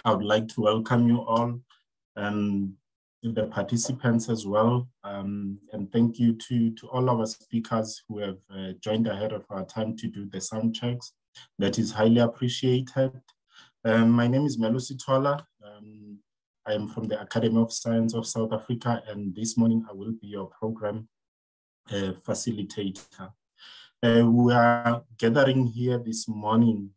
I would like to welcome you all and the participants as well. And thank you to all our speakers who have joined ahead of our time to do the sound checks. That is highly appreciated. My name is Melusi Tola. I am from the Academy of Science of South Africa, and this morning I will be your program facilitator. We are gathering here this morning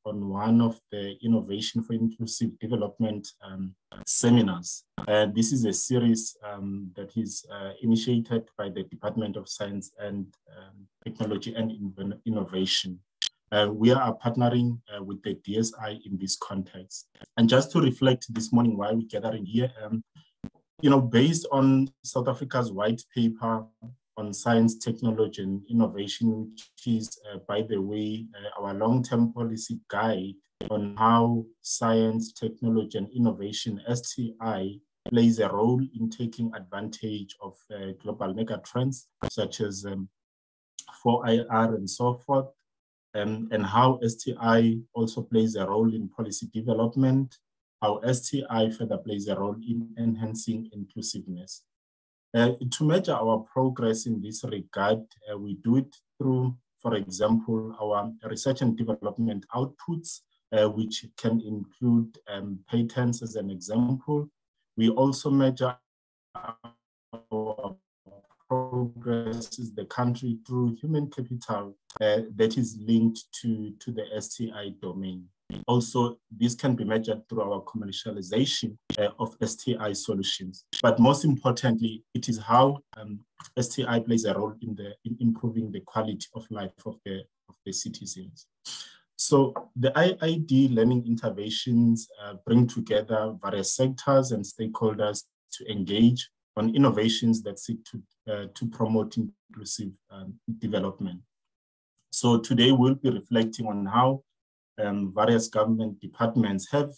on one of the Innovation for Inclusive Development seminars. This is a series that is initiated by the Department of Science and Technology and Innovation. We are partnering with the DSI in this context. And just to reflect this morning why we're gathering here, based on South Africa's white paper on science, technology, and innovation, which is, by the way, our long-term policy guide on how science, technology, and innovation, STI, plays a role in taking advantage of global megatrends, such as 4IR and so forth, and how STI also plays a role in policy development, how STI further plays a role in enhancing inclusiveness. To measure our progress in this regard, we do it through, for example, our research and development outputs, which can include patents as an example. We also measure our progress as the country through human capital that is linked to the STI domain. Also, this can be measured through our commercialization of STI solutions. But most importantly, it is how STI plays a role in improving the quality of life of the citizens. So the IID learning interventions bring together various sectors and stakeholders to engage on innovations that seek to promote inclusive development. So today we'll be reflecting on how various government departments have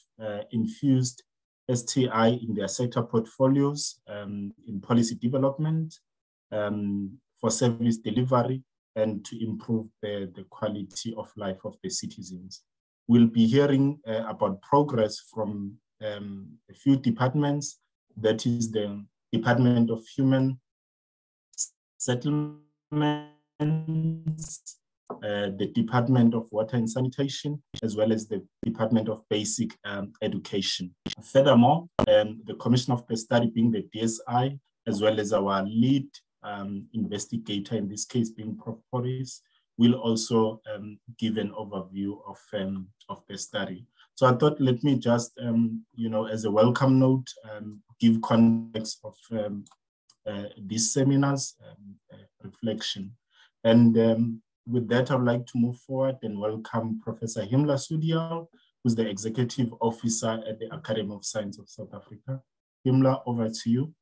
infused STI in their sector portfolios in policy development, for service delivery, and to improve the quality of life of the citizens. We'll be hearing about progress from a few departments, that is the Department of Human Settlements, the Department of Water and Sanitation, as well as the Department of Basic Education. Furthermore, the commission of the study being the DSI, as well as our lead investigator, in this case being Prof. Boris, will also give an overview of the study. So I thought, let me just, as a welcome note, give context of these seminars reflection. And with that, I would like to move forward and welcome Professor Himla Sudial, who's the Executive Officer at the Academy of Science of South Africa. Himla, over to you.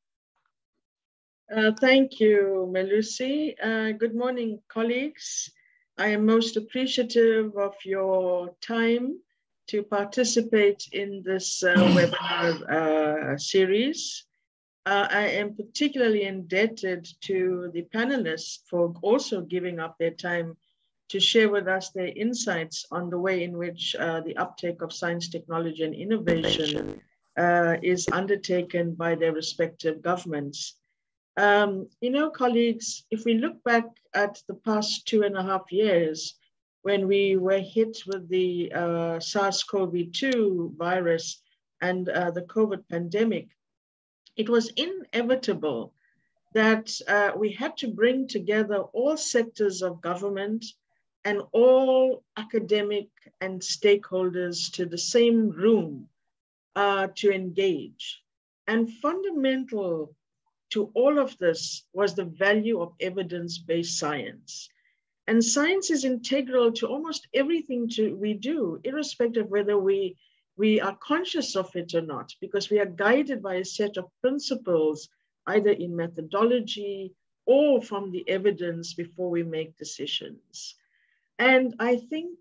Thank you, Melusi. Good morning, colleagues. I am most appreciative of your time to participate in this webinar series. I am particularly indebted to the panelists for also giving up their time to share with us their insights on the way in which the uptake of science, technology, and innovation is undertaken by their respective governments. Colleagues, if we look back at the past 2.5 years, when we were hit with the SARS-CoV-2 virus and the COVID pandemic, it was inevitable that we had to bring together all sectors of government and all academic and stakeholders to the same room to engage. And fundamental to all of this was the value of evidence-based science. And science is integral to almost everything we do, irrespective of whether we are conscious of it or not, because we are guided by a set of principles, either in methodology or from the evidence before we make decisions. And I think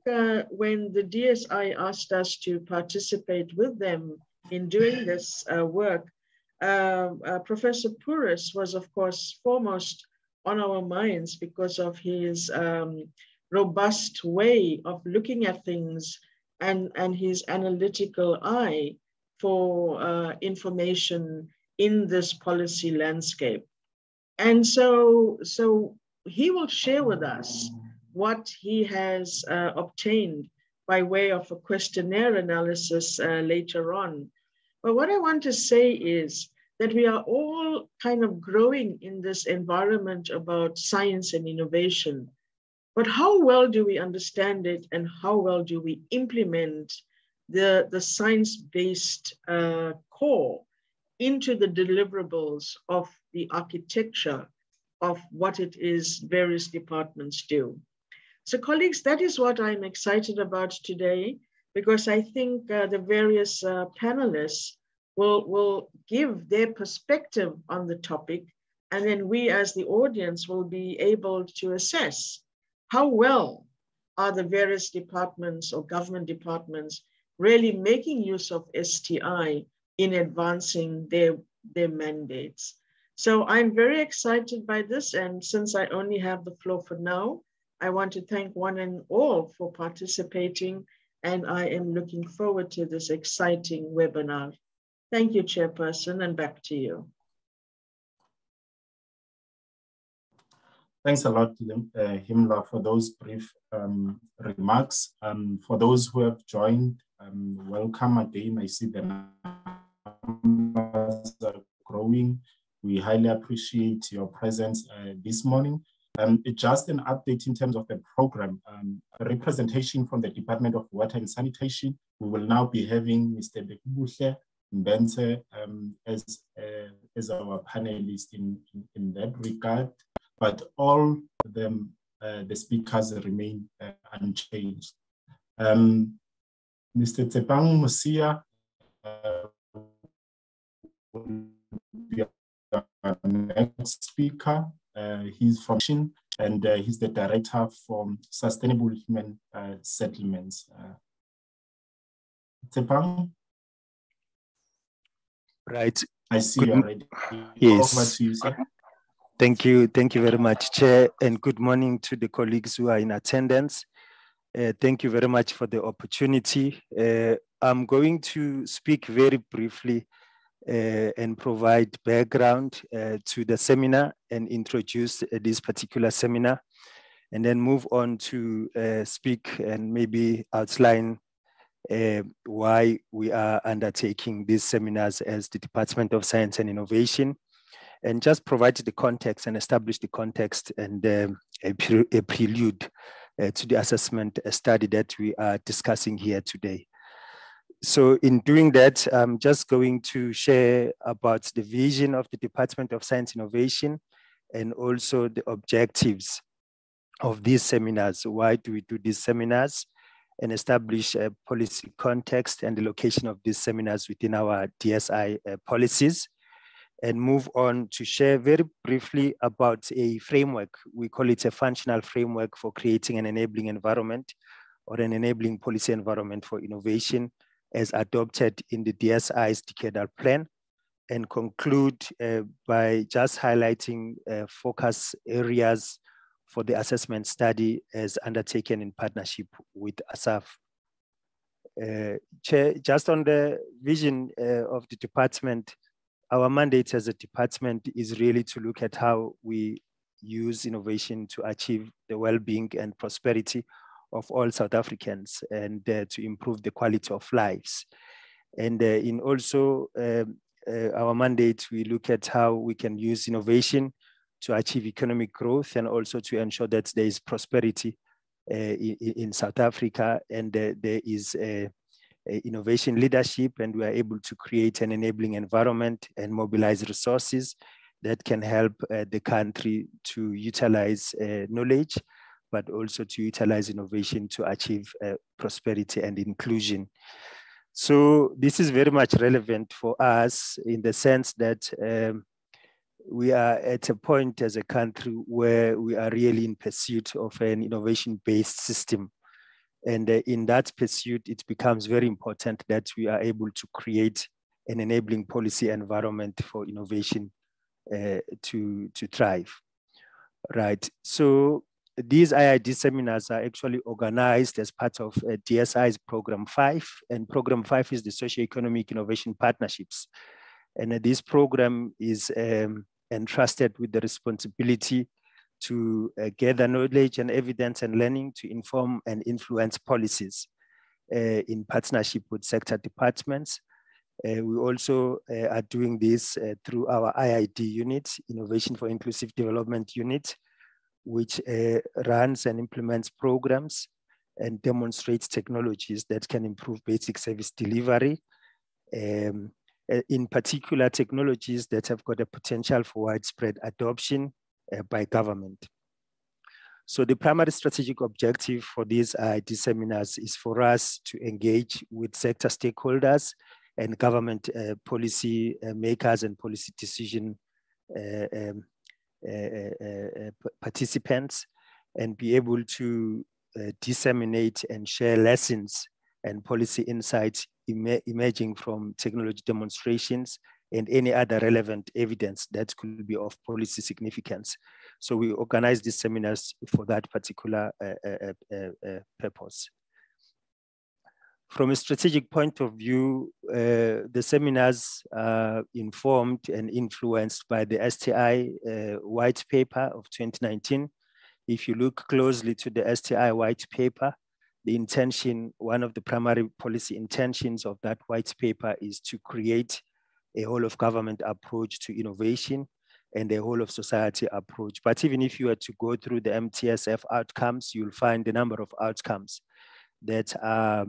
when the DSI asked us to participate with them in doing this work, Professor Puris was, of course, foremost on our minds because of his robust way of looking at things and his analytical eye for information in this policy landscape. And so he will share with us what he has obtained by way of a questionnaire analysis later on. But what I want to say is that we are all kind of growing in this environment about science and innovation. But how well do we understand it, and how well do we implement the science-based core into the deliverables of the architecture of what it is various departments do? So colleagues, that is what I'm excited about today, because I think the various panelists will give their perspective on the topic, and then we as the audience will be able to assess how well are the various departments or government departments really making use of STI in advancing their mandates. So I'm very excited by this, and since I only have the floor for now, I want to thank one and all for participating, and I am looking forward to this exciting webinar. Thank you, Chairperson, and back to you. Thanks a lot, Himla, for those brief remarks. For those who have joined, welcome again. I see the numbers are growing. We highly appreciate your presence this morning. Just an update in terms of the program. A representation from the Department of Water and Sanitation. We will now be having Mr. Bekubuhle Mbense as our panelist in that regard, but all the speakers remain unchanged. Mr. Tsepang Musia will be our next speaker. He's from and he's the director for Sustainable Human Settlements. Tsepang? Right. I see you already. Yes. Over to you, sir. Thank you very much, Chair, and good morning to the colleagues who are in attendance. Thank you very much for the opportunity. I'm going to speak very briefly and provide background to the seminar and introduce this particular seminar, and then move on to speak and maybe outline why we are undertaking these seminars as the Department of Science and Innovation, and just provide the context and establish the context and a prelude to the assessment study that we are discussing here today. So in doing that, I'm just going to share about the vision of the Department of Science and Innovation and also the objectives of these seminars. Why do we do these seminars? And establish a policy context and the location of these seminars within our DSI policies, and move on to share very briefly about a framework. We call it a functional framework for creating an enabling environment or an enabling policy environment for innovation as adopted in the DSI's decadal plan, and conclude by just highlighting focus areas for the assessment study as undertaken in partnership with ASAF. Chair, just on the vision of the department, our mandate as a department is really to look at how we use innovation to achieve the well-being and prosperity of all South Africans, and to improve the quality of lives. And in also our mandate, we look at how we can use innovation to achieve economic growth and also to ensure that there is prosperity in South Africa, and there is innovation leadership, and we are able to create an enabling environment and mobilize resources that can help the country to utilize knowledge, but also to utilize innovation to achieve prosperity and inclusion. So this is very much relevant for us in the sense that we are at a point as a country where we are really in pursuit of an innovation-based system. And in that pursuit, it becomes very important that we are able to create an enabling policy environment for innovation to thrive. Right. So these IID seminars are actually organized as part of DSI's Program 5, and Program 5 is the Socio-Economic Innovation Partnerships. And this program is entrusted with the responsibility to gather knowledge and evidence and learning to inform and influence policies in partnership with sector departments. We also are doing this through our IID unit, Innovation for Inclusive Development unit, which runs and implements programs and demonstrates technologies that can improve basic service delivery. In particular, technologies that have got a potential for widespread adoption by government. So the primary strategic objective for these IID seminars is for us to engage with sector stakeholders and government policy makers and policy decision participants, and be able to disseminate and share lessons and policy insights emerging from technology demonstrations and any other relevant evidence that could be of policy significance. So we organize these seminars for that particular purpose. From a strategic point of view, the seminars are informed and influenced by the STI white paper of 2019. If you look closely to the STI white paper, the intention, one of the primary policy intentions of that white paper is to create a whole of government approach to innovation and a whole of society approach. But even if you were to go through the MTSF outcomes, you'll find a number of outcomes that are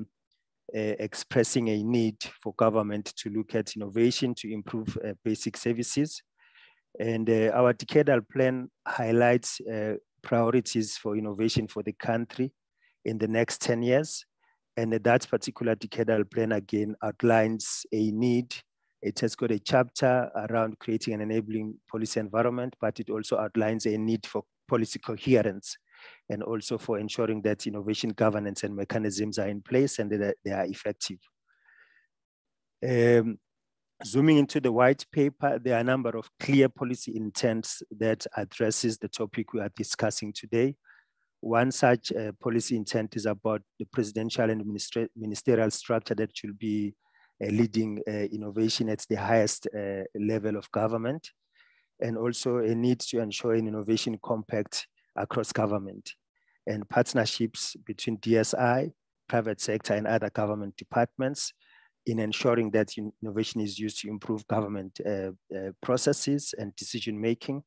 expressing a need for government to look at innovation to improve basic services. And our decadal plan highlights priorities for innovation for the country in the next 10 years. And that particular decadal plan again outlines a need. It has got a chapter around creating an enabling policy environment, but it also outlines a need for policy coherence and also for ensuring that innovation governance and mechanisms are in place and that they are effective. Zooming into the white paper, there are a number of clear policy intents that addresses the topic we are discussing today. One such policy intent is about the presidential and ministerial structure that should be leading innovation at the highest level of government, and also a need to ensure an innovation compact across government and partnerships between DSI, private sector, and other government departments in ensuring that innovation is used to improve government processes and decision-making,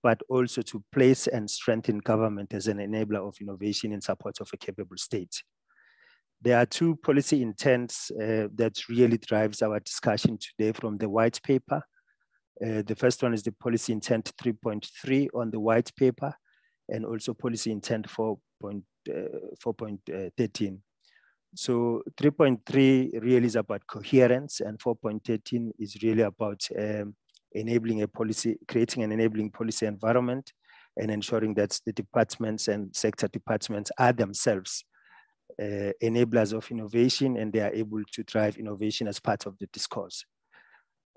but also to place and strengthen government as an enabler of innovation in support of a capable state. There are two policy intents that really drives our discussion today from the white paper. The first one is the policy intent 3.3 on the white paper, and also policy intent 4.13. So 3.3 really is about coherence, and 4.13 is really about enabling a policy, creating an enabling policy environment and ensuring that the departments and sector departments are themselves enablers of innovation, and they are able to drive innovation as part of the discourse.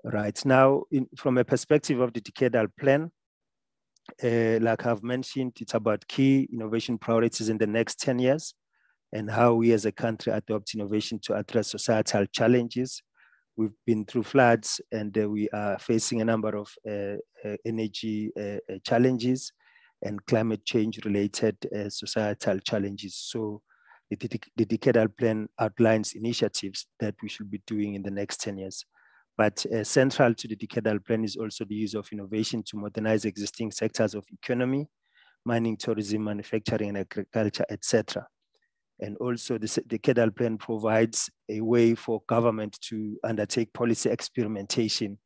Right now, from a perspective of the decadal plan, like I've mentioned, it's about key innovation priorities in the next 10 years and how we as a country adopt innovation to address societal challenges. We've been through floods, and we are facing a number of energy challenges and climate change related societal challenges. So the decadal plan outlines initiatives that we should be doing in the next 10 years. But central to the decadal plan is also the use of innovation to modernize existing sectors of economy, mining, tourism, manufacturing, and agriculture, etc. And also the decadal plan provides a way for government to undertake policy experimentation.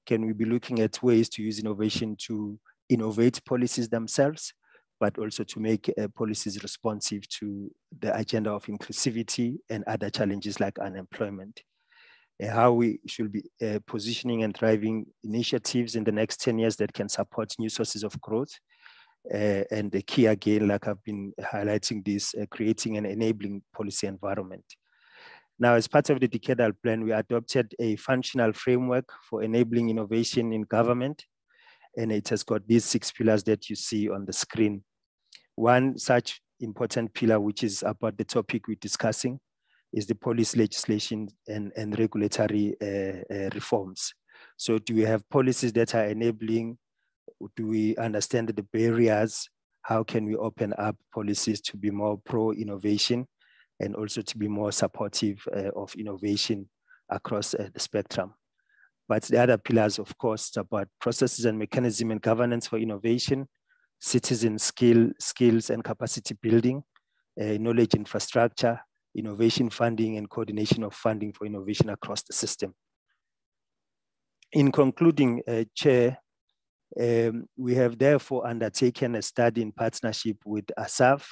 Can we be looking at ways to use innovation to innovate policies themselves, but also to make policies responsive to the agenda of inclusivity and other challenges like unemployment? How we should be positioning and driving initiatives in the next 10 years that can support new sources of growth. And the key again, like I've been highlighting this, creating an enabling policy environment. Now, as part of the decadal plan, we adopted a functional framework for enabling innovation in government. And it has got these 6 pillars that you see on the screen. One such important pillar, which is about the topic we're discussing, is the policy legislation and regulatory reforms. So do we have policies that are enabling? Do we understand the barriers? How can we open up policies to be more pro-innovation and also to be more supportive of innovation across the spectrum? But the other pillars, of course, about processes and mechanism and governance for innovation, citizen skills and capacity building, knowledge infrastructure, innovation funding and coordination of funding for innovation across the system. In concluding, Chair, we have therefore undertaken a study in partnership with ASAF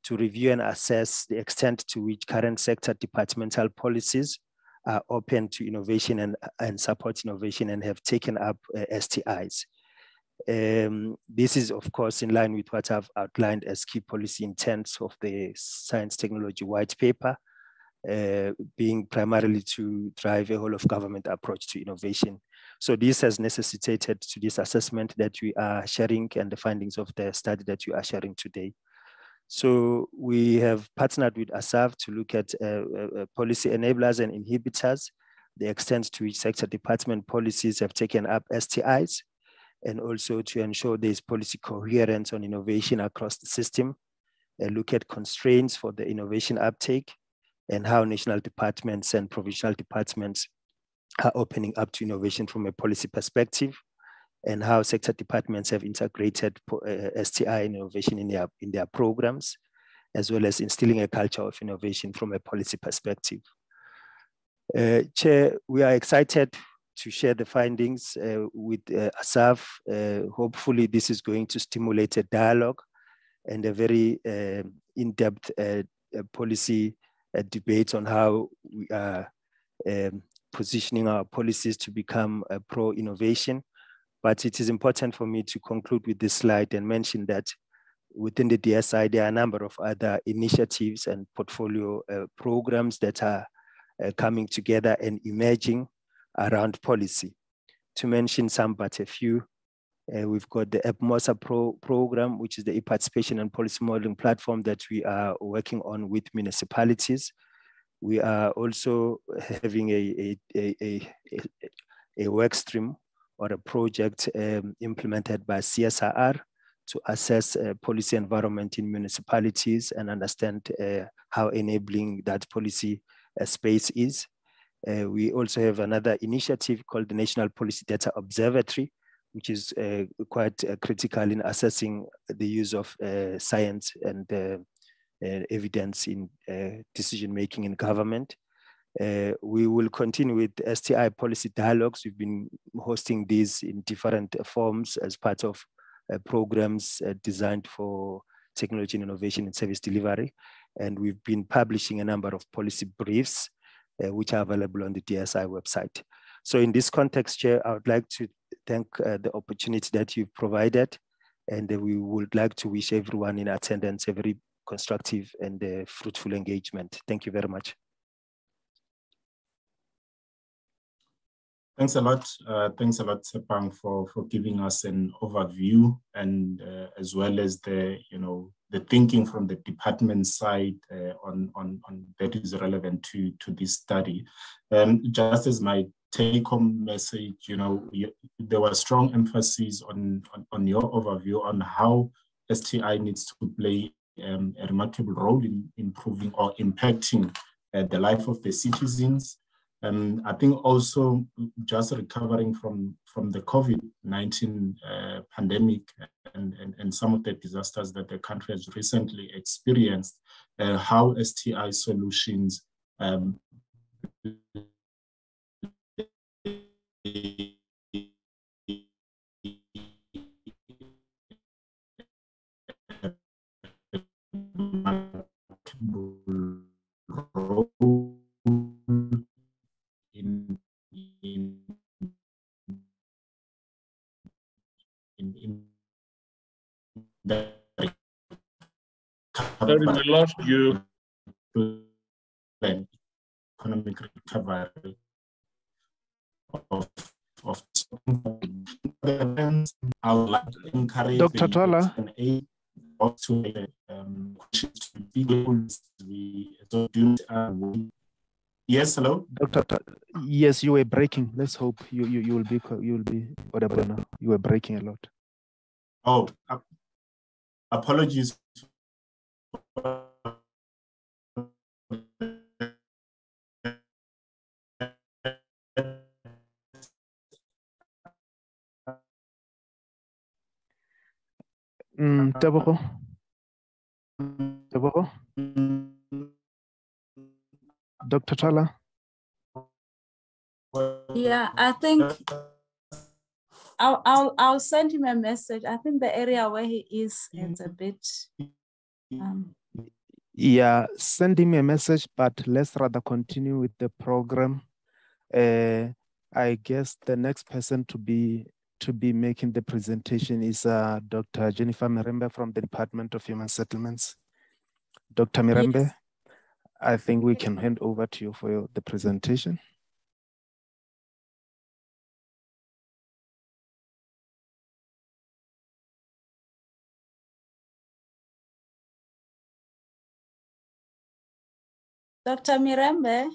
to review and assess the extent to which current sector departmental policies are open to innovation and support innovation and have taken up STIs. This is, of course, in line with what I've outlined as key policy intents of the Science Technology White Paper, being primarily to drive a whole of government approach to innovation. So this has necessitated to this assessment that we are sharing and the findings of the study that we are sharing today. So we have partnered with ASAF to look at policy enablers and inhibitors, the extent to which sector department policies have taken up STIs, and also to ensure there is policy coherence on innovation across the system, and look at constraints for the innovation uptake, and how national departments and provincial departments are opening up to innovation from a policy perspective, and how sector departments have integrated STI innovation in their programs, as well as instilling a culture of innovation from a policy perspective. Chair, we are excited to share the findings with ASAF. Hopefully this is going to stimulate a dialogue and a very in-depth policy debate on how we are positioning our policies to become pro-innovation. But it is important for me to conclude with this slide and mention that within the DSI, there are a number of other initiatives and portfolio programs that are coming together and emerging around policy. To mention some but a few, we've got the EPMOSA program, which is the e-participation and policy modeling platform that we are working on with municipalities. We are also having a work stream or a project implemented by CSIR to assess policy environment in municipalities and understand how enabling that policy space is. We also have another initiative called the National Policy Data Observatory, which is quite critical in assessing the use of science and evidence in decision-making in government. We will continue with STI policy dialogues. We've been hosting these in different forms as part of programs designed for technology and innovation and service delivery. And we've been publishing a number of policy briefs, which are available on the DSI website. So in this context, Chair, I would like to thank the opportunity that you've provided. And we would like to wish everyone in attendance a very constructive and fruitful engagement. Thank you very much. Thanks a lot, Tsepang, for giving us an overview and as well as the thinking from the department side on that is relevant to this study. Just as my take-home message, there was strong emphasis on your overview on how STI needs to play a remarkable role in improving or impacting the life of the citizens. I think also just recovering from the COVID-19 pandemic and some of the disasters that the country has recently experienced, how STI solutions role in the Sorry, we lost you. Economic recovery of I would like to encourage Dr. Tola. to questions to people. So do yes, hello, Doctor. Yes, you were breaking. Let's hope you will be audible now. You were breaking a lot. Oh, apologies. Tebogo. Dr. Tala. Yeah, I think I'll send him a message. I think the area where he is a bit. Yeah, send him a message, but let's rather continue with the program. I guess the next person to be making the presentation is Dr. Jennifer Marimba from the Department of Human Settlements. Dr. Marimba, yes. I think we can hand over to you for the presentation. Dr. Mirembe.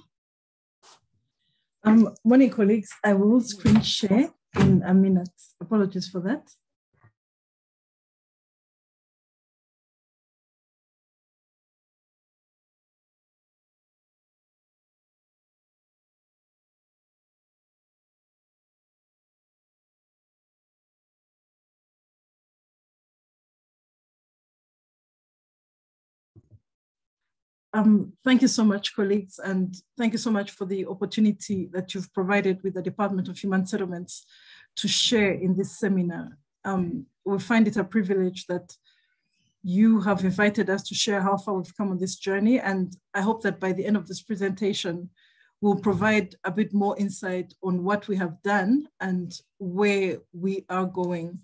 Morning, colleagues. I will screen share in a minute. Apologies for that. Thank you so much, colleagues, and thank you so much for the opportunity that you've provided with the Department of Human Settlements to share in this seminar. We find it a privilege that you have invited us to share how far we've come on this journey, and I hope that by the end of this presentation, we'll provide a bit more insight on what we have done and where we are going.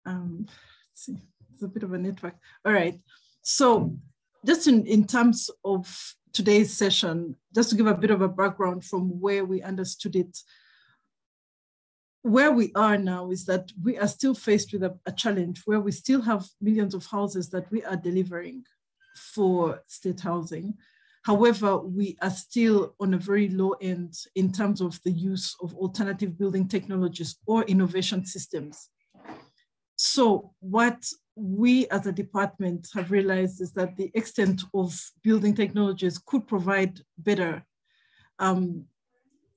Let's see. It's a bit of a network. All right. So just in terms of today's session, just to give a bit of a background from where we understood it, where we are now is that we are still faced with a challenge where we still have millions of houses that we are delivering for state housing. However, we are still on a very low end in terms of the use of alternative building technologies or innovation systems. So what we as a department have realized is that the extent of building technologies could provide better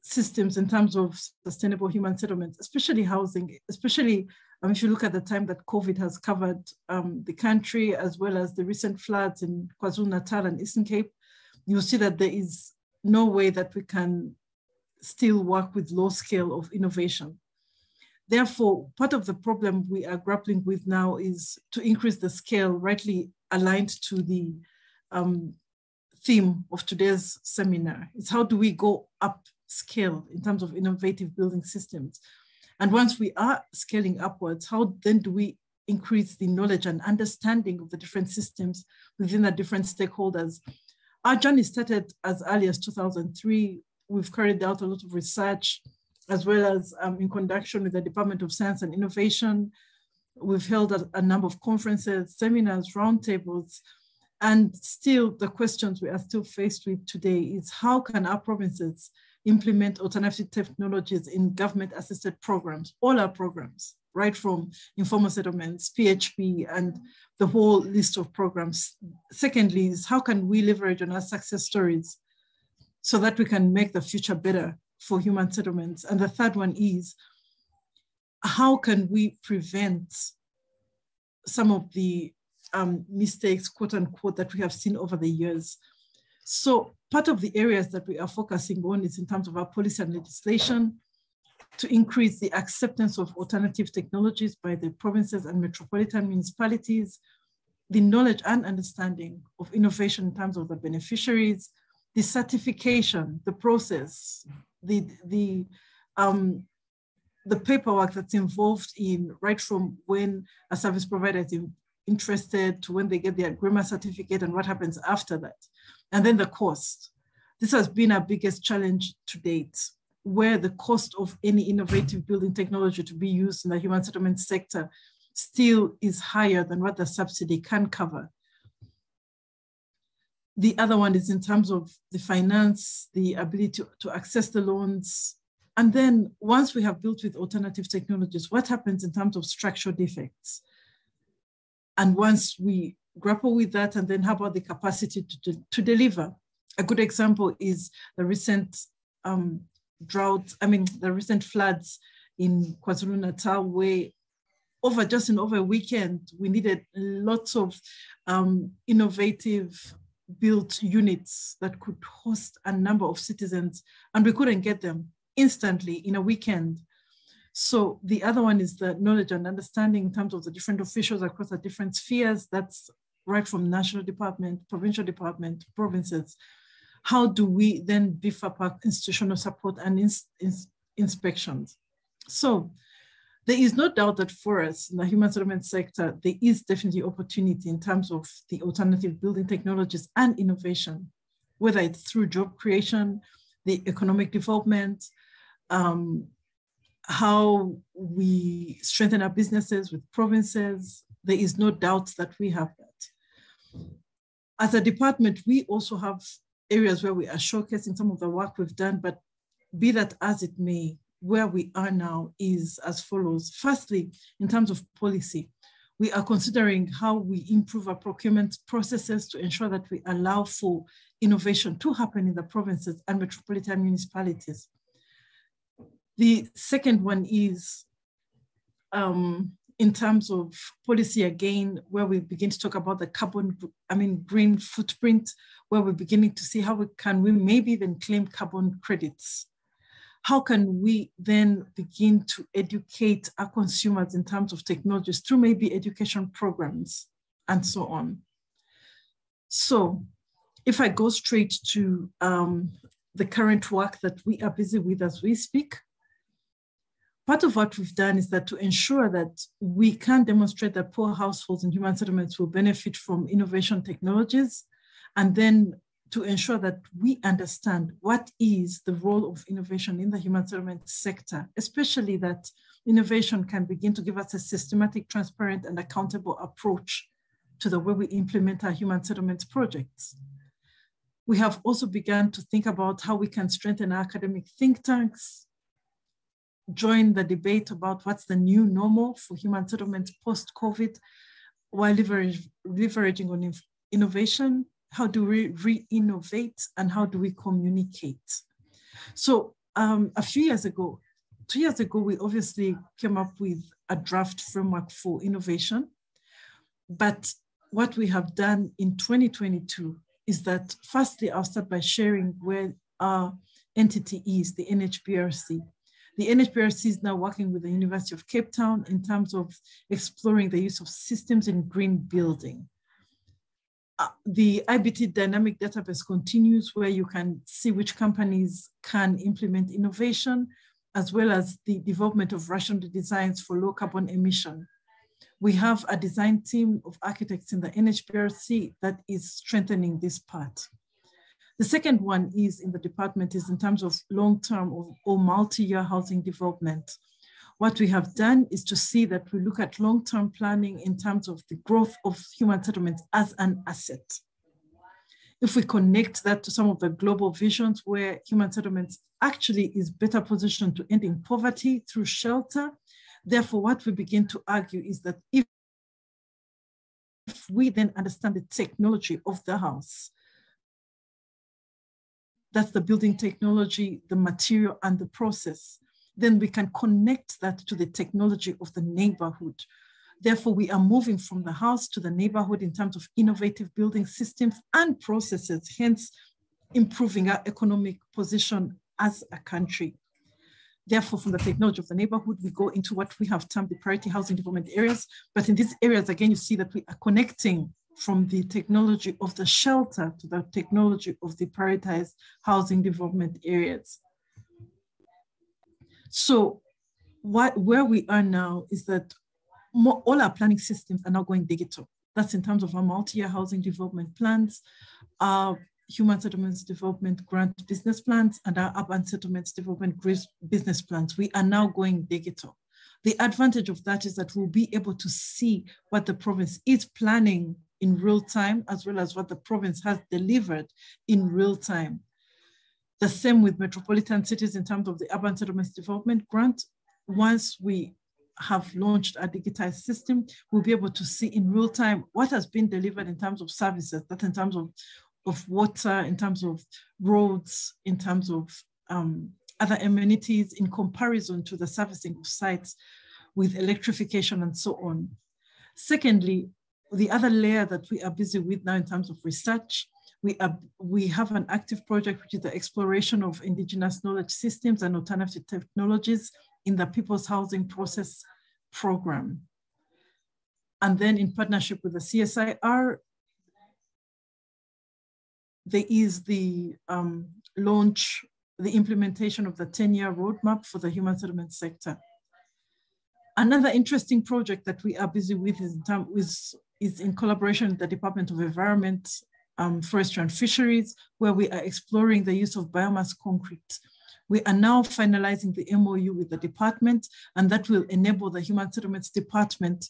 systems in terms of sustainable human settlements, especially housing, especially if you look at the time that COVID has covered the country, as well as the recent floods in KwaZulu-Natal and Eastern Cape, you'll see that there is no way that we can still work with low scale of innovation. Therefore, part of the problem we are grappling with now is to increase the scale rightly aligned to the theme of today's seminar. It's how do we go up scale in terms of innovative building systems? And once we are scaling upwards, how then do we increase the knowledge and understanding of the different systems within the different stakeholders? Our journey started as early as 2003. We've carried out a lot of research, as well as in conjunction with the Department of Science and Innovation. We've held a number of conferences, seminars, roundtables, and still the questions we are still faced with today is how can our provinces implement alternative technologies in government-assisted programs, all our programs, right from informal settlements, PHP, and the whole list of programs. Secondly is how can we leverage on our success stories so that we can make the future better for human settlements? And the third one is, how can we prevent some of the mistakes, quote unquote, that we have seen over the years? So part of the areas that we are focusing on is in terms of our policy and legislation to increase the acceptance of alternative technologies by the provinces and metropolitan municipalities, the knowledge and understanding of innovation in terms of the beneficiaries, the certification, the process, the paperwork that's involved in right from when a service provider is interested to when they get their agreement certificate and what happens after that. And then the cost. This has been our biggest challenge to date. where the cost of any innovative building technology to be used in the human settlement sector still is higher than what the subsidy can cover. The other one is in terms of the finance, the ability to access the loans. And then once we have built with alternative technologies, what happens in terms of structural defects? And once we grapple with that, and then how about the capacity to deliver? A good example is the recent the recent floods in KwaZulu-Natal, where over a weekend, we needed lots of innovative built units that could host a number of citizens, and we couldn't get them instantly in a weekend. So the other one is the knowledge and understanding in terms of the different officials across the different spheres. That's right from national department, provincial department, provinces. How do we then beef up our institutional support and inspections? So there is no doubt that for us in the human settlement sector, there is definitely opportunity in terms of the alternative building technologies and innovation, whether it's through job creation, the economic development, how we strengthen our businesses with provinces. There is no doubt that we have that. As a department, we also have areas where we are showcasing some of the work we've done, but be that as it may, where we are now is as follows. Firstly, in terms of policy, we are considering how we improve our procurement processes to ensure that we allow for innovation to happen in the provinces and metropolitan municipalities. The second one is in terms of policy again, where we begin to talk about the green footprint, where we're beginning to see how we maybe even claim carbon credits. How can we then begin to educate our consumers in terms of technologies through maybe education programs and so on? So if I go straight to the current work that we are busy with as we speak, part of what we've done is that to ensure that we can demonstrate that poor households and human settlements will benefit from innovation technologies, and then to ensure that we understand what is the role of innovation in the human settlement sector, especially that innovation can begin to give us a systematic, transparent, and accountable approach to the way we implement our human settlement projects. We have also begun to think about how we can strengthen our academic think tanks, join the debate about what's the new normal for human settlement post-COVID, while leveraging on innovation. How do we re-innovate and how do we communicate? So a few years ago, 2 years ago, we obviously came up with a draft framework for innovation. But what we have done in 2022 is that firstly, I'll start by sharing where our entity is, the NHBRC. The NHBRC is now working with the University of Cape Town in terms of exploring the use of systems in green building. The IBT dynamic database continues, where you can see which companies can implement innovation, as well as the development of rational designs for low carbon emission. We have a design team of architects in the NHBRC that is strengthening this part. The second one is in the department is in terms of long-term or multi-year housing development. What we have done is to see that we look at long-term planning in terms of the growth of human settlements as an asset. If we connect that to some of the global visions where human settlements actually is better positioned to ending poverty through shelter, therefore what we begin to argue is that if we then understand the technology of the house, that's the building technology, the material, and the process, then we can connect that to the technology of the neighborhood. Therefore, we are moving from the house to the neighborhood in terms of innovative building systems and processes, hence improving our economic position as a country. Therefore, from the technology of the neighborhood, we go into what we have termed the priority housing development areas. But in these areas, again, you see that we are connecting from the technology of the shelter to the technology of the prioritized housing development areas. So where we are now is that all our planning systems are now going digital. That's in terms of our multi-year housing development plans. Our Human Settlements Development Grant business plans and our Urban Settlements Development business plans, we are now going digital. The advantage of that is that we'll be able to see what the province is planning in real time, as well as what the province has delivered in real time. The same with metropolitan cities in terms of the Urban Settlements Development Grant. Once we have launched a digitized system, we'll be able to see in real time what has been delivered in terms of services, that in terms of water, in terms of roads, in terms of other amenities in comparison to the servicing of sites with electrification and so on. Secondly, the other layer that we are busy with now in terms of research, we have an active project, which is the exploration of indigenous knowledge systems and alternative technologies in the People's Housing Process Program. And then in partnership with the CSIR, there is the implementation of the 10-year roadmap for the human settlement sector. Another interesting project that we are busy with is in collaboration with the Department of Environment, Forestry and Fisheries, where we are exploring the use of biomass concrete. We are now finalizing the MOU with the department, and that will enable the Human Settlements Department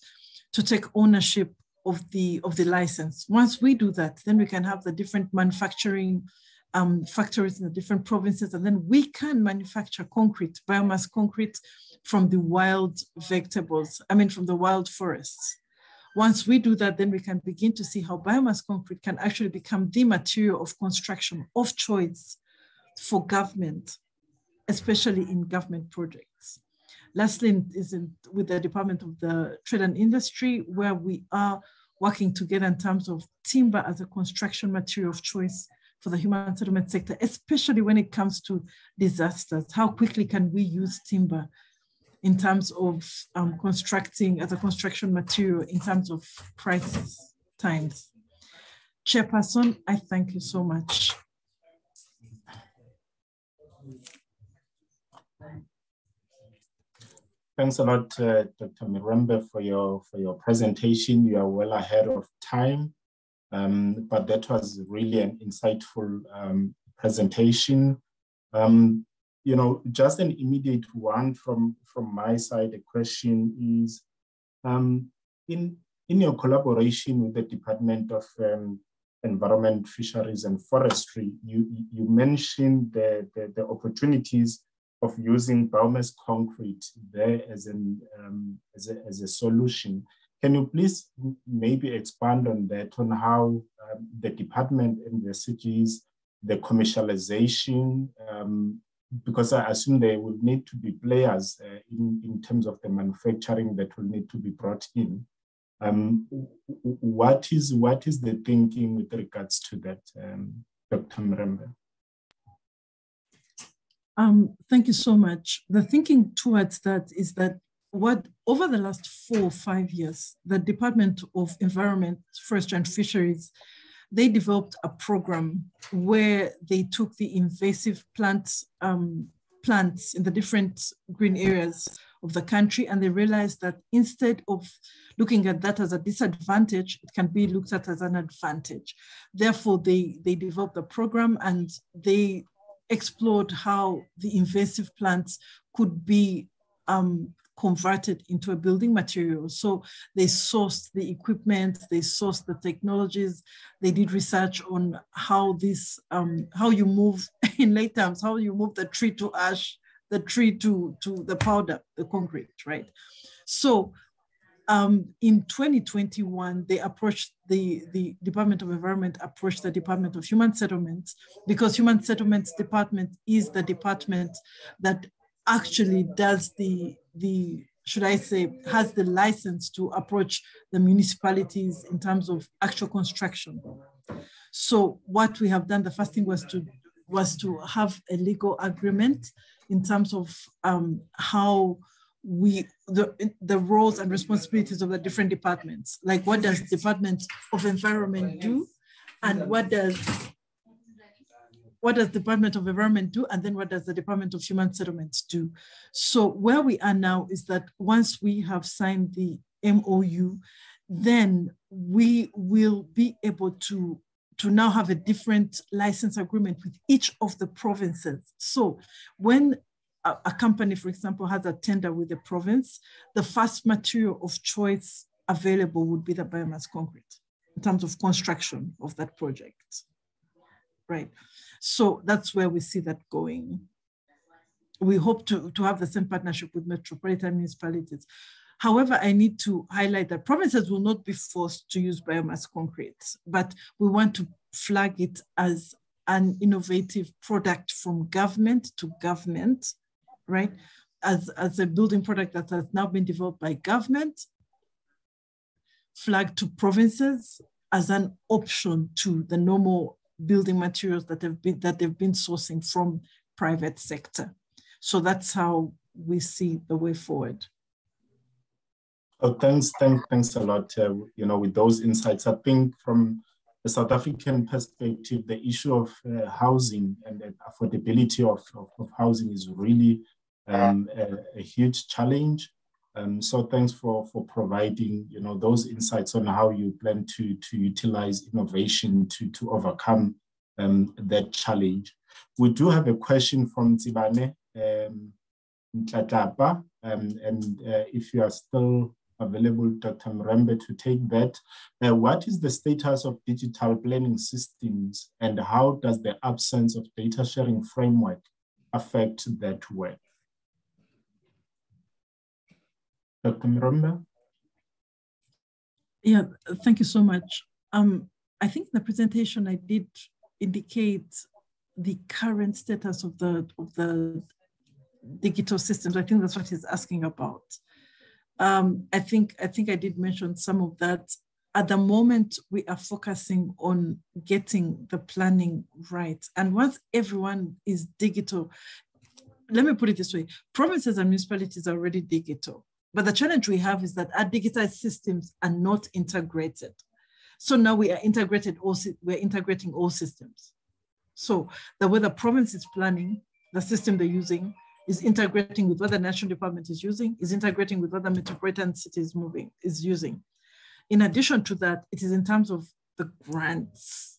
to take ownership of the license. Once we do that, then we can have the different manufacturing factories in the different provinces, and then we can manufacture concrete, biomass concrete from the wild vegetables, from the wild forests. Once we do that, then we can begin to see how biomass concrete can actually become the material of construction of choice for government, especially in government projects. Lastly, is with the Department of the Trade and Industry, where we are working together in terms of timber as a construction material of choice for the human settlement sector, especially when it comes to disasters. How quickly can we use timber in terms of constructing as a construction material in terms of crisis times? Chairperson, I thank you so much. Thanks a lot, Dr. Marimba, for your presentation. You are well ahead of time, but that was really an insightful presentation. Just an immediate one from my side. The question is, in your collaboration with the Department of Environment, Fisheries and Forestry, you mentioned the opportunities of using biomass concrete there as a solution. Can you please maybe expand on that, on how the department envisages the commercialization, because I assume there will need to be players in terms of the manufacturing that will need to be brought in. What is the thinking with regards to that, Dr. Marimba? Thank you so much. The thinking towards that is that over the last 4 or 5 years, the Department of Environment, Forestry and Fisheries, they developed a program where they took the invasive plants in the different green areas of the country, and they realized that instead of looking at that as a disadvantage, it can be looked at as an advantage. Therefore, they developed a program and they explored how the invasive plants could be converted into a building material. So they sourced the equipment, they sourced the technologies, they did research on how how you move, in lay terms, how you move the tree to ash, the tree to the powder, the concrete, right? So in 2021, they approached the Department of Environment, approached the Department of Human Settlements, because Human Settlements Department is the department that actually does has the license to approach the municipalities in terms of actual construction. So what we have done, the first thing was to have a legal agreement in terms of how the roles and responsibilities of the different departments. Like, what does the Department of Environment do, and what does the Department of Environment do, and then what does the Department of Human Settlements do? So where we are now is that once we have signed the MOU, then we will be able to now have a different license agreement with each of the provinces. So when a company, for example, has a tender with the province, the first material of choice available would be the biomass concrete in terms of construction of that project, right? So that's where we see that going. We hope to have the same partnership with metropolitan municipalities. However, I need to highlight that provinces will not be forced to use biomass concrete, but we want to flag it as an innovative product from government to government, right? As a building product that has now been developed by government, flagged to provinces as an option to the normal building materials that they've been sourcing from private sector. So that's how we see the way forward. Oh, thanks a lot. With those insights, I think from the South African perspective, the issue of housing and the affordability of housing is really a huge challenge. So thanks for providing those insights on how you plan to utilize innovation to overcome that challenge. We do have a question from Tsibane Ntlatlapa, and if you are still available, Dr. Marimba, to take that. What is the status of digital planning systems, and how does the absence of data sharing framework affect that work? Dr. Marimba? Yeah, thank you so much. I think in the presentation I did indicate the current status of the digital systems. I think that's what he's asking about. I think I did mention some of that. At the moment, we are focusing on getting the planning right. And once everyone is digital, let me put it this way, provinces and municipalities are already digital. But the challenge we have is that our digitized systems are not integrated. So now we are integrating all systems. So the way the province is planning, the system they're using, is integrating with what the national department is using, is integrating with what the metropolitan city is using. In addition to that, it is in terms of the grants.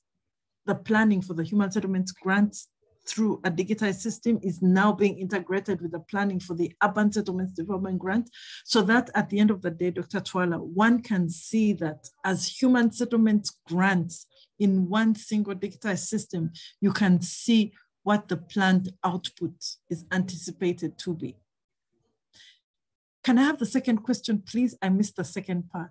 The planning for the human settlements grants through a digitized system is now being integrated with the planning for the urban settlements development grant, so that at the end of the day, Dr. Twala, one can see that as human settlements grants in one single digitized system, you can see what the planned output is anticipated to be. Can I have the second question, please? I missed the second part.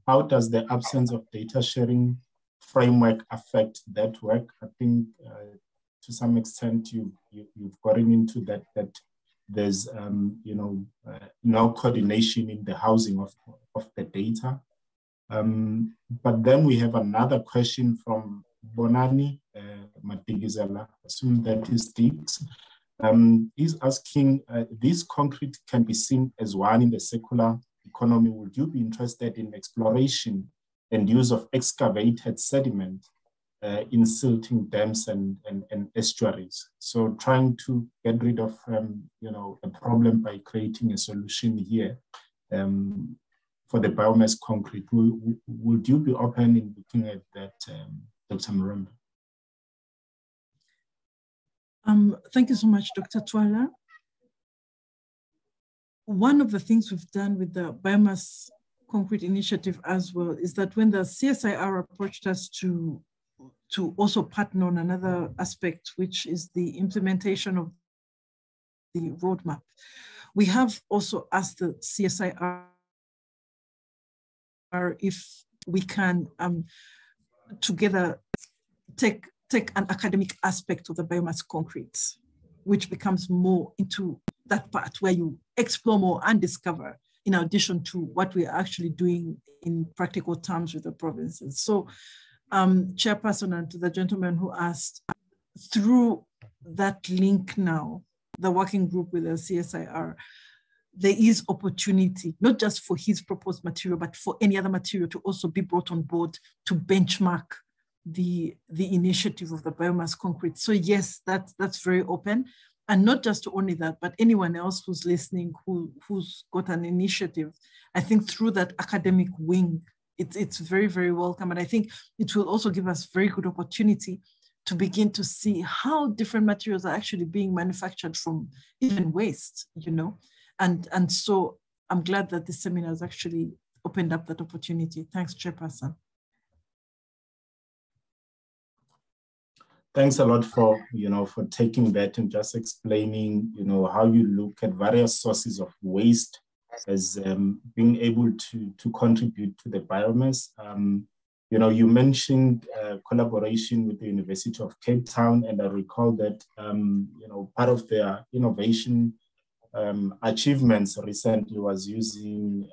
How does the absence of data sharing framework affect that work? I think to some extent you've gotten into that there's no coordination in the housing of the data. But then we have another question from Bonani Matigizela, assume that is Diggs. He's asking, this concrete can be seen as one in the circular economy. Would you be interested in exploration and use of excavated sediment in silting dams and estuaries? So trying to get rid of a problem by creating a solution here for the biomass concrete. Would you be open in looking at that, Dr. Marimba? Thank you so much, Dr. Twala. One of the things we've done with the biomass concrete initiative as well is that when the CSIR approached us to also partner on another aspect, which is the implementation of the roadmap, we have also asked the CSIR if we can together take an academic aspect of the biomass concrete, which becomes more into that part where you explore more and discover, in addition to what we are actually doing in practical terms with the provinces. So, Chairperson, and to the gentleman who asked, through that link now, the working group with the CSIR, there is opportunity, not just for his proposed material, but for any other material to also be brought on board to benchmark the initiative of the biomass concrete. So yes, that's very open. And not just only that, but anyone else who's listening, who's got an initiative, I think through that academic wing, it's very, very welcome. And I think it will also give us very good opportunity to begin to see how different materials are actually being manufactured from even waste, you know? And so I'm glad that this seminar has actually opened up that opportunity. Thanks, Chairperson. Thanks a lot for, for taking that and just explaining, how you look at various sources of waste as being able to contribute to the biomass. You mentioned collaboration with the University of Cape Town, and I recall that, part of their innovation achievements recently was using,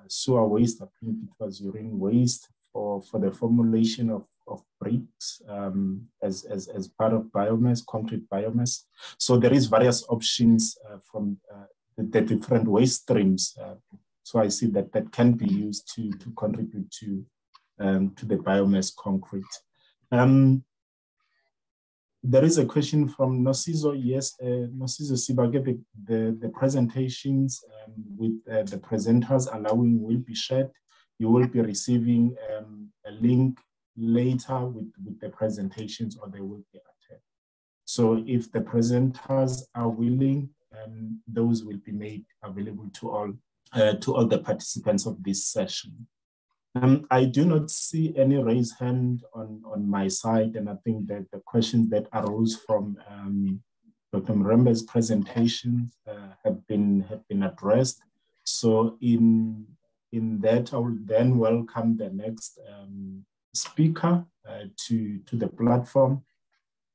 sewer waste. I think it was urine waste for the formulation of bricks as part of biomass, concrete biomass. So there is various options from the different waste streams. So I see that can be used to contribute to the biomass concrete. There is a question from Nosizo. Yes, Nosizo Sibage, the presentations with the presenters allowing will be shared. You will be receiving a link later with the presentations, or they will be attached. So if the presenters are willing, those will be made available to all the participants of this session. I do not see any raised hand on my side, and I think that the questions that arose from Dr. Marimba's presentation have been addressed. So in that, I will then welcome the next speaker to the platform.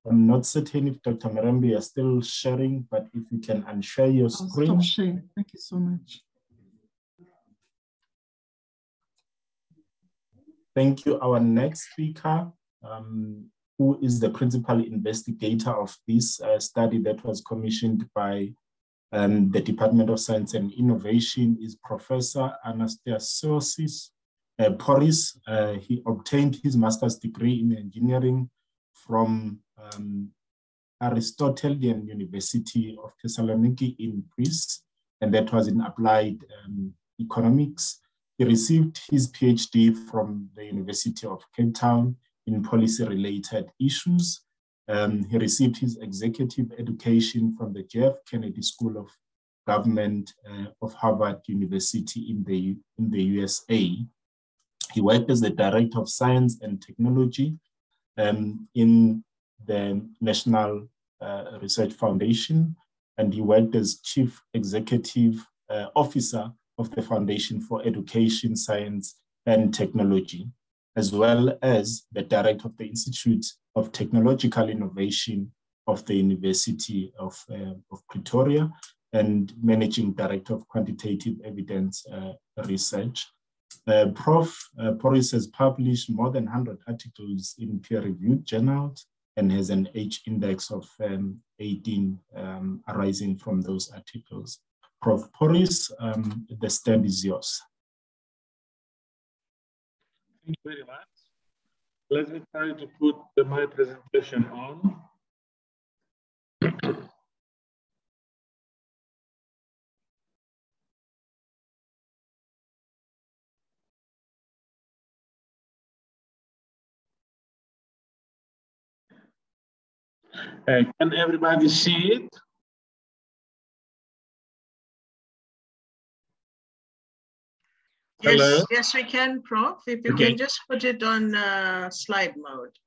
I'm not certain if Dr. Marimba is still sharing, but if you can unshare your screen. I'll stop sharing. Thank you so much. Thank you. Our next speaker, who is the principal investigator of this study that was commissioned by the Department of Science and Innovation, is Professor Anastasios Porris. He obtained his master's degree in engineering from Aristotelian University of Thessaloniki in Greece, and that was in applied economics. He received his PhD from the University of Cape Town in policy-related issues. He received his executive education from the J.F. Kennedy School of Government of Harvard University in the USA. He worked as the Director of Science and Technology in the National Research Foundation, and he worked as Chief Executive Officer of the Foundation for Education, Science and Technology, as well as the Director of the Institute of Technological Innovation of the University of Pretoria, and Managing Director of Quantitative Evidence Research. Prof. Porris has published more than 100 articles in peer-reviewed journals and has an H index of 18 arising from those articles. Prof. Porris, the stand is yours. Thank you very much. Let me try to put my presentation on. Can everybody see it? Yes, hello? yes, we can, Prof. If you can just put it on slide mode.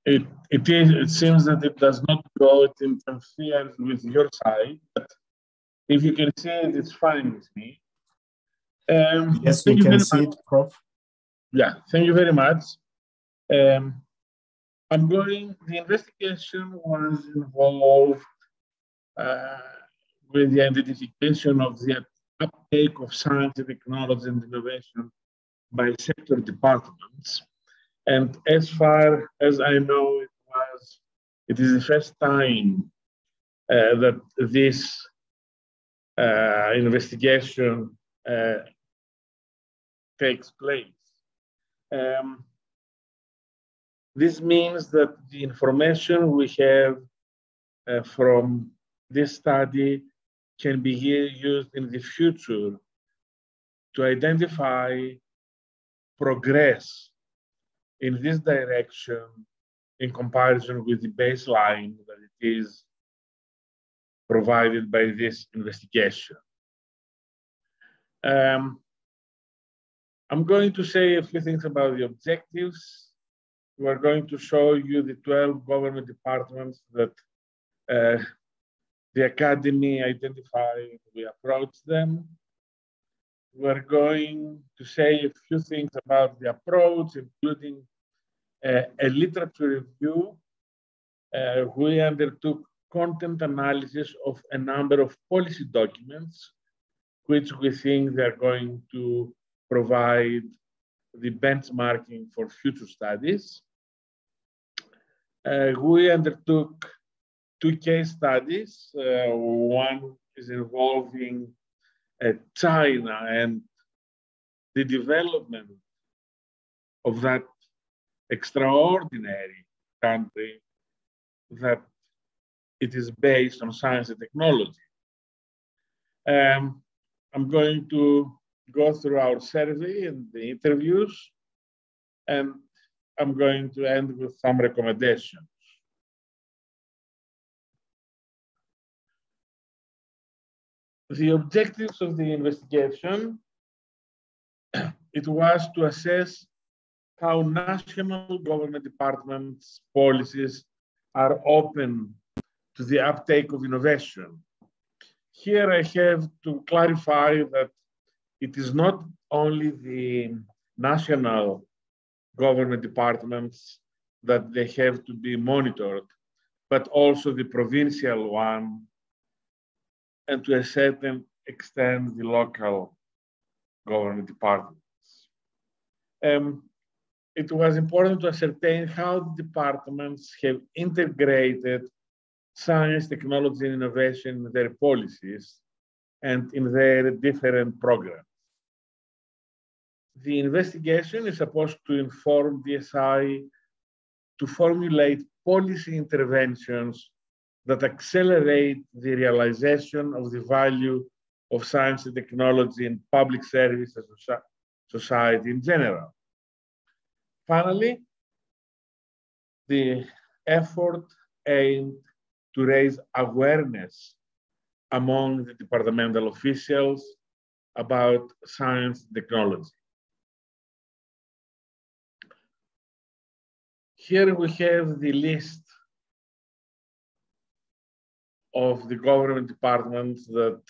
It seems that it does not go, it interferes with your side, but if you can see it, it's fine with me. Yes, we can see it, Prof. Yeah, thank you very much. The investigation was involved with the identification of the uptake of scientific knowledge and innovation by sector departments. And as far as I know, it is the first time that this investigation takes place. This means that the information we have from this study can be used in the future to identify progress in this direction in comparison with the baseline that it is provided by this investigation. I'm going to say a few things about the objectives. We're going to show you the 12 government departments that the Academy identified. We approached them. We're going to say a few things about the approach, including a literature review. We undertook content analysis of a number of policy documents, which we think they're going to provide the benchmarking for future studies. We undertook 2 case studies. One is involving China and the development of that extraordinary country that it is based on science and technology. I'm going to go through our survey and the interviews, and I'm going to end with some recommendations. The objectives of the investigation, it was to assess how national government departments' policies are open to the uptake of innovation. Here I have to clarify that it is not only the national government departments that they have to be monitored, but also the provincial one, and to a certain extent, the local government departments. It was important to ascertain how the departments have integrated science, technology, and innovation in their policies and in their different programs. The investigation is supposed to inform DSI to formulate policy interventions that accelerate the realization of the value of science and technology in public service and society in general. Finally, the effort aimed to raise awareness among the departmental officials about science and technology. Here we have the list of the government departments that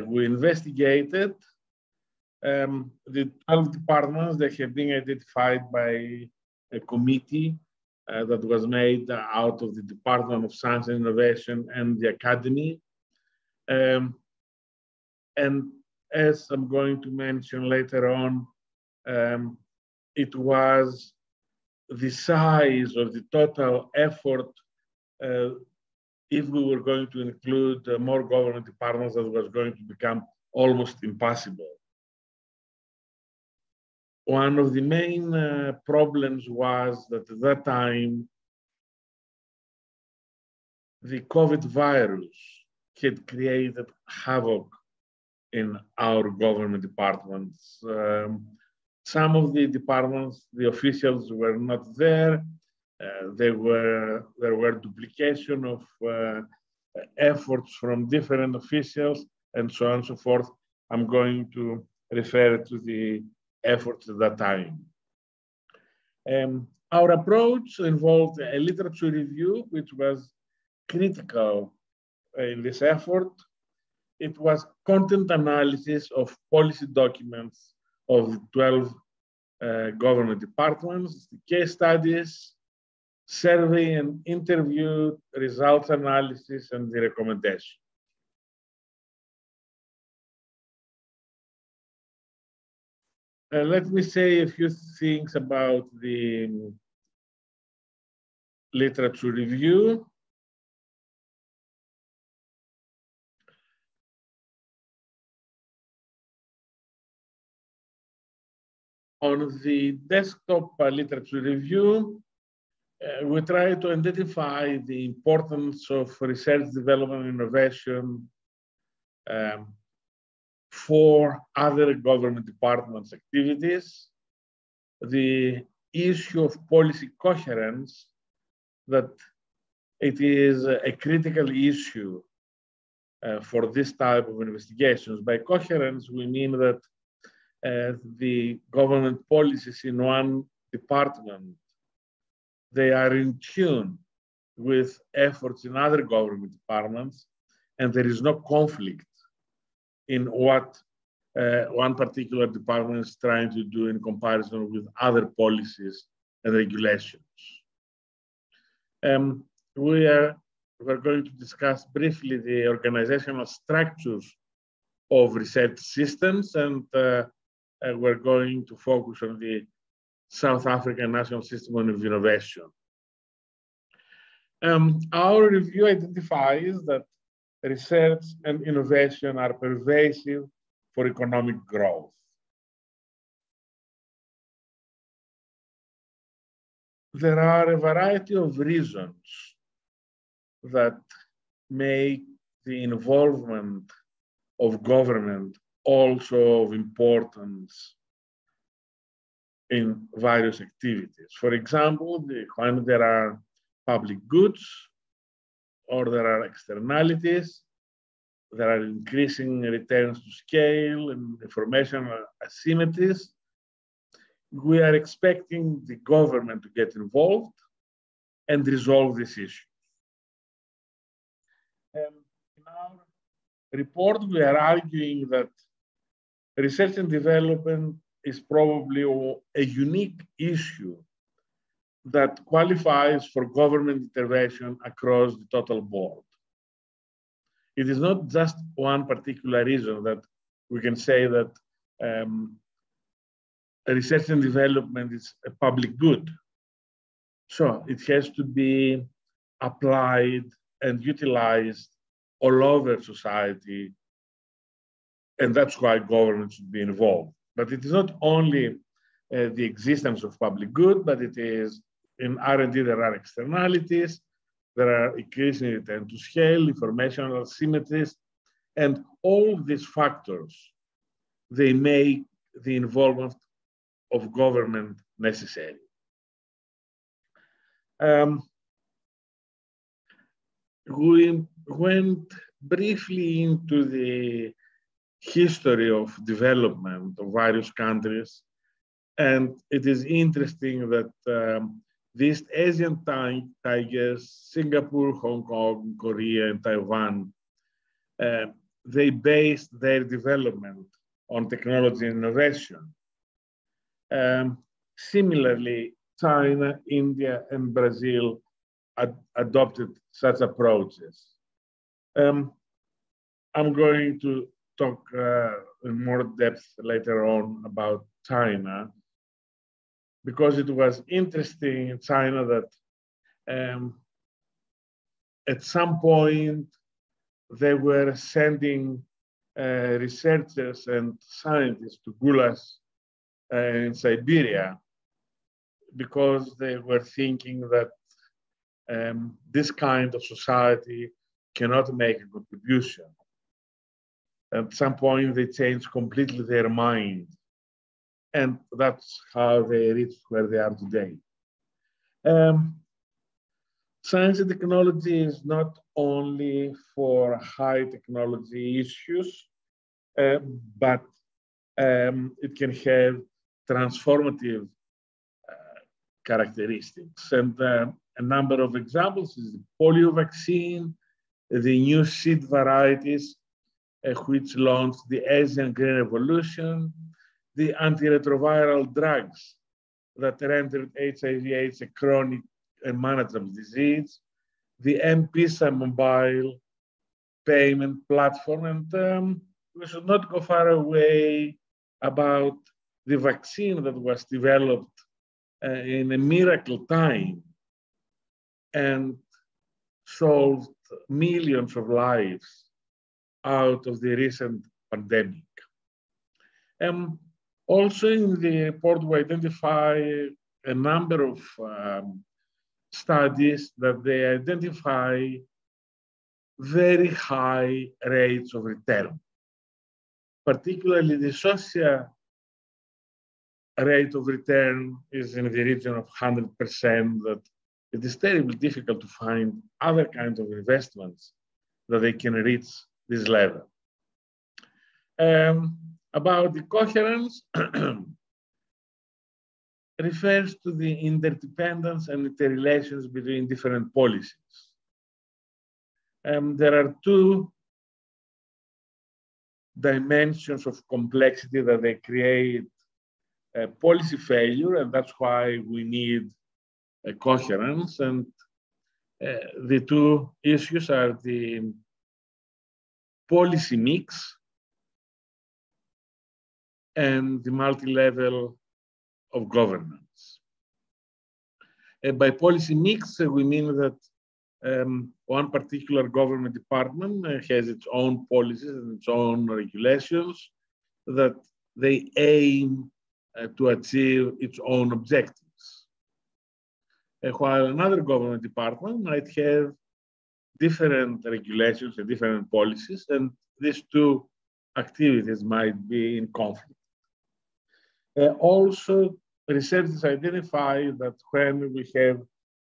we investigated. The 12 departments that have been identified by a committee that was made out of the Department of Science and Innovation and the Academy. And as I'm going to mention later on, it was the size of the total effort if we were going to include more government departments, that was going to become almost impossible. One of the main problems was that at that time, the COVID virus had created havoc in our government departments. Some of the departments, the officials were not there. There were duplication of efforts from different officials and so on and so forth. I'm going to refer to the efforts at that time. Our approach involved a literature review, which was critical in this effort. It was content analysis of policy documents of 12 government departments, the case studies, survey and interview, results analysis, and the recommendation. Let me say a few things about the literature review. On the desktop literature review, we try to identify the importance of research, development, and innovation for other government departments' activities, the issue of policy coherence, that it is a critical issue for this type of investigations. By coherence, we mean that the government policies in one department, they are in tune with efforts in other government departments, and there is no conflict in what one particular department is trying to do in comparison with other policies and regulations. We're going to discuss briefly the organizational structures of research systems, and we're going to focus on the South African National System of Innovation. Our review identifies that research and innovation are pervasive for economic growth. There are a variety of reasons that make the involvement of government also of importance in various activities. For example, when there are public goods or there are externalities, there are increasing returns to scale and information asymmetries, we are expecting the government to get involved and resolve this issue. In our report, we are arguing that research and development is probably a unique issue that qualifies for government intervention across the total board. It is not just one particular reason that we can say that research and development is a public good. So it has to be applied and utilized all over society, and that's why government should be involved. But it is not only the existence of public good, but it is in R&D there are externalities, there are increasing return to scale, informational asymmetries, and all these factors, they make the involvement of government necessary. We went briefly into the history of development of various countries, and it is interesting that these Asian tigers, Singapore, Hong Kong, Korea, and Taiwan, they based their development on technology and innovation. Similarly, China, India, and Brazil adopted such approaches. I'm going to talk in more depth later on about China, because it was interesting in China that at some point they were sending researchers and scientists to gulags in Siberia, because they were thinking that this kind of society cannot make a contribution. At some point, they changed completely their mind. And that's how they reached where they are today. Science and technology is not only for high technology issues, but it can have transformative characteristics. And a number of examples is the polio vaccine, the new seed varieties, which launched the Asian Green Revolution, the antiretroviral drugs that rendered HIV/AIDS a chronic and manageable disease, the M-Pesa mobile payment platform, and we should not go far away about the vaccine that was developed in a miracle time and solved millions of lives out of the recent pandemic. Also in the report, we identify a number of studies that they identify very high rates of return, particularly the social rate of return is in the region of 100%, that it is terribly difficult to find other kinds of investments that they can reach this level. About the coherence, refers to the interdependence and interrelations between different policies. There are two dimensions of complexity that they create policy failure, and that's why we need a coherence. And the two issues are the policy mix and the multi-level of governance. By policy mix, we mean that one particular government department has its own policies and its own regulations that they aim to achieve its own objectives. While another government department might have different regulations and different policies, and these two activities might be in conflict. Also, research has identified that when we have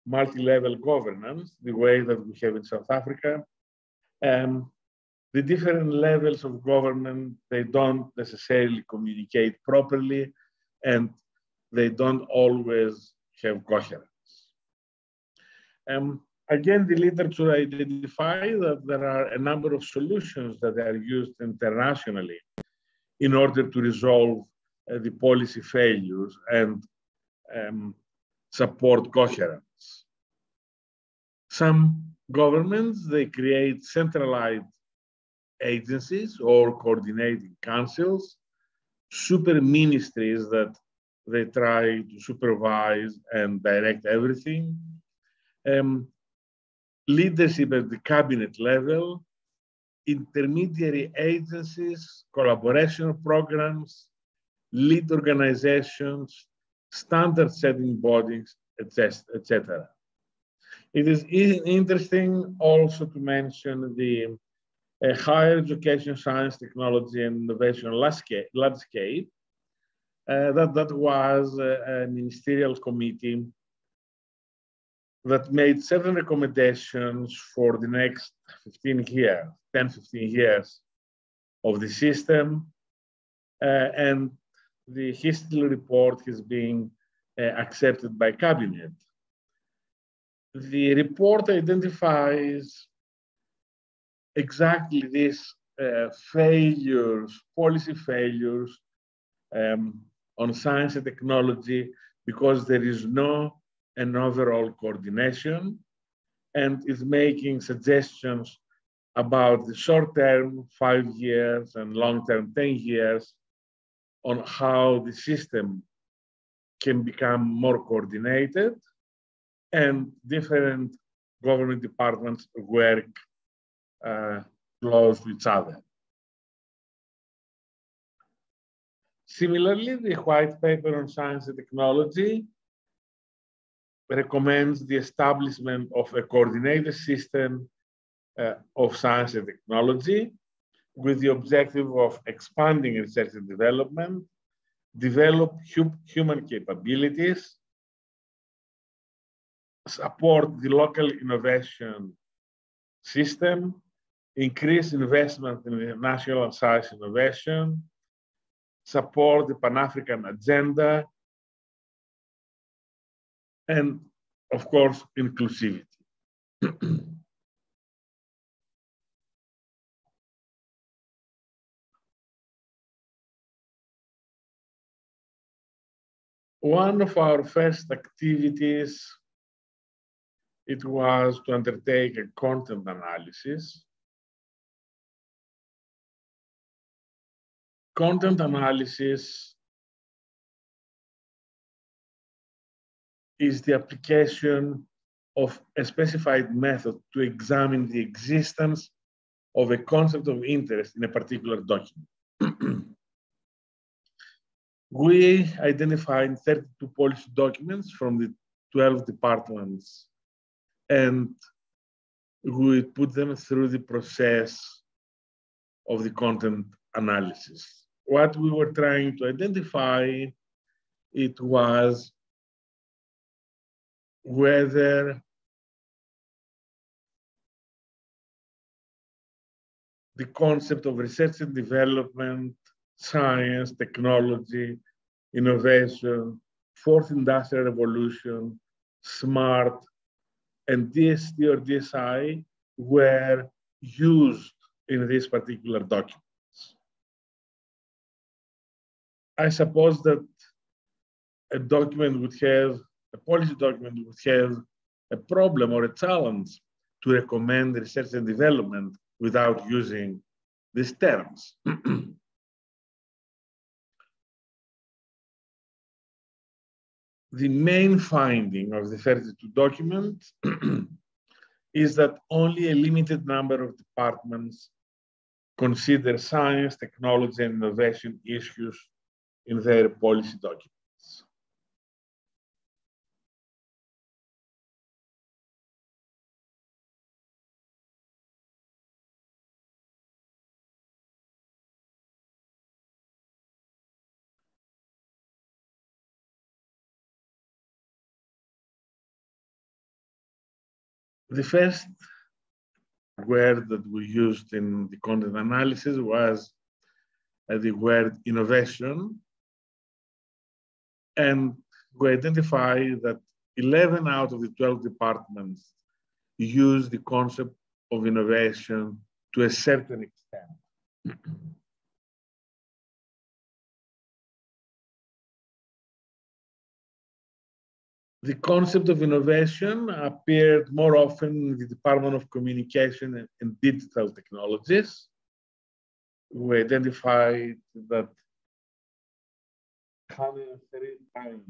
multi-level governance, the way that we have in South Africa, the different levels of government, they don't necessarily communicate properly, and they don't always have coherence. Again, the literature identifies that there are a number of solutions that are used internationally in order to resolve the policy failures and support coherence. Some governments, they create centralized agencies or coordinating councils, super ministries that they try to supervise and direct everything. Leadership at the cabinet level, intermediary agencies, collaboration programs, lead organizations, standard setting bodies, etc. It is interesting also to mention the higher education, science, technology, and innovation landscape. That was a ministerial committee that made certain recommendations for the next 10, 15 years of the system. And the history report is being accepted by cabinet. The report identifies exactly these failures, policy failures on science and technology, because there is an overall coordination, and is making suggestions about the short-term 5 years and long-term 10 years on how the system can become more coordinated and different government departments work close to each other. Similarly, the white paper on science and technology recommends the establishment of a coordinated system of science and technology with the objective of expanding research and development, develop human capabilities, support the local innovation system, increase investment in the national and science innovation, support the Pan-African agenda, and of course, inclusivity. One of our first activities, it was to undertake a content analysis. Content analysis is the application of a specified method to examine the existence of a concept of interest in a particular document. We identified 32 policy documents from the 12 departments, and we put them through the process of the content analysis. What we were trying to identify, it was whether the concept of research and development, science, technology, innovation, fourth industrial revolution, smart, and DST or DSI were used in this particular document. I suppose that a document would have, a policy document would have a problem or a challenge to recommend research and development without using these terms. The main finding of the 32 documents is that only a limited number of departments consider science, technology, and innovation issues in their policy documents. The first word that we used in the content analysis was the word innovation. And we identified that 11 out of the 12 departments use the concept of innovation to a certain extent. The concept of innovation appeared more often in the Department of Communication and Digital Technologies. We identified that 103 times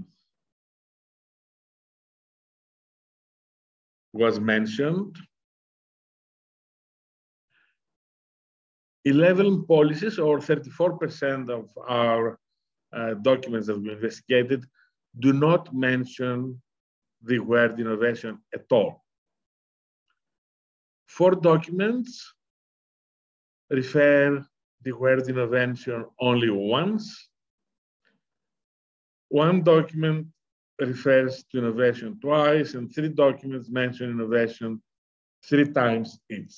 was mentioned. 11 policies, or 34% of our documents that we investigated, do not mention the word innovation at all. 4 documents refer the word innovation only once. 1 document refers to innovation twice, and 3 documents mention innovation 3 times each.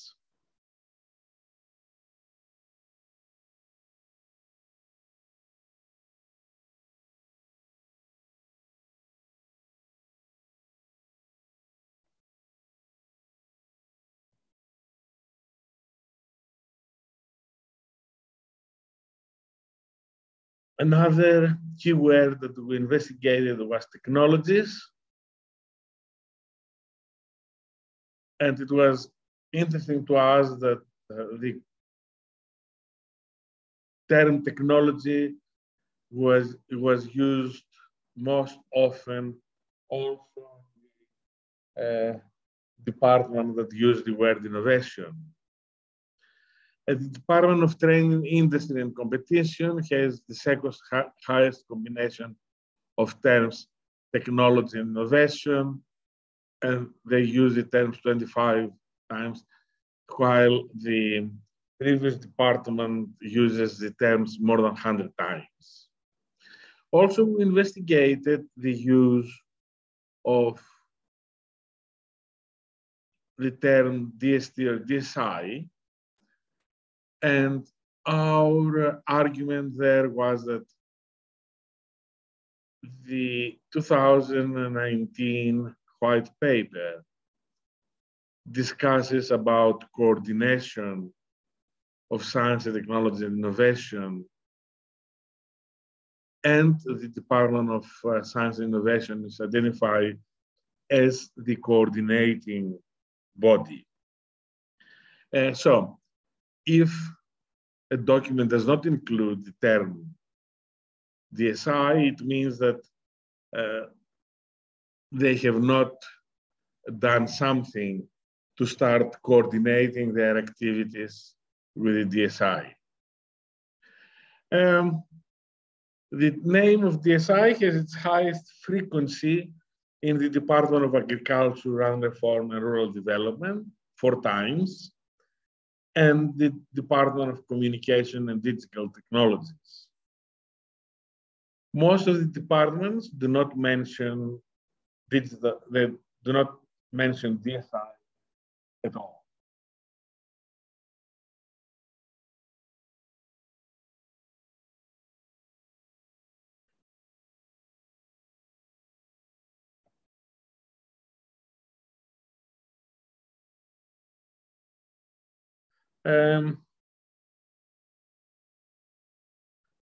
Another keyword that we investigated was technologies. And it was interesting to us that the term technology was used most often also in the department that used the word innovation. The Department of Training, Industry and Competition has the second highest combination of terms, technology and innovation, and they use the terms 25 times, while the previous department uses the terms more than 100 times. Also, we investigated the use of the term DST or DSI, and our argument there was that the 2019 white paper discusses about coordination of science and technology and innovation, and the Department of Science and Innovation is identified as the coordinating body. So, if a document does not include the term DSI, it means that they have not done something to start coordinating their activities with the DSI. The name of DSI has its highest frequency in the Department of Agriculture, Rural Reform and Rural Development, 4 times, and the Department of Communication and Digital Technologies. Most of the departments do not mention digital, they do not mention DSI at all.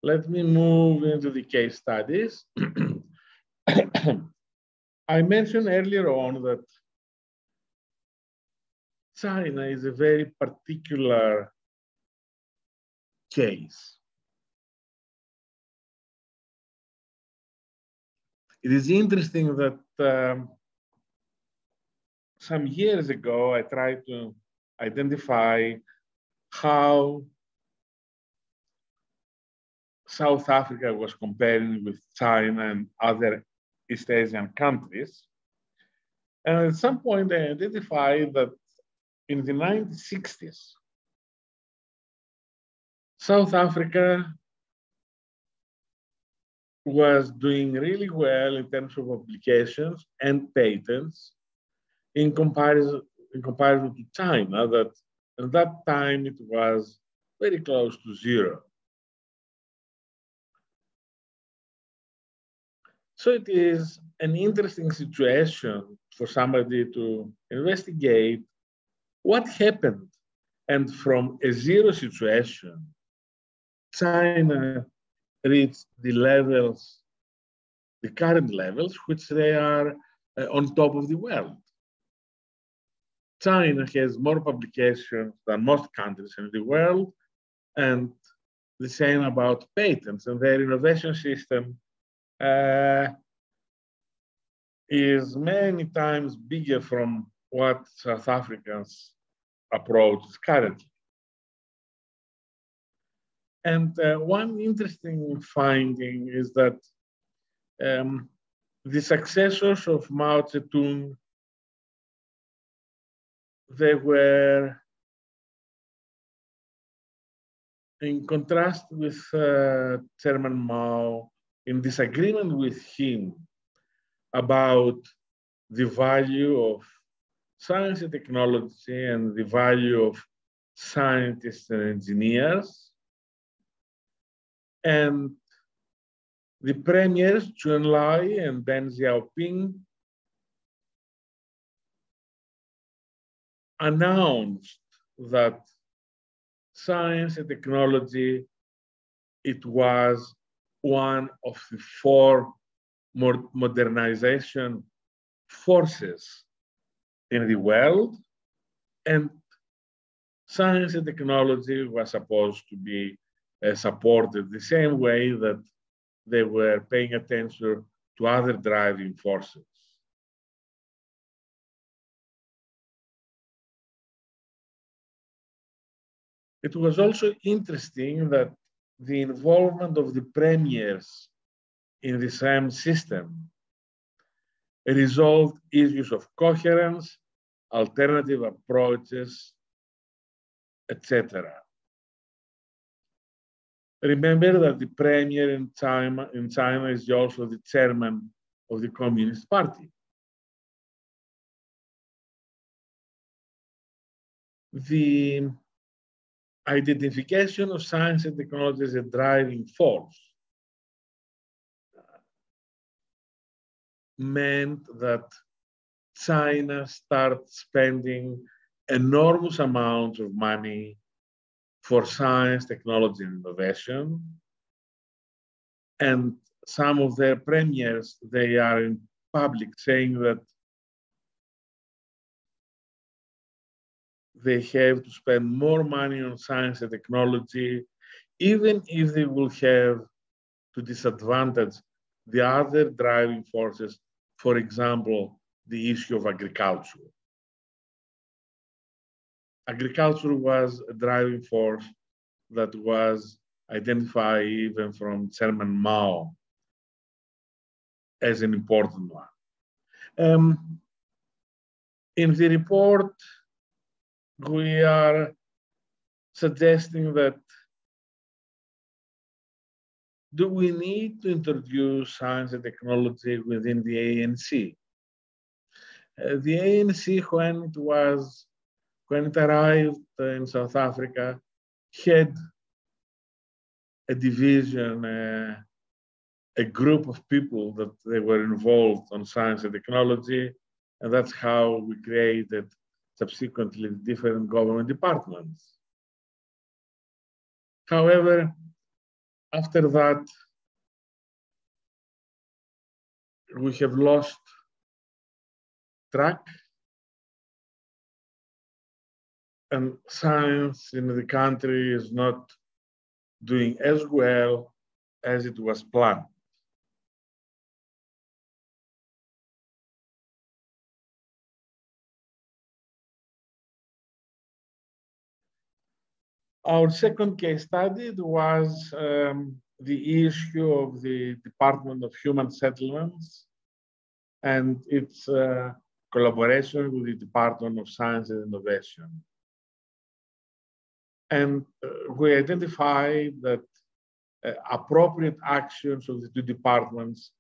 Let me move into the case studies. I mentioned earlier on that China is a very particular case. It is interesting that some years ago, I tried to identify how South Africa was comparing with China and other East Asian countries. And at some point, I identified that in the 1960s, South Africa was doing really well in terms of applications and patents in comparison to China, that at that time it was very close to 0. So it is an interesting situation for somebody to investigate what happened. And from a 0 situation, China reached the levels, the current levels, which they are on top of the world. China has more publications than most countries in the world, and the same about patents, and their innovation system is many times bigger from what South Africans approach currently. And one interesting finding is that the successors of Mao Zedong, they were, in contrast with Chairman Mao, in disagreement with him about the value of science and technology and the value of scientists and engineers. And the premiers, Zhu Enlai and Deng Xiaoping, announced that science and technology, it was one of the 4 modernization forces in the world, and science and technology was supposed to be supported the same way that they were paying attention to other driving forces. It was also interesting that the involvement of the premiers in the same system resolved issues of coherence, alternative approaches, etc. Remember that the premier in China is also the chairman of the Communist Party. The identification of science and technology as a driving force meant that China started spending enormous amounts of money for science, technology, and innovation. And some of their premiers, they are in public saying that they have to spend more money on science and technology, even if they will have to disadvantage the other driving forces for example, the issue of agriculture. Agriculture was a driving force that was identified even from Chairman Mao as an important one. In the report, we are suggesting that do we need to introduce science and technology within the ANC? The ANC, when it arrived in South Africa, had a division, a group of people that they were involved on science and technology, and that's how we created subsequently different government departments. However, after that, we have lost track, and science in the country is not doing as well as it was planned. Our second case study was the issue of the Department of Human Settlements and its collaboration with the Department of Science and Innovation. And we identified that appropriate actions of the two departments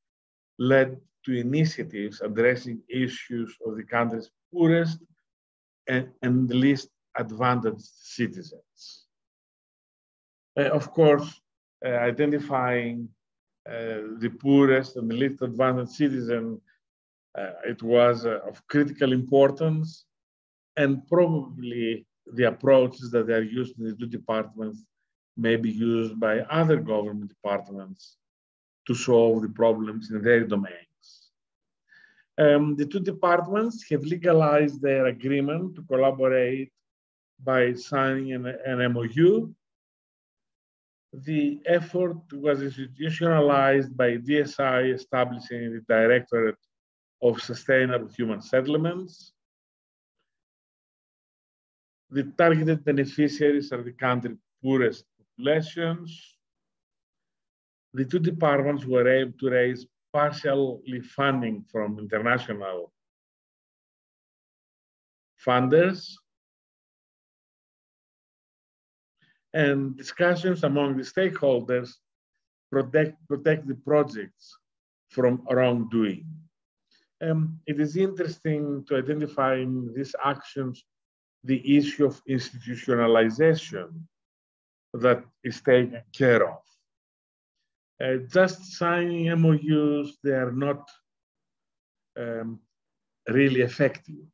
led to initiatives addressing issues of the country's poorest and least advantaged citizens. Of course, identifying the poorest and the least advantaged citizen, it was of critical importance, and probably the approaches that are used in the two departments may be used by other government departments to solve the problems in their domains. The two departments have legalized their agreement to collaborate by signing an MOU. The effort was institutionalized by DSI establishing the Directorate of Sustainable Human Settlements. The targeted beneficiaries are the country's poorest populations. The two departments were able to raise partially funding from international funders, and discussions among the stakeholders protect the projects from wrongdoing. It is interesting to identify in these actions the issue of institutionalization that is taken care of. Just signing MOUs, they are not really effective.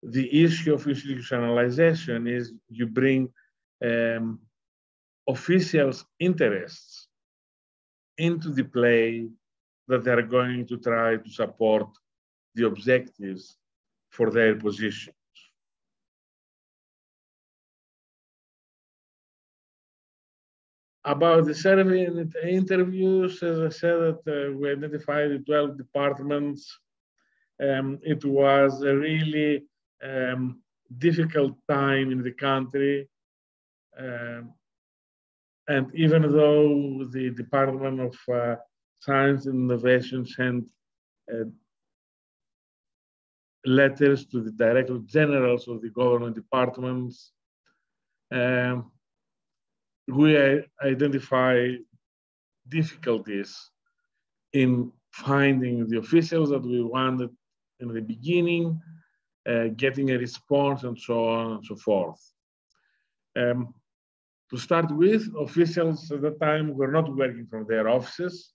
The issue of institutionalization is you bring officials' interests into the play that they are going to try to support the objectives for their positions. About the survey and the interviews, as I said, that we identified the 12 departments. It was a really difficult time in the country. And even though the Department of Science and Innovation sent letters to the Director Generals of the government departments, we identify difficulties in finding the officials that we wanted in the beginning, getting a response, and so on and so forth. To start with, officials at that time were not working from their offices.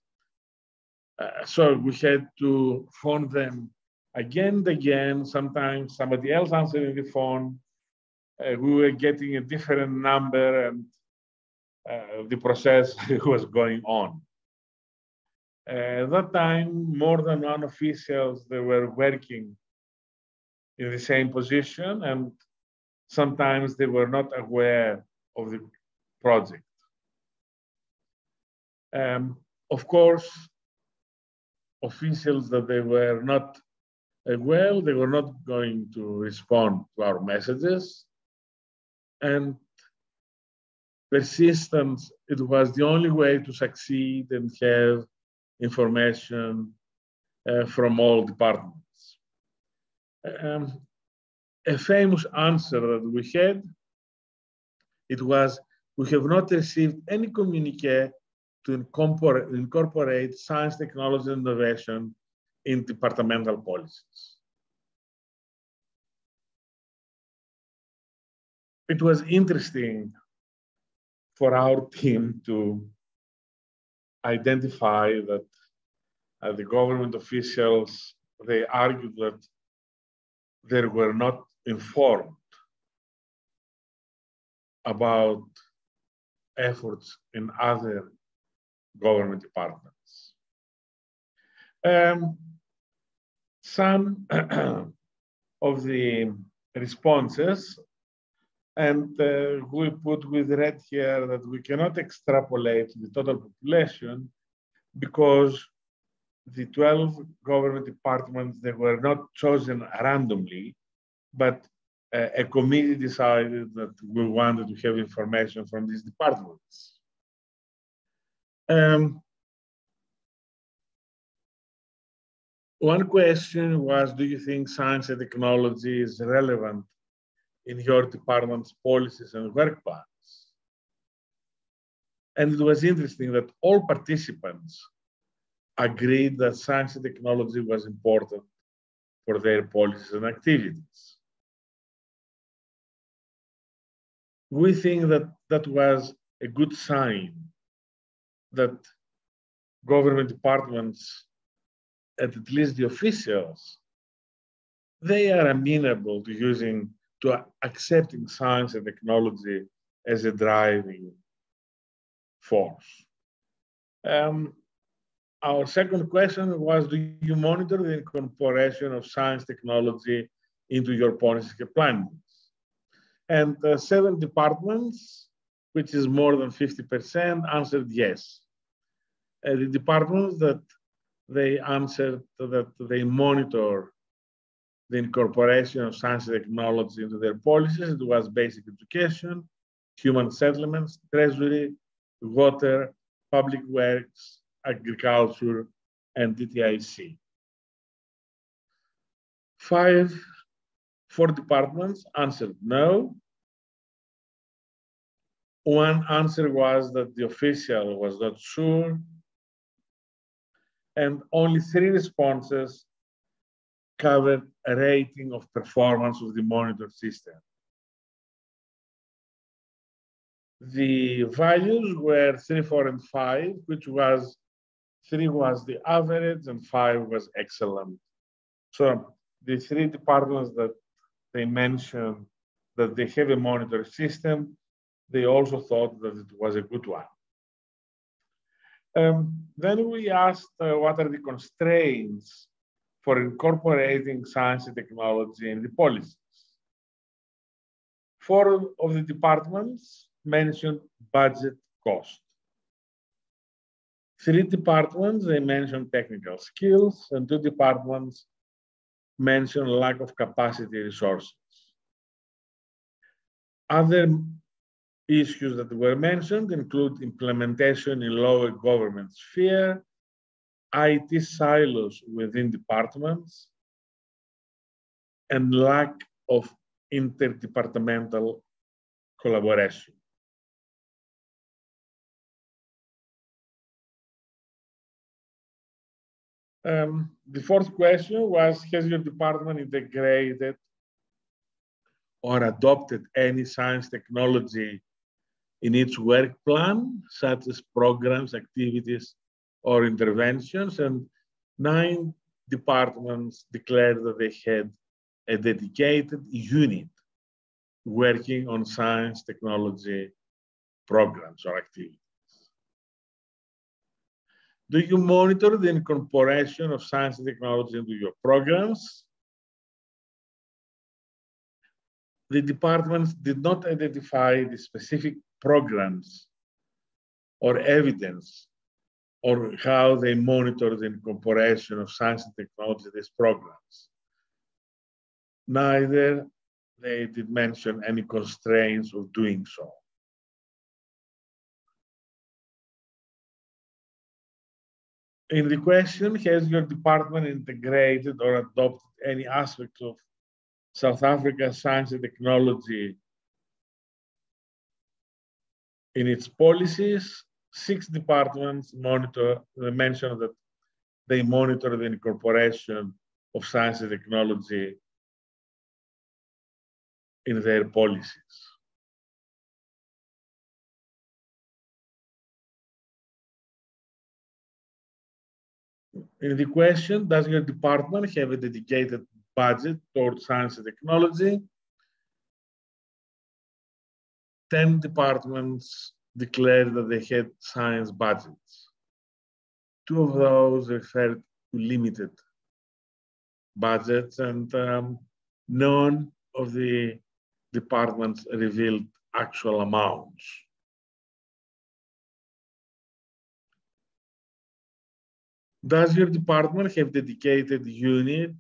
So we had to phone them again and again, sometimes somebody else answering the phone. We were getting a different number, and the process was going on. At that time, more than one officials, they were working in the same position, and sometimes they were not aware of the project. Of course, officials that they were not well, they were not going to respond to our messages. And persistence, it was the only way to succeed and have information from all departments. A famous answer that we had, it was, we have not received any communique to incorporate science, technology, and innovation in departmental policies. It was interesting for our team to identify that the government officials, they argued that they were not informed about efforts in other government departments. Some of the responses, and we put with red here that we cannot extrapolate the total population because the 12 government departments, they were not chosen randomly, but a committee decided that we wanted to have information from these departments. One question was, do you think science and technology is relevant in your department's policies and work plans? And it was interesting that all participants agreed that science and technology was important for their policies and activities. We think that that was a good sign that government departments, at least the officials, they are amenable to accepting science and technology as a driving force. Our second question was, do you monitor the incorporation of science technology into your policy plans? And 7 departments, which is more than 50%, answered yes. The departments that they answered that they monitor the incorporation of science and technology into their policies, it was basic education, human settlements, treasury, water, public works, agriculture, and DTIC. 4 departments answered no. One answer was that the official was not sure. And only 3 responses covered a rating of performance of the monitor system. The values were 3, 4, and 5, which was 3 was the average and 5 was excellent. So the 3 departments that they mentioned that they have a monitor system, they also thought that it was a good one. Then we asked what are the constraints for incorporating science and technology in the policies. 4 of the departments mentioned budget cost. 3 departments, they mentioned technical skills, and 2 departments mentioned lack of capacity resources. Other issues that were mentioned include implementation in lower government sphere, IT silos within departments, and lack of interdepartmental collaboration. The 4th question was, has your department integrated or adopted any science technology in its work plan, such as programs, activities, or interventions? And 9 departments declared that they had a dedicated unit working on science technology programs or activities. Do you monitor the incorporation of science and technology into your programs? The departments did not identify the specific programs or evidence or how they monitor the incorporation of science and technology in these programs. Neither they did mention any constraints of doing so. In the question, has your department integrated or adopted any aspects of South Africa's science and technology in its policies? 6 departments monitor, they mentioned that they monitor the incorporation of science and technology in their policies. In the question, does your department have a dedicated budget towards science and technology? 10 departments declared that they had science budgets. 2 of those referred to limited budgets, and none of the departments revealed actual amounts. Does your department have dedicated unit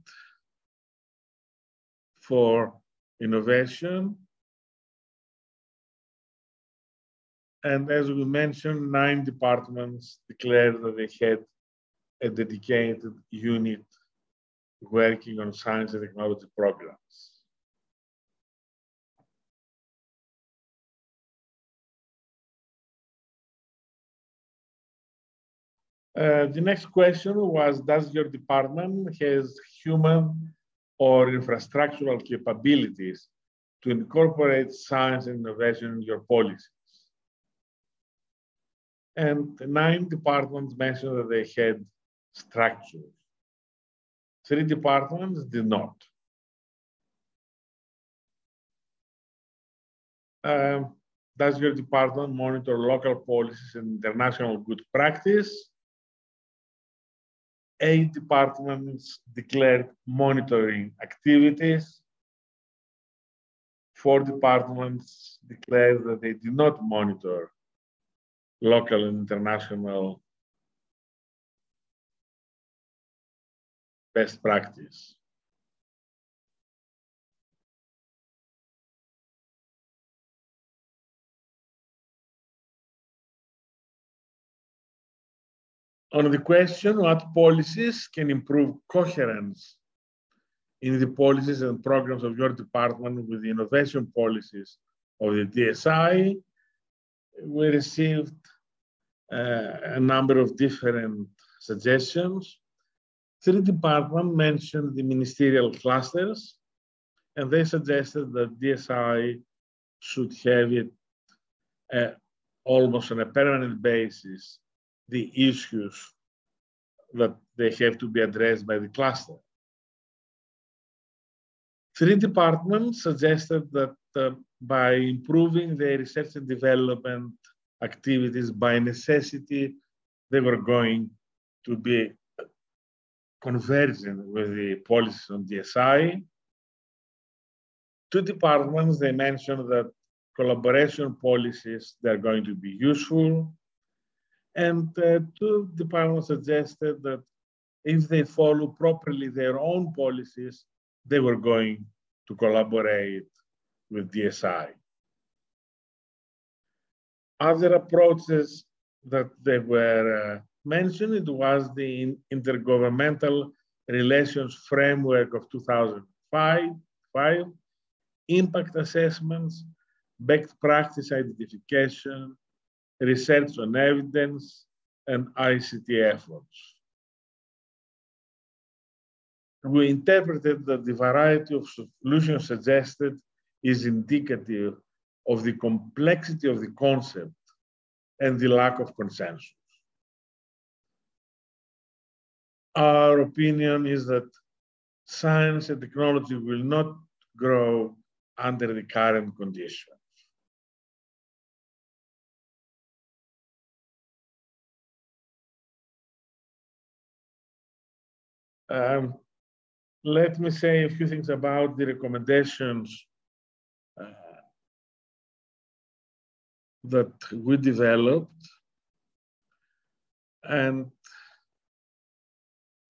for innovation? And as we mentioned, 9 departments declared that they had a dedicated unit working on science and technology programs. The next question was, does your department has human or infrastructural capabilities to incorporate science and innovation in your policies? And 9 departments mentioned that they had structures. 3 departments did not. Does your department monitor local policies and international good practice? 8 departments declared monitoring activities. 4 departments declared that they did not monitor local and international best practice. On the question, what policies can improve coherence in the policies and programs of your department with the innovation policies of the DSI, we received a number of different suggestions. 3 departments mentioned the ministerial clusters, and they suggested that DSI should have it almost on a permanent basis, the issues that they have to be addressed by the cluster. 3 departments suggested that by improving their research and development activities, by necessity, they were going to be convergent with the policies on DSI. 2 departments, they mentioned that collaboration policies, they're going to be useful. And 2 departments suggested that if they follow properly their own policies, they were going to collaborate with DSI. Other approaches that they were mentioned, it was the Intergovernmental Relations Framework of 2005, impact assessments, best practice identification, research on evidence, and ICT efforts. We interpreted that the variety of solutions suggested is indicative of the complexity of the concept and the lack of consensus. Our opinion is that science and technology will not grow under the current conditions. Let me say a few things about the recommendations that we developed. And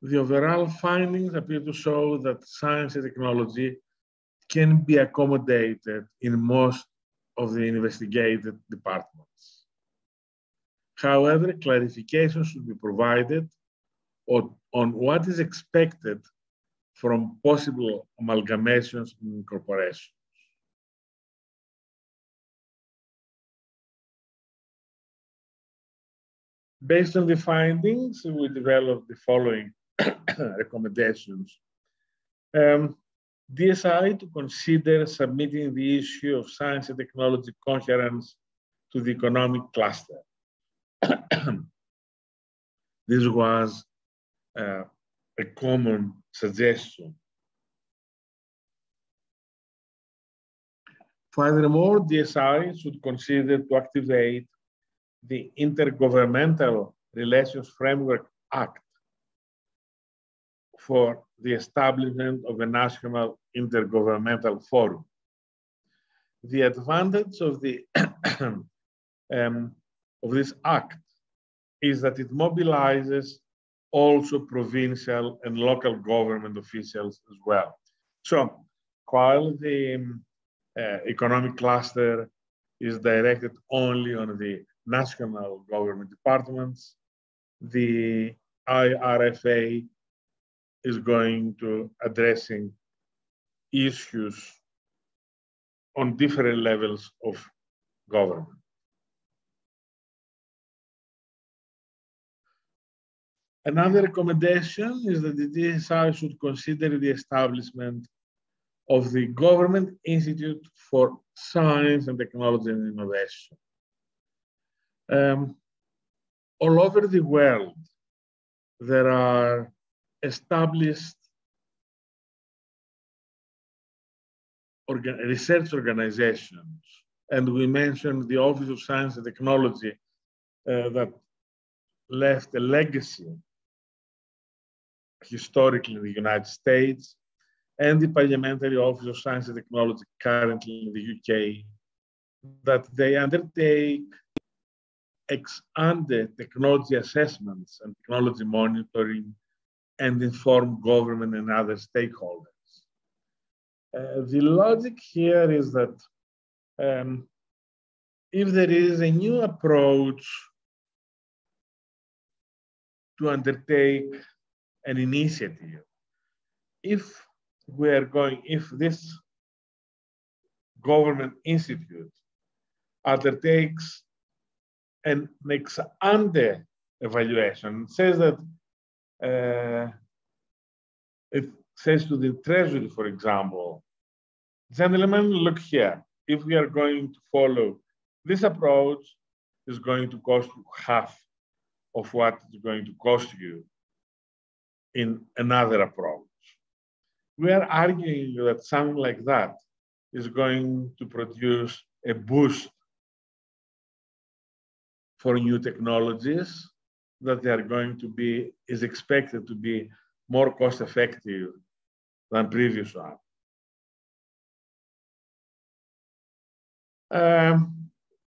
the overall findings appear to show that science and technology can be accommodated in most of the investigated departments. However, clarification should be provided on what is expected from possible amalgamations and incorporations. Based on the findings, we developed the following recommendations. DSI to consider submitting the issue of science and technology coherence to the economic cluster. This was a common suggestion. Furthermore, DSI should consider to activate the Intergovernmental Relations Framework Act for the establishment of a national intergovernmental forum. The advantage of this act is that it mobilizes also provincial and local government officials as well. So while the economic cluster is directed only on the national government departments, the IRFA is going to addressing issues on different levels of government. Another recommendation is that the DSI should consider the establishment of the Government Institute for Science and Technology and Innovation. All over the world, there are established research organizations, and we mentioned the Office of Science and Technology that left a legacy historically in the United States, and the Parliamentary Office of Science and Technology currently in the UK, that they undertake ex-ante technology assessments and technology monitoring and inform government and other stakeholders. The logic here is that if there is a new approach to undertake an initiative, if this government institute undertakes an ex-ante evaluation, it says that it says to the Treasury, for example, gentlemen, look here, if we are going to follow this approach, it's going to cost you half of what it's going to cost you in another approach. We are arguing that something like that is going to produce a boost for new technologies that they are going to be, is expected to be more cost effective than previous one.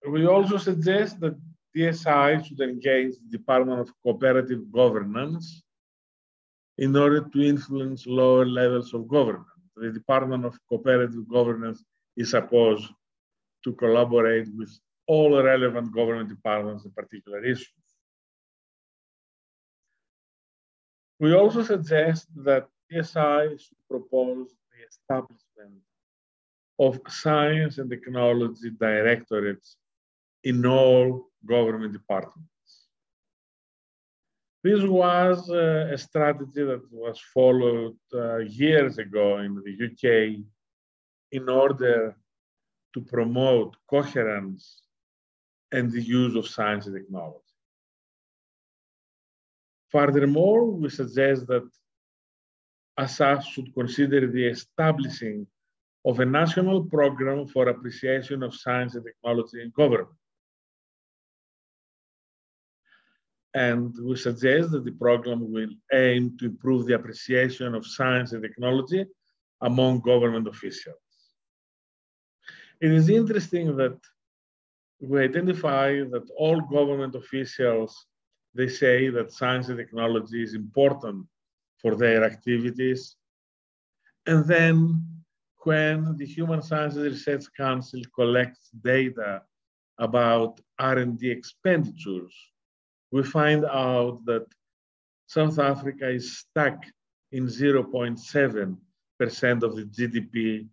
We also suggest that DSI should engage the Department of Cooperative Governance in order to influence lower levels of government. The Department of Cooperative Governance is supposed to collaborate with all relevant government departments in particular issues. We also suggest that DSI should propose the establishment of science and technology directorates in all government departments. This was a strategy that was followed years ago in the UK in order to promote coherence and the use of science and technology. Furthermore, we suggest that ASAF should consider the establishing of a national program for appreciation of science and technology in government. And we suggest that the program will aim to improve the appreciation of science and technology among government officials. It is interesting that we identify that all government officials, they say that science and technology is important for their activities. And then when the Human Sciences Research Council collects data about R&D expenditures, we find out that South Africa is stuck in 0.7% of the GDP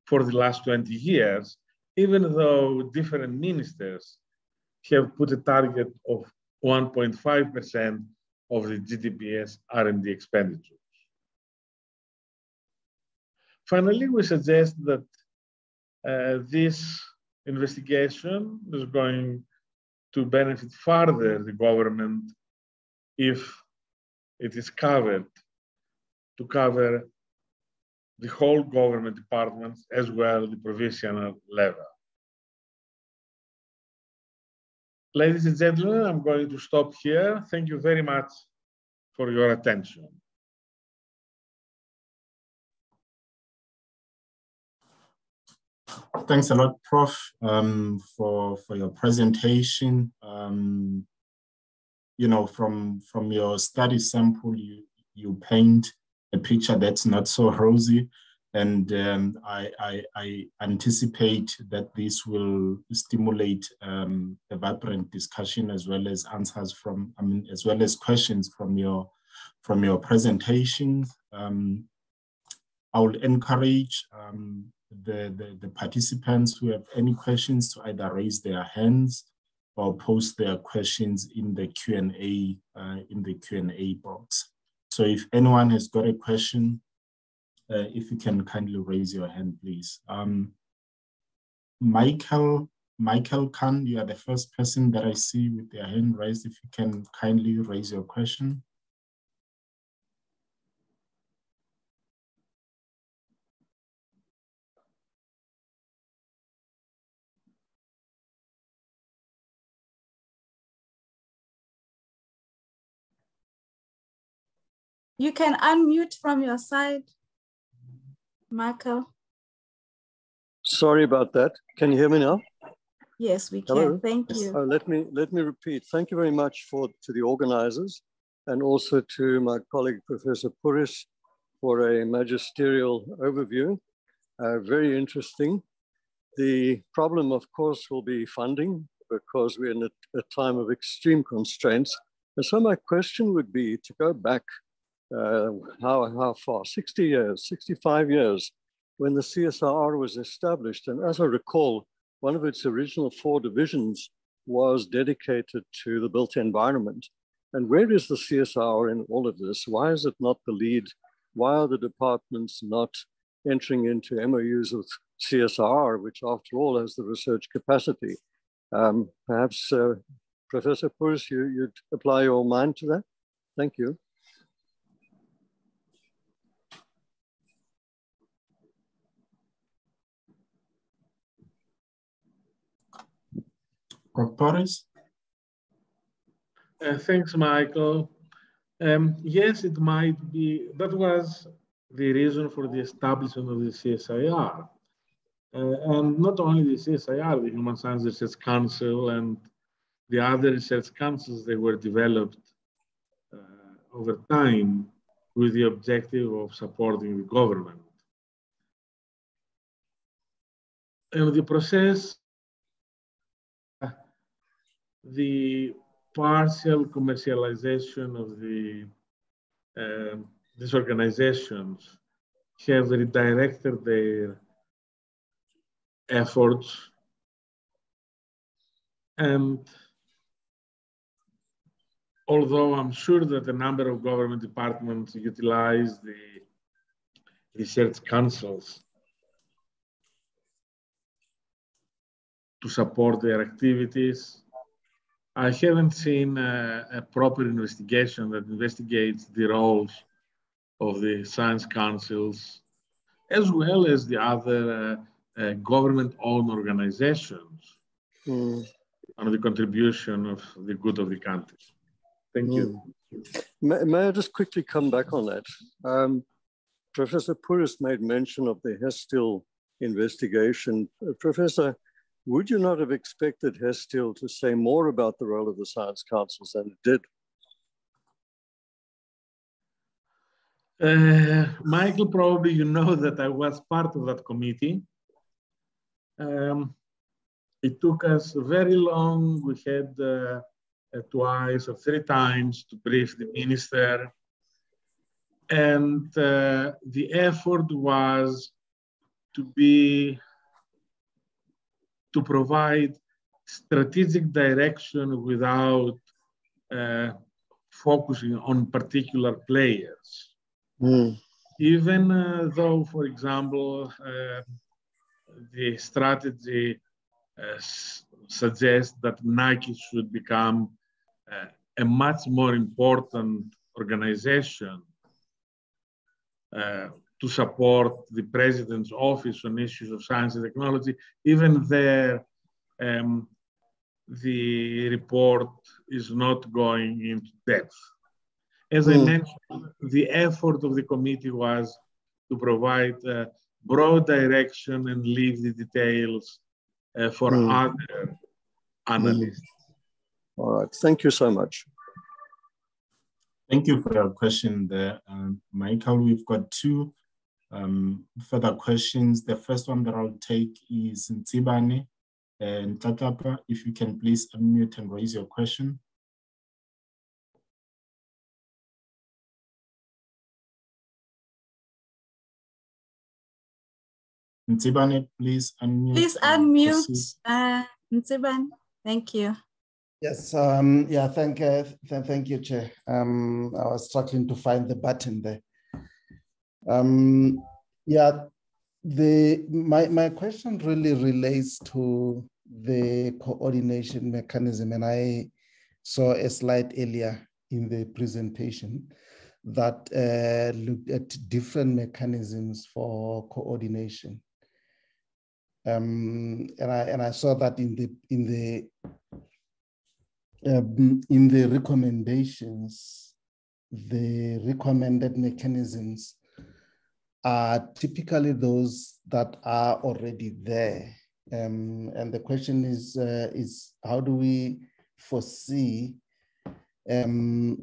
for the last 20 years, even though different ministers have put a target of 1.5% of the GDP as R&D expenditures. Finally, we suggest that this investigation is going to benefit further the government if it is covered, to cover the whole government departments as well as the provincial level. Ladies and gentlemen, I'm going to stop here. Thank you very much for your attention. Thanks a lot, Prof, for your presentation. You know, from your study sample, you paint a picture that's not so rosy, and I anticipate that this will stimulate a vibrant discussion as well as answers from, as well as questions from your presentation. I will encourage the participants who have any questions to either raise their hands or post their questions in the Q&A box. So if anyone has got a question, if you can kindly raise your hand, please. Michael Khan, you are the first person that I see with their hand raised. If you can kindly raise your question. You can unmute from your side, Michael. Sorry about that. Can you hear me now? Yes, we can. Hello? Thank you. Let me repeat. Thank you very much to the organizers and also to my colleague, Professor Puris, for a magisterial overview. Very interesting. The problem, of course, will be funding because we're in a time of extreme constraints. And so my question would be to go back how far? 60 years, 65 years, when the CSIR was established. And as I recall, one of its original 4 divisions was dedicated to the built environment. And where is the CSIR in all of this? Why is it not the lead? Why are the departments not entering into MOUs with CSIR, which after all has the research capacity? Perhaps Professor Puris, you'd apply your mind to that? Thank you. Puris? Thanks, Michael. Yes, it might be. That was the reason for the establishment of the CSIR. And not only the CSIR, the Human Sciences Research Council and the other research councils, they were developed over time with the objective of supporting the government. And the process, the partial commercialization of these organizations have redirected their efforts, and although I'm sure that a number of government departments utilize the research councils to support their activities, I haven't seen a proper investigation that investigates the roles of the science councils, as well as the other government-owned organizations on the contribution of the good of the country. Thank you. May I just quickly come back on that? Professor Puris made mention of the Hestill investigation. Professor, would you not have expected Hestill to say more about the role of the science councils than it did? Michael, probably you know that I was part of that committee. It took us very long. We had twice or three times to brief the minister. And the effort was to provide strategic direction without focusing on particular players. Even though, for example, the strategy suggests that Nike should become a much more important organization to support the president's office on issues of science and technology. Even there, the report is not going into depth. As I mentioned, the effort of the committee was to provide broad direction and leave the details for other analysts. All right, thank you so much. Thank you for your question there, Michael. We've got two further questions. The first one that I'll take is Ntsibane and Tatapa. If you can please unmute and raise your question. Ntsibane, please unmute. Please unmute, Ntsibane. Thank you. Yes, yeah, thank you, Chair. I was struggling to find the button there. Yeah, my question really relates to the coordination mechanism, and I saw a slide earlier in the presentation that looked at different mechanisms for coordination. And I saw that in the recommendations, the recommended mechanisms are typically those that are already there. And the question is how do we foresee the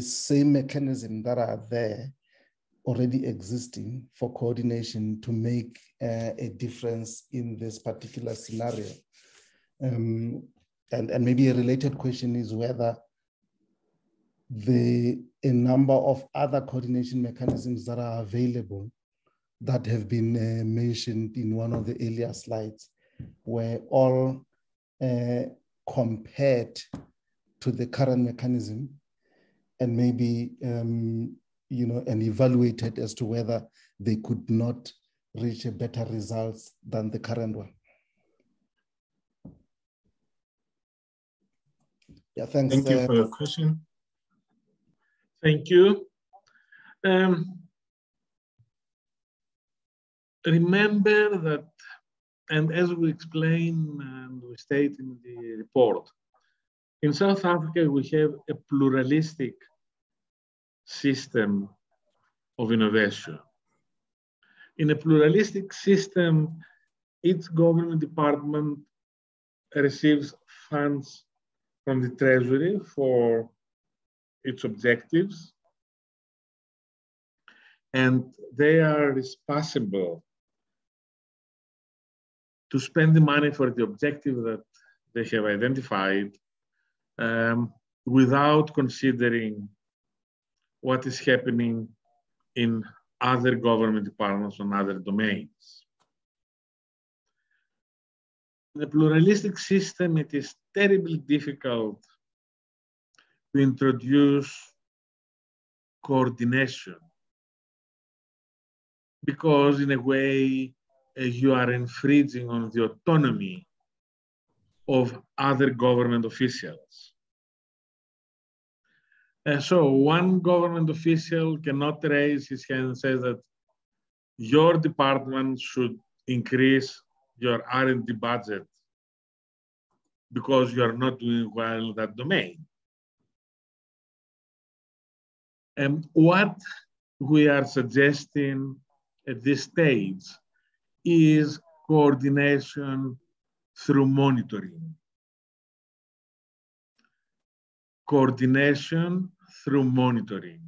same mechanism that are there already existing for coordination to make a difference in this particular scenario? And maybe a related question is whether a number of other coordination mechanisms that are available that have been mentioned in one of the earlier slides were all compared to the current mechanism and maybe and evaluated as to whether they could not reach a better results than the current one. Yeah, thanks. Thank you for your question. Thank you. Remember that, and as we explain and we state in the report, in South Africa, we have a pluralistic system of innovation. In a pluralistic system, each government department receives funds from the Treasury for its objectives, and they are responsible to spend the money for the objective that they have identified without considering what is happening in other government departments on other domains. In a pluralistic system, it is terribly difficult to introduce coordination because in a way you are infringing on the autonomy of other government officials. So one government official cannot raise his hand and say that your department should increase your R&D budget because you are not doing well in that domain. And what we are suggesting at this stage is coordination through monitoring. Coordination through monitoring.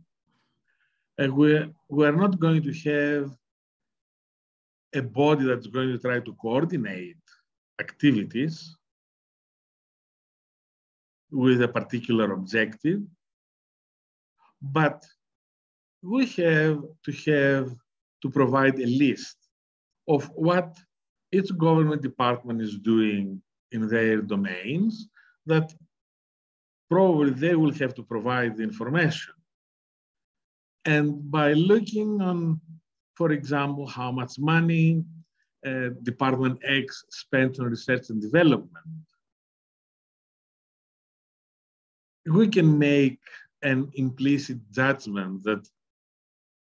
we're not going to have a body that's going to try to coordinate activities with a particular objective, but we have to provide a list of what each government department is doing in their domains, that probably they will have to provide the information. And by looking on, for example, how much money Department X spent on research and development, we can make an implicit judgment that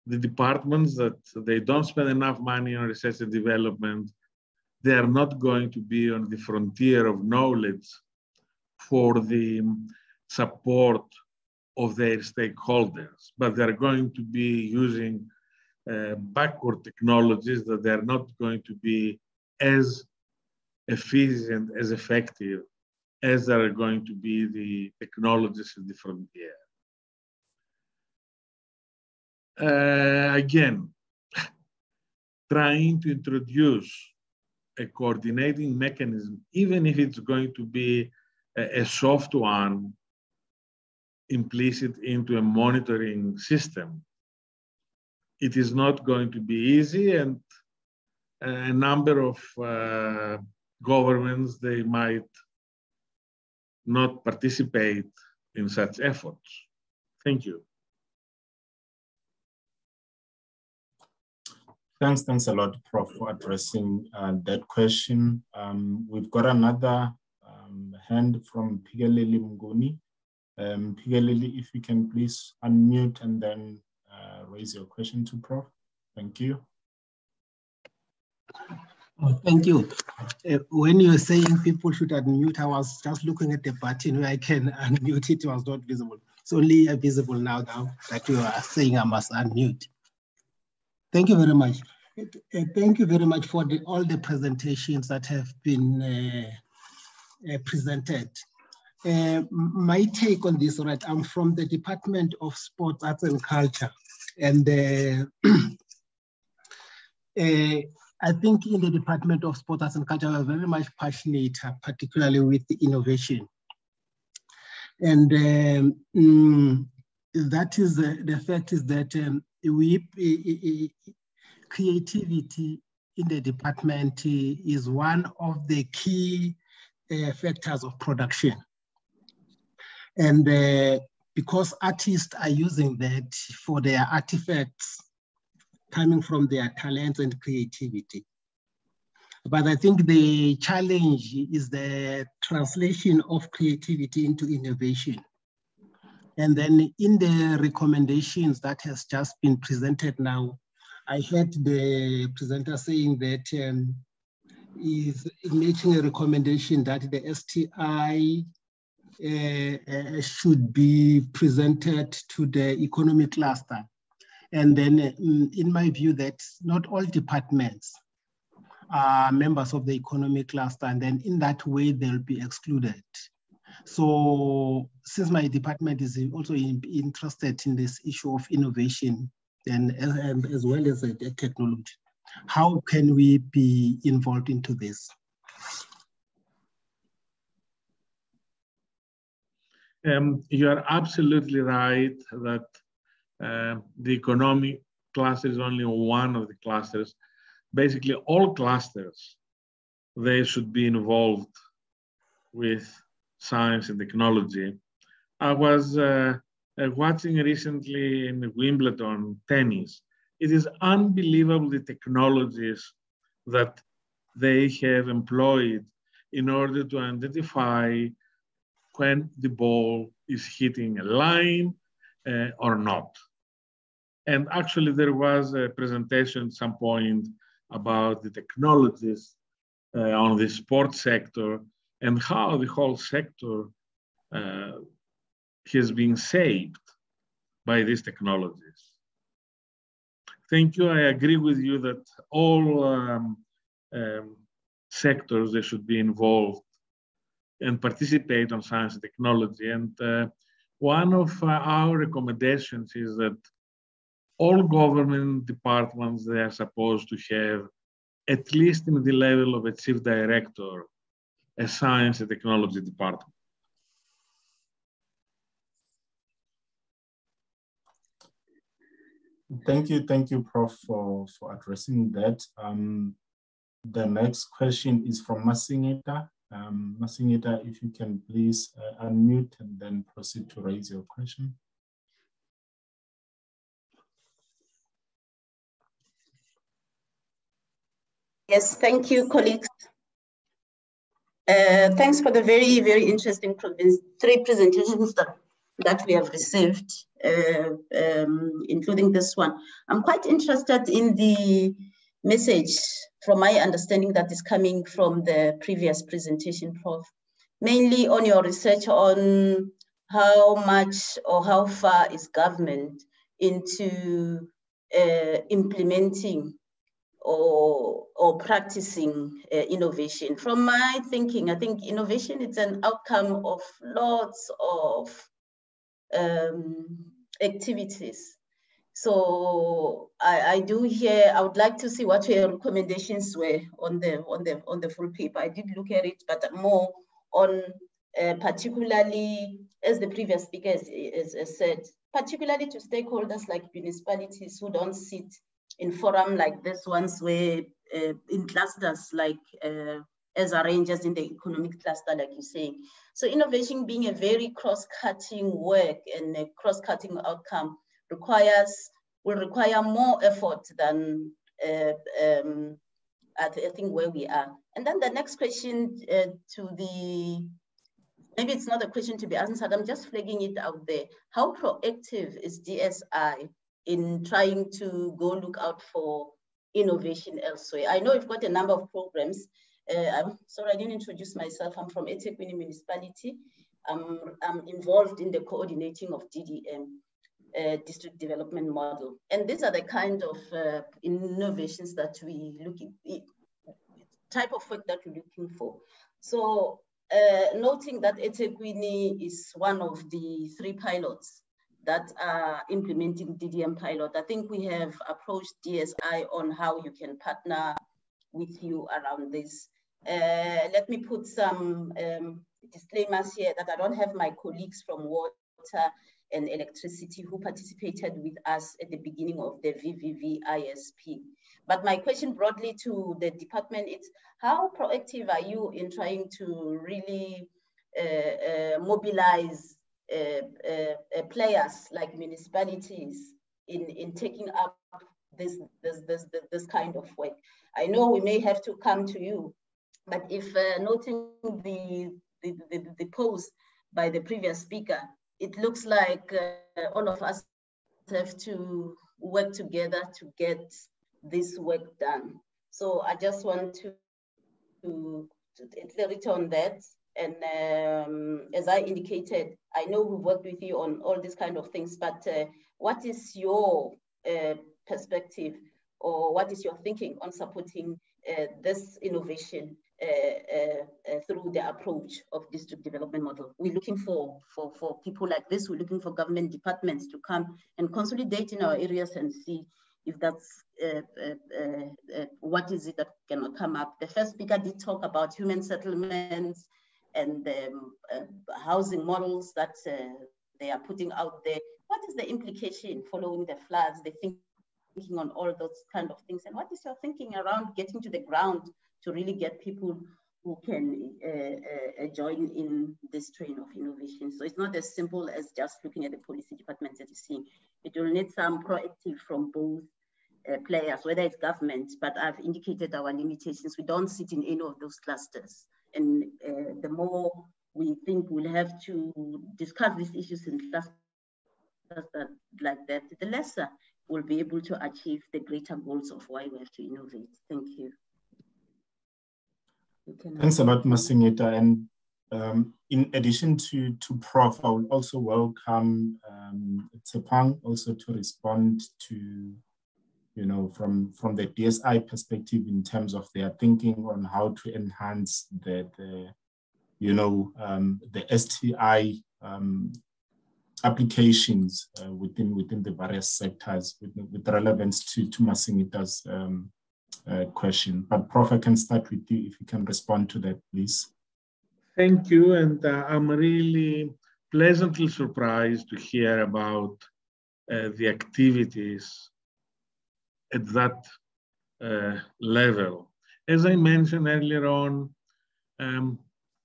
the departments that they don't spend enough money on research and development, they are not going to be on the frontier of knowledge for the support of their stakeholders, but they're going to be using backward technologies that they're not going to be as efficient, as effective as are going to be the technologies in the frontier. Again, trying to introduce a coordinating mechanism, even if it's going to be a soft one, implicit into a monitoring system, it is not going to be easy, and a number of governments, they might not participate in such efforts. Thank you. Thanks a lot, Prof, for addressing that question. We've got another hand from Pigaleli Mnguni. Pigaleli, if you can please unmute and then raise your question to Prof. Thank you. Oh, thank you. When you were saying people should unmute, I was just looking at the button where I can unmute it. It was not visible. It's only visible now that you are saying I must unmute. Thank you very much. Thank you very much for all the presentations that have been presented. My take on this, right, I'm from the Department of Sports, Arts and Culture. And I think in the Department of Sports, Arts and Culture, we're very much passionate, particularly with the innovation. And that is the fact is that creativity in the department is one of the key factors of production. And because artists are using that for their artifacts coming from their talents and creativity. But I think the challenge is the translation of creativity into innovation. And then in the recommendations that has just been presented now, I heard the presenter saying that is making a recommendation that the STI should be presented to the economic cluster. And then in my view, that not all departments are members of the economic cluster, and then in that way, they'll be excluded. So since my department is also interested in this issue of innovation and as well as technology, how can we be involved into this? You are absolutely right that the economic cluster is only one of the clusters. Basically, all clusters, they should be involved with science and technology. I was watching recently in Wimbledon tennis. It is unbelievable the technologies that they have employed in order to identify when the ball is hitting a line or not. And actually there was a presentation at some point about the technologies on the sports sector and how the whole sector has been saved by these technologies. Thank you. I agree with you that all sectors, they should be involved and participate on science and technology. And one of our recommendations is that all government departments, they are supposed to have, at least in the level of a chief director, a science and technology department. Thank you, Prof, for addressing that. The next question is from Masingita. Masingita, if you can please unmute and then proceed to raise your question. Yes, thank you, colleagues. Thanks for the very, very interesting three presentations that we have received, including this one. I'm quite interested in the message, from my understanding, that is coming from the previous presentation, Prof, mainly on your research on how much or how far is government into implementing or practicing innovation. From my thinking, I think innovation is an outcome of lots of activities. So I do hear, I would like to see what your recommendations were on the full paper. I did look at it, but more on particularly, as the previous speaker has said, particularly to stakeholders like municipalities who don't sit in forum like this ones, where in clusters like as arranged in the economic cluster, like you're saying. So innovation being a very cross-cutting work and a cross-cutting outcome will require more effort than I think where we are. And then the next question maybe it's not a question to be answered, I'm just flagging it out there. How proactive is DSI in trying to go look out for innovation elsewhere? I know you've got a number of programs. I'm sorry, I didn't introduce myself. I'm from Tekken municipality. I'm involved in the coordinating of DDM, district development model. And these are the kind of innovations that we type of work that we're looking for. So noting that Etequini is one of the 3 pilots that are implementing DDM pilot, I think we have approached DSI on how you can partner with you around this. Let me put some disclaimers here that I don't have my colleagues from water and electricity who participated with us at the beginning of the VVVISP. But my question broadly to the department is, how proactive are you in trying to really mobilize players like municipalities in taking up this kind of work? I know we may have to come to you, but if noting the post by the previous speaker, it looks like all of us have to work together to get this work done. So I just want to clarity on that. And as I indicated, I know we've worked with you on all these kind of things, but what is your perspective, or what is your thinking on supporting this innovation through the approach of district development model? We're looking for people like this. We're looking for government departments to come and consolidate in our areas and see if that's what is it that cannot come up. The first speaker did talk about human settlements and housing models that they are putting out there. What is the implication following the floods? They thinking on all those kind of things. And what is your thinking around getting to the ground to really get people who can join in this train of innovation? So it's not as simple as just looking at the policy departments that you're seeing. It will need some proactive from both players, whether it's government, but I've indicated our limitations. We don't sit in any of those clusters. And the more we think we'll have to discuss these issues in clusters like that, the lesser we'll be able to achieve the greater goals of why we have to innovate. Thank you. Thanks a lot, Masingita. And in addition to Prof, I will also welcome Tsepang also to respond to, you know, from the DSI perspective in terms of their thinking on how to enhance the STI applications within the various sectors with relevance to Masingita's question. But Prof, I can start with you if you can respond to that, please. Thank you, and I'm really pleasantly surprised to hear about the activities at that level. As I mentioned earlier on,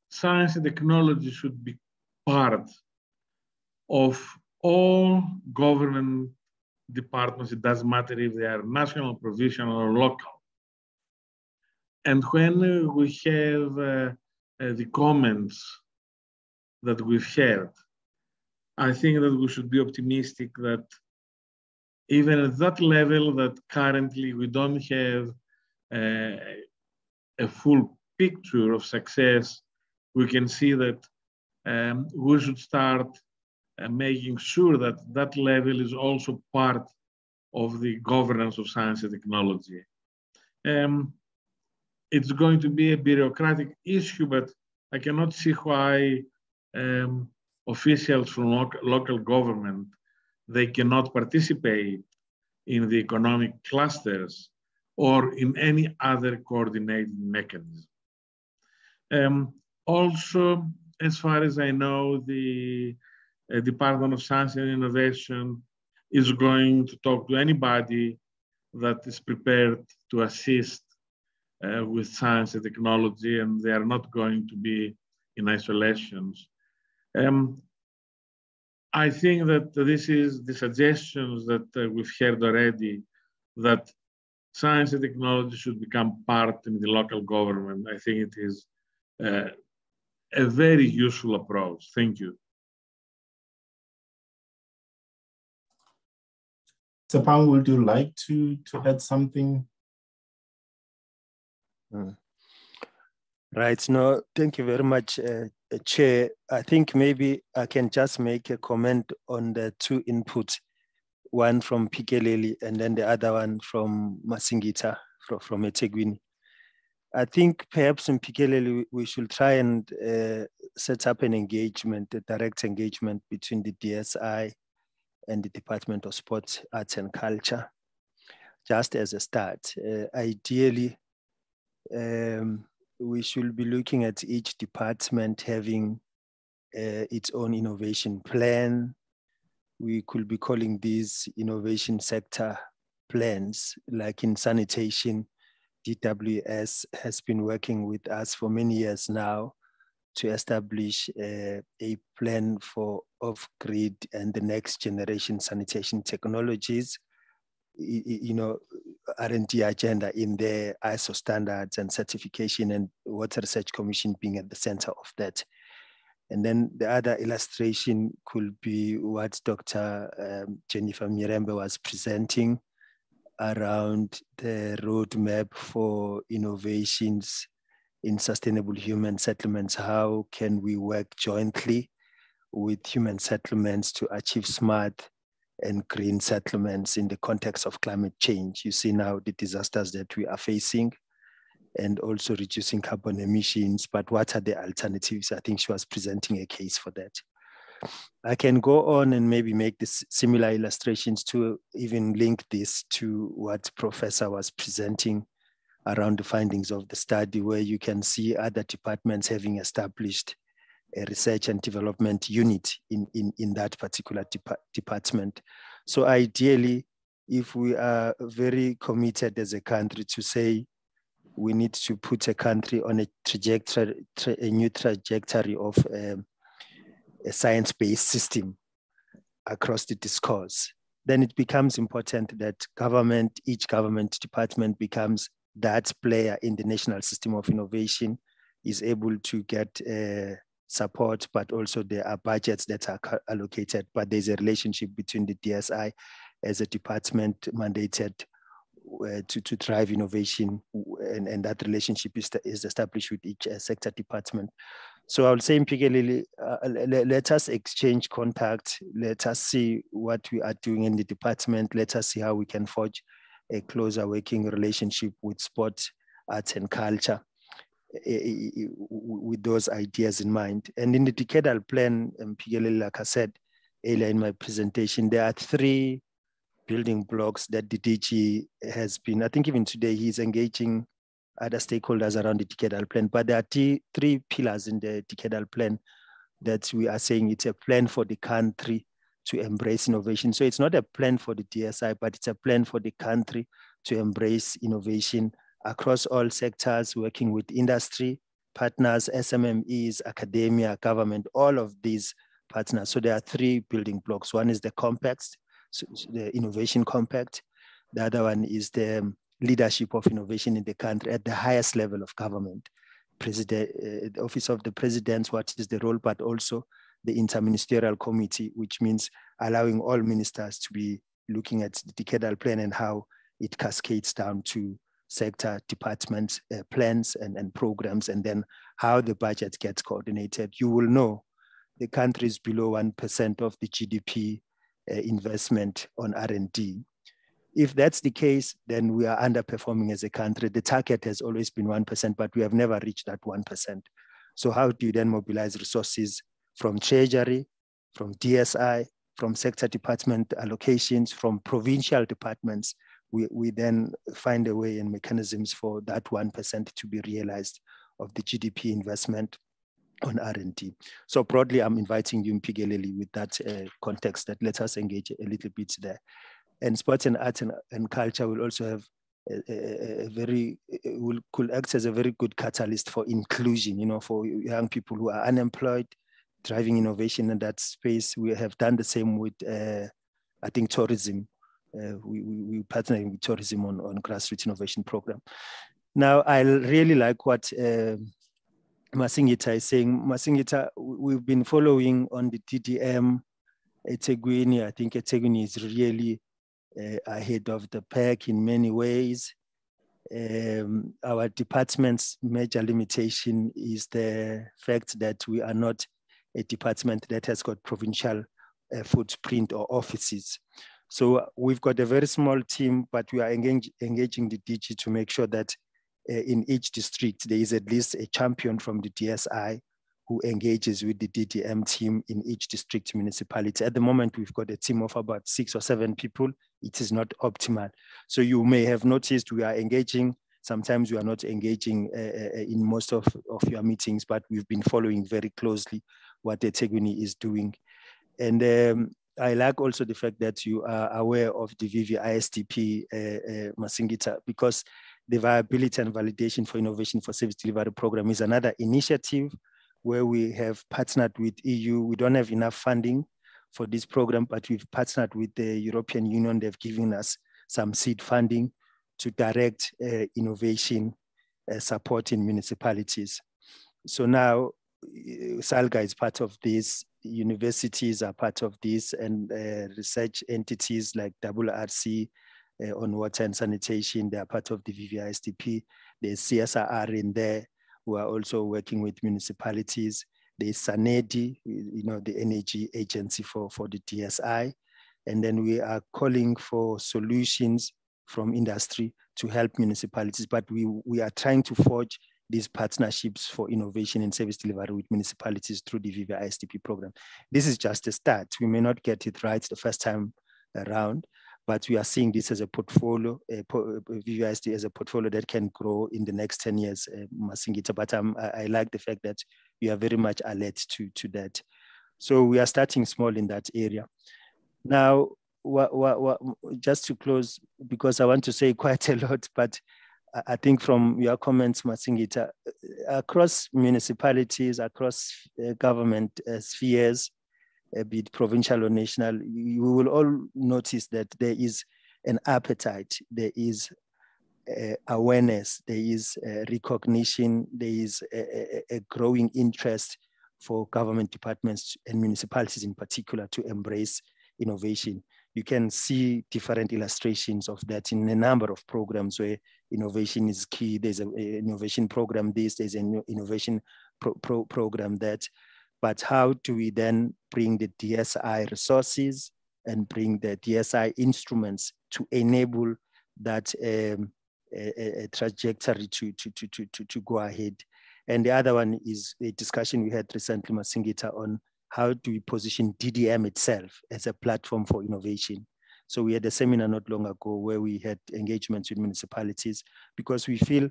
science and technology should be part of all government departments. It doesn't matter if they are national, provincial, or local. And when we have the comments that we've heard, I think that we should be optimistic that even at that level that currently we don't have a full picture of success, we can see that we should start making sure that that level is also part of the governance of science and technology. It's going to be a bureaucratic issue, but I cannot see why officials from local government, they cannot participate in the economic clusters or in any other coordinated mechanism. Also, as far as I know, the Department of Science and Innovation is going to talk to anybody that is prepared to assist with science and technology, and they are not going to be in isolation. I think that this is the suggestions that we've heard already, that science and technology should become part in the local government. I think it is a very useful approach. Thank you. Sepang, would you like to add something? Right. No, thank you very much, Chair. I think maybe I can just make a comment on the two inputs, one from Pikeleli and then the other one from Masingita from eThekwini. I think perhaps in Pikeleli, we should try and set up an engagement, a direct engagement between the DSI and the Department of Sports, Arts and Culture, just as a start. Ideally, we should be looking at each department having its own innovation plan. We could be calling these innovation sector plans, like in sanitation. DWS has been working with us for many years now to establish a plan for off-grid and the next generation sanitation technologies, you know, R&D agenda in the ISO standards and certification, and Water Research Commission being at the center of that. And then the other illustration could be what Dr. Jennifer Marimba was presenting around the roadmap for innovations in sustainable human settlements. How can we work jointly with human settlements to achieve smart and green settlements in the context of climate change? You see now the disasters that we are facing and also reducing carbon emissions, but what are the alternatives? I think she was presenting a case for that. I can go on and maybe make this similar illustrations to even link this to what Professor was presenting around the findings of the study, where you can see other departments having established a research and development unit in that particular department. So ideally, if we are very committed as a country to say we need to put a country on a trajectory, a new trajectory of a science-based system across the discourse, then it becomes important that each government department becomes that player in the national system of innovation, is able to get support, but also there are budgets that are allocated, but there's a relationship between the DSI as a department mandated to drive innovation, and that relationship is established with each sector department. So I would say in Pikeleli, let us exchange contact, let us see what we are doing in the department, let us see how we can forge a closer working relationship with sport, arts and culture, with those ideas in mind. And in the decadal plan, Pikeleli, like I said, earlier in my presentation, there are 3 building blocks that the DG has been, I think even today, he's engaging other stakeholders around the decadal plan, but there are 3 pillars in the decadal plan that we are saying it's a plan for the country to embrace innovation. So it's not a plan for the DSI, but it's a plan for the country to embrace innovation across all sectors, working with industry, partners, SMMEs, academia, government, all of these partners. So there are 3 building blocks. One is the compact, so the innovation compact. The other one is the leadership of innovation in the country at the highest level of government. President, the Office of the President, what is the role, but also the interministerial committee, which means allowing all ministers to be looking at the decadal plan and how it cascades down to sector departments, plans and programs, and then how the budget gets coordinated. You will know the country is below 1% of the GDP investment on R&D. If that's the case, then we are underperforming as a country. The target has always been 1%, but we have never reached that 1%. So how do you then mobilize resources from Treasury, from DSI, from sector department allocations, from provincial departments? We then find a way and mechanisms for that 1% to be realized of the GDP investment on R&D. So broadly, I'm inviting you, Mpigeleli, with that context that let us engage a little bit there. And sports and arts and culture will also have could act as a very good catalyst for inclusion, you know, for young people who are unemployed, driving innovation in that space. We have done the same with, I think, tourism. We partnering with tourism on grassroots innovation program. Now, I really like what Masingita is saying. Masingita, we've been following on the DDM eThekwini. I think eThekwini is really ahead of the pack in many ways. Our department's major limitation is the fact that we are not a department that has got provincial footprint or offices. So we've got a very small team, but we are engaging the DG to make sure that in each district, there is at least a champion from the DSI who engages with the DDM team in each district municipality. At the moment, we've got a team of about 6 or 7 people. It is not optimal. So you may have noticed we are engaging. Sometimes we are not engaging in most of your meetings, but we've been following very closely what eThekwini is doing. And I like also the fact that you are aware of the VVISDP, Masingita, because the Viability and Validation for Innovation for Service Delivery Program is another initiative where we have partnered with EU. We don't have enough funding for this program, but we've partnered with the European Union. They've given us some seed funding to direct innovation support in municipalities. So now SALGA is part of this, universities are part of this, and research entities like WRC on water and sanitation, they are part of the VVISDP. There's CSRR in there, who are also working with municipalities. There's SANEDI, you know, the energy agency for the DSI. And then we are calling for solutions from industry to help municipalities, but we are trying to forge these partnerships for innovation and service delivery with municipalities through the VVISDP program. This is just a start. We may not get it right the first time around, but we are seeing this as a portfolio, VVISD as a portfolio that can grow in the next 10 years, Masingita. But I like the fact that we are very much alert to that. So we are starting small in that area. Now, just to close, because I want to say quite a lot, but I think from your comments, Masingita, across municipalities, across government spheres, be it provincial or national, you will all notice that there is an appetite, there is awareness, there is recognition, there is a growing interest for government departments and municipalities in particular to embrace innovation. You can see different illustrations of that in a number of programs where innovation is key. There's an innovation program this, there's an innovation program that. But how do we then bring the DSI resources and bring the DSI instruments to enable that a trajectory to go ahead? And the other one is a discussion we had recently, Masingita, on how do we position DDM itself as a platform for innovation? So we had a seminar not long ago where we had engagements with municipalities, because we feel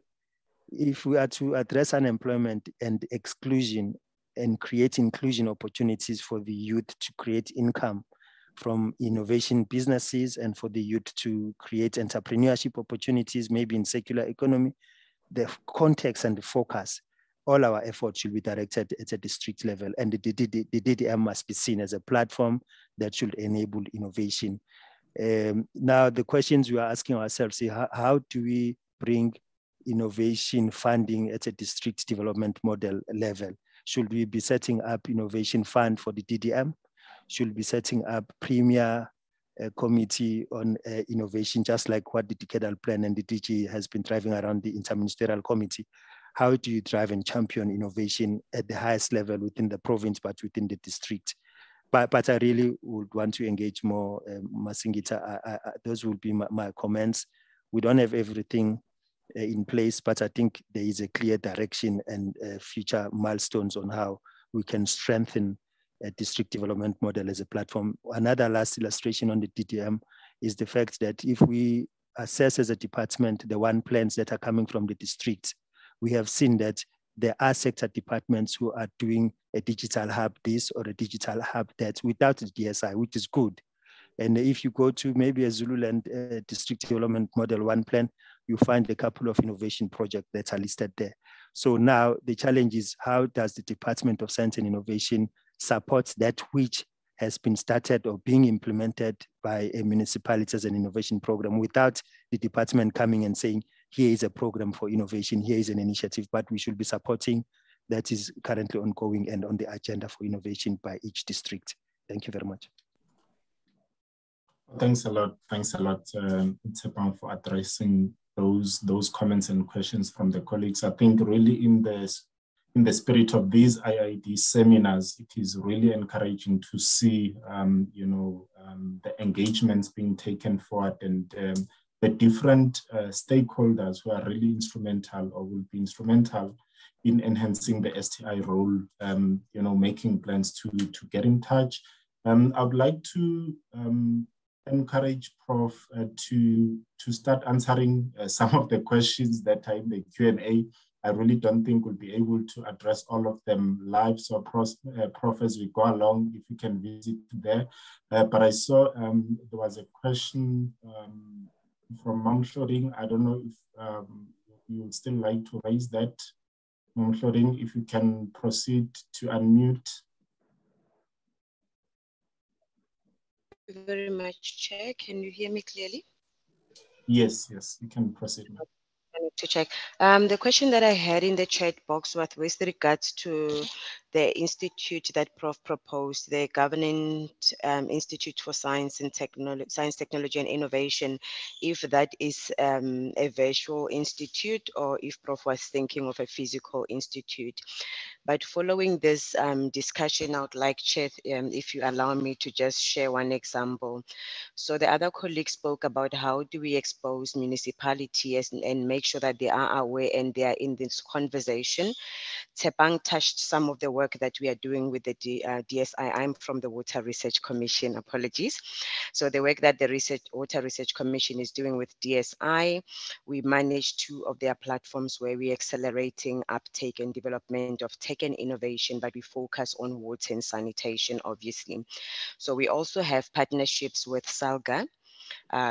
if we are to address unemployment and exclusion and create inclusion opportunities for the youth to create income from innovation businesses and for the youth to create entrepreneurship opportunities, maybe in circular economy, the context and the focus, all our efforts should be directed at a district level, and the DDM must be seen as a platform that should enable innovation. Now, the questions we are asking ourselves is how do we bring innovation funding at a district development model level? Should we be setting up innovation fund for the DDM? Should we be setting up premier committee on innovation, just like what the decadal plan and the DG has been driving around the interministerial committee? How do you drive and champion innovation at the highest level within the province, but within the district? But I really would want to engage more, Masingita. Those will be my comments. We don't have everything in place, but I think there is a clear direction and future milestones on how we can strengthen a district development model as a platform. Another last illustration on the DDM is the fact that if we assess as a department the one plans that are coming from the district, we have seen that there are sector departments who are doing a digital hub this or a digital hub that without the DSI, which is good. And if you go to maybe a Zululand district development model one plan, you find a couple of innovation projects that are listed there. So now the challenge is, how does the Department of Science and Innovation support that which has been started or being implemented by a municipality as an innovation program, without the department coming and saying, here is a program for innovation, here is an initiative, but we should be supporting that is currently ongoing and on the agenda for innovation by each district. Thank you very much. Thanks a lot, Tshepang, for addressing those comments and questions from the colleagues. I think really in the spirit of these IID seminars, it is really encouraging to see, the engagements being taken forward and the different stakeholders who are really instrumental or will be instrumental in enhancing the STI role, making plans to get in touch. I would like to encourage Prof to start answering some of the questions that are in the Q&A. I really don't think we'll be able to address all of them live. So Prof, as we go along, if you can visit there. But I saw there was a question from Mamshoring. I don't know if you would still like to raise that. Mamshoring, if you can proceed to unmute. Thank you very much, Chair. Can you hear me clearly? Yes, you can proceed. I need to check. The question that I had in the chat box was with regards to the institute that Prof proposed, the Governing Institute for Science, Technology and Innovation, if that is a virtual institute or if Prof was thinking of a physical institute. But following this discussion, I would like, Chair, if you allow me to just share one example. So the other colleagues spoke about how do we expose municipalities and make sure that they are aware and they are in this conversation. Tshepang touched some of the work that we are doing with the DSI. I'm from the Water Research Commission, apologies. So the work that the Water Research Commission is doing with DSI, we managed 2 of their platforms where we're accelerating uptake and development of Tekken innovation, but we focus on water and sanitation, obviously. So we also have partnerships with SALGA,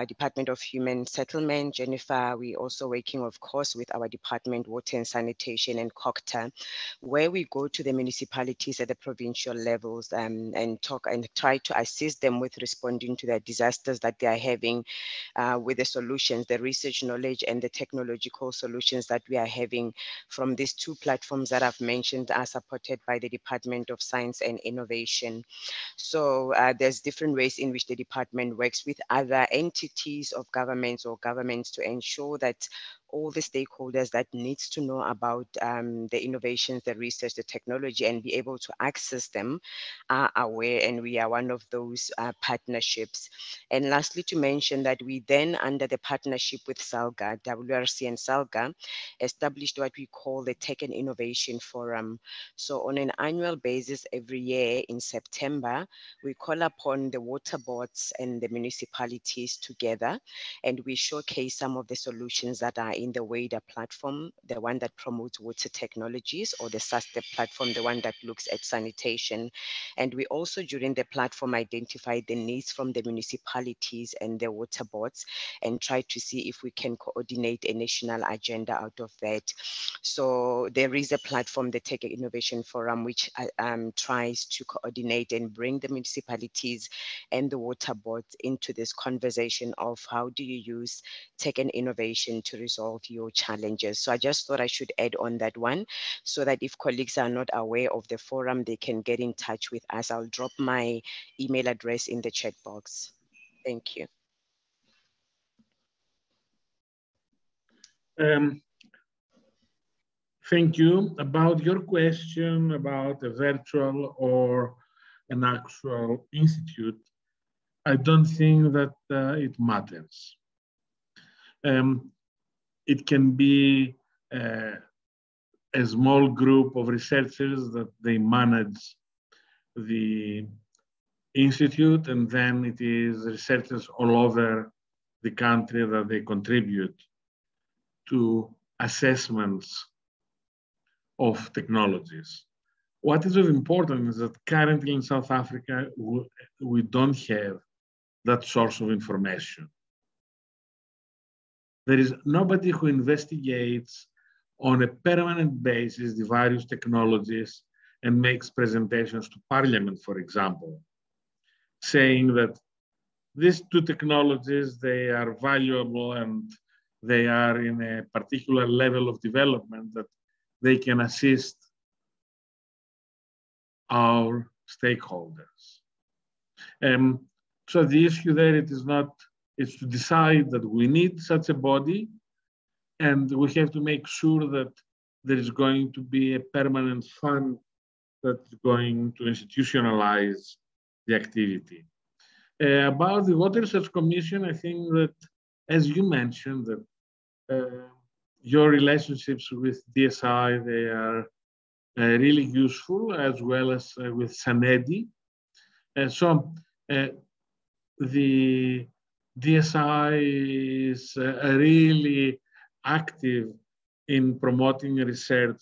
Department of Human Settlement. Jennifer, we also working, of course, with our department, Water and Sanitation, and COCTA, where we go to the municipalities at the provincial levels and talk and try to assist them with responding to the disasters that they are having with the solutions, the research knowledge and the technological solutions that we are having from these 2 platforms that I've mentioned are supported by the Department of Science and Innovation. So there's different ways in which the department works with other entities of governments or governments to ensure that all the stakeholders that needs to know about the innovations, the research, the technology, and be able to access them are aware, and we are one of those partnerships. And lastly, to mention that we then, under the partnership with SALGA, WRC and SALGA, established what we call the Tekken Innovation Forum. So on an annual basis, every year in September, we call upon the water boards and the municipalities together, and we showcase some of the solutions that are in the WADA platform, the one that promotes water technologies, or the SASTEP platform, the one that looks at sanitation. And we also, during the platform, identify the needs from the municipalities and the water boards and try to see if we can coordinate a national agenda out of that. So there is a platform, the Tech Innovation Forum, which tries to coordinate and bring the municipalities and the water boards into this conversation of how do you use tech and innovation to resolve your challenges. So I just thought I should add on that one, so that if colleagues are not aware of the forum, they can get in touch with us. I'll drop my email address in the chat box. Thank you. Thank you. About your question about a virtual or an actual institute, I don't think that it matters. It can be a small group of researchers that they manage the institute, and then it is researchers all over the country that they contribute to assessments of technologies. What is of importance is that currently in South Africa, we don't have that source of information. There is nobody who investigates on a permanent basis the various technologies and makes presentations to Parliament, for example, saying that these two technologies, they are valuable and they are in a particular level of development that they can assist our stakeholders. So the issue there, it's to decide that we need such a body, and we have to make sure that there is going to be a permanent fund that's going to institutionalize the activity. About the Water Research Commission, I think that, as you mentioned, that your relationships with DSI, they are really useful, as well as with SANEDI. So the DSI is really active in promoting research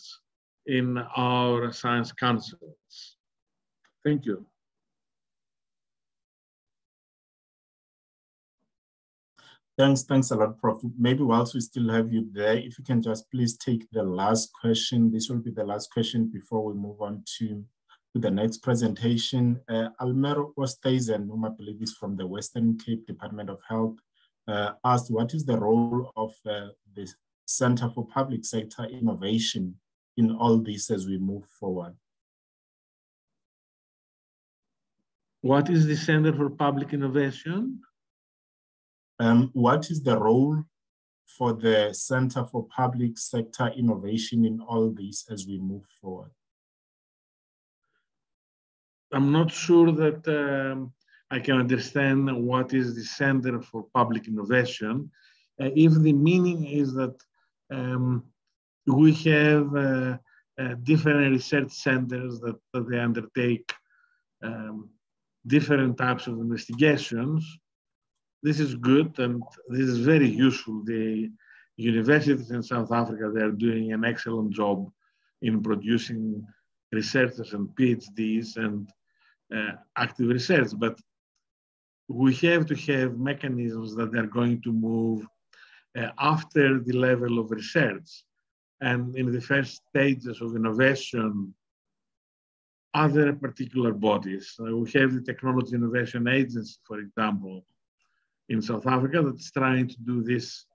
in our science councils. Thank you. Thanks a lot, Prof. Maybe whilst we still have you there, if you can just please take the last question. This will be the last question before we move on to the next presentation. Almero Oosthuizen, whom I believe is from the Western Cape Department of Health, asked, what is the role of the Center for Public Sector Innovation in all this as we move forward? What is the Center for Public Innovation? What is the role for the Center for Public Sector Innovation in all this as we move forward? I'm not sure that I can understand what is the Center for Public Innovation. If the meaning is that we have different research centers that they undertake different types of investigations, this is good and this is very useful. The universities in South Africa, they are doing an excellent job in producing researchers and PhDs and active research, but we have to have mechanisms that are going to move after the level of research. And in the first stages of innovation, other particular bodies. We have the Technology Innovation Agency, for example, in South Africa that's trying to do this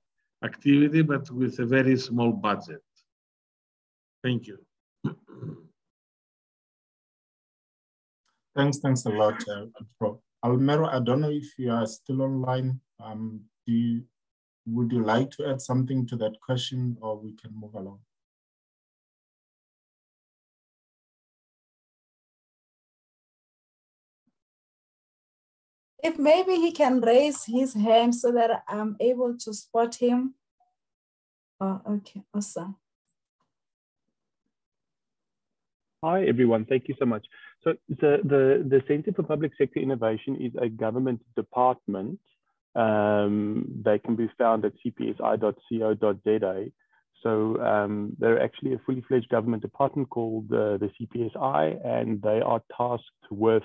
activity, but with a very small budget. Thank you. Thanks a lot, Prof. Almero, I don't know if you are still online. Do would you like to add something to that question, or we can move along? If maybe he can raise his hand so that I'm able to spot him. Oh, okay, awesome. Hi, everyone. Thank you so much. So the Center for Public Sector Innovation is a government department. They can be found at cpsi.co.za. So they're actually a fully fledged government department called the CPSI, and they are tasked with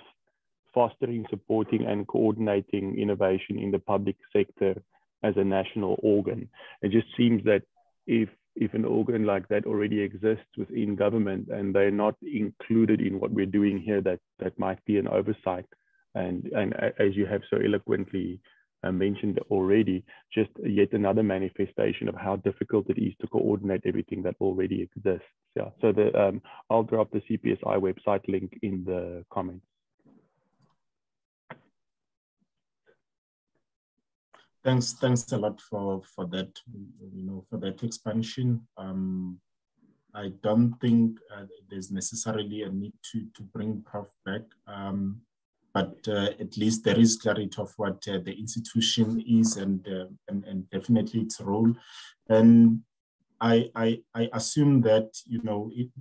fostering, supporting, and coordinating innovation in the public sector as a national organ. It just seems that if an organ like that already exists within government and they're not included in what we're doing here, that might be an oversight. And as you have so eloquently mentioned already, just yet another manifestation of how difficult it is to coordinate everything that already exists. Yeah. So I'll drop the CPSI website link in the comments. Thanks a lot for that, for that expansion. I don't think there's necessarily a need to bring Prof back, but at least there is clarity of what the institution is and definitely its role. And I assume that,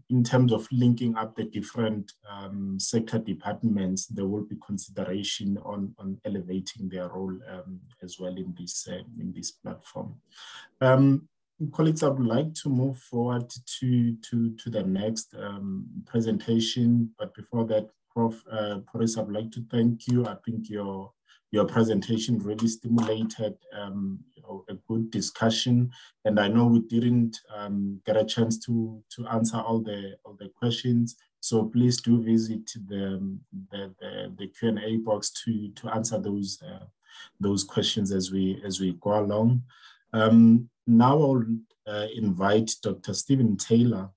in terms of linking up the different sector departments, there will be consideration on elevating their role as well in this platform. Colleagues, I would like to move forward to the next presentation, but before that, Prof. Porus, I would like to thank you. I think your presentation really stimulated a good discussion, and I know we didn't get a chance to answer all the questions. So please do visit the Q&A box to answer those questions as we go along. Now I'll invite Dr. Stephen Taylor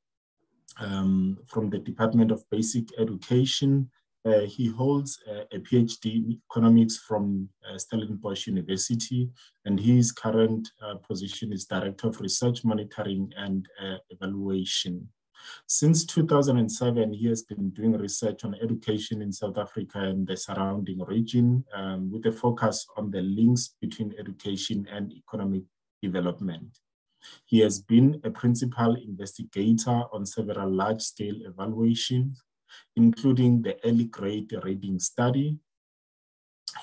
from the Department of Basic Education. He holds a PhD in economics from Stellenbosch University, and his current position is Director of Research Monitoring and Evaluation. Since 2007, he has been doing research on education in South Africa and the surrounding region, with a focus on the links between education and economic development. He has been a principal investigator on several large-scale evaluations, including the early grade reading study.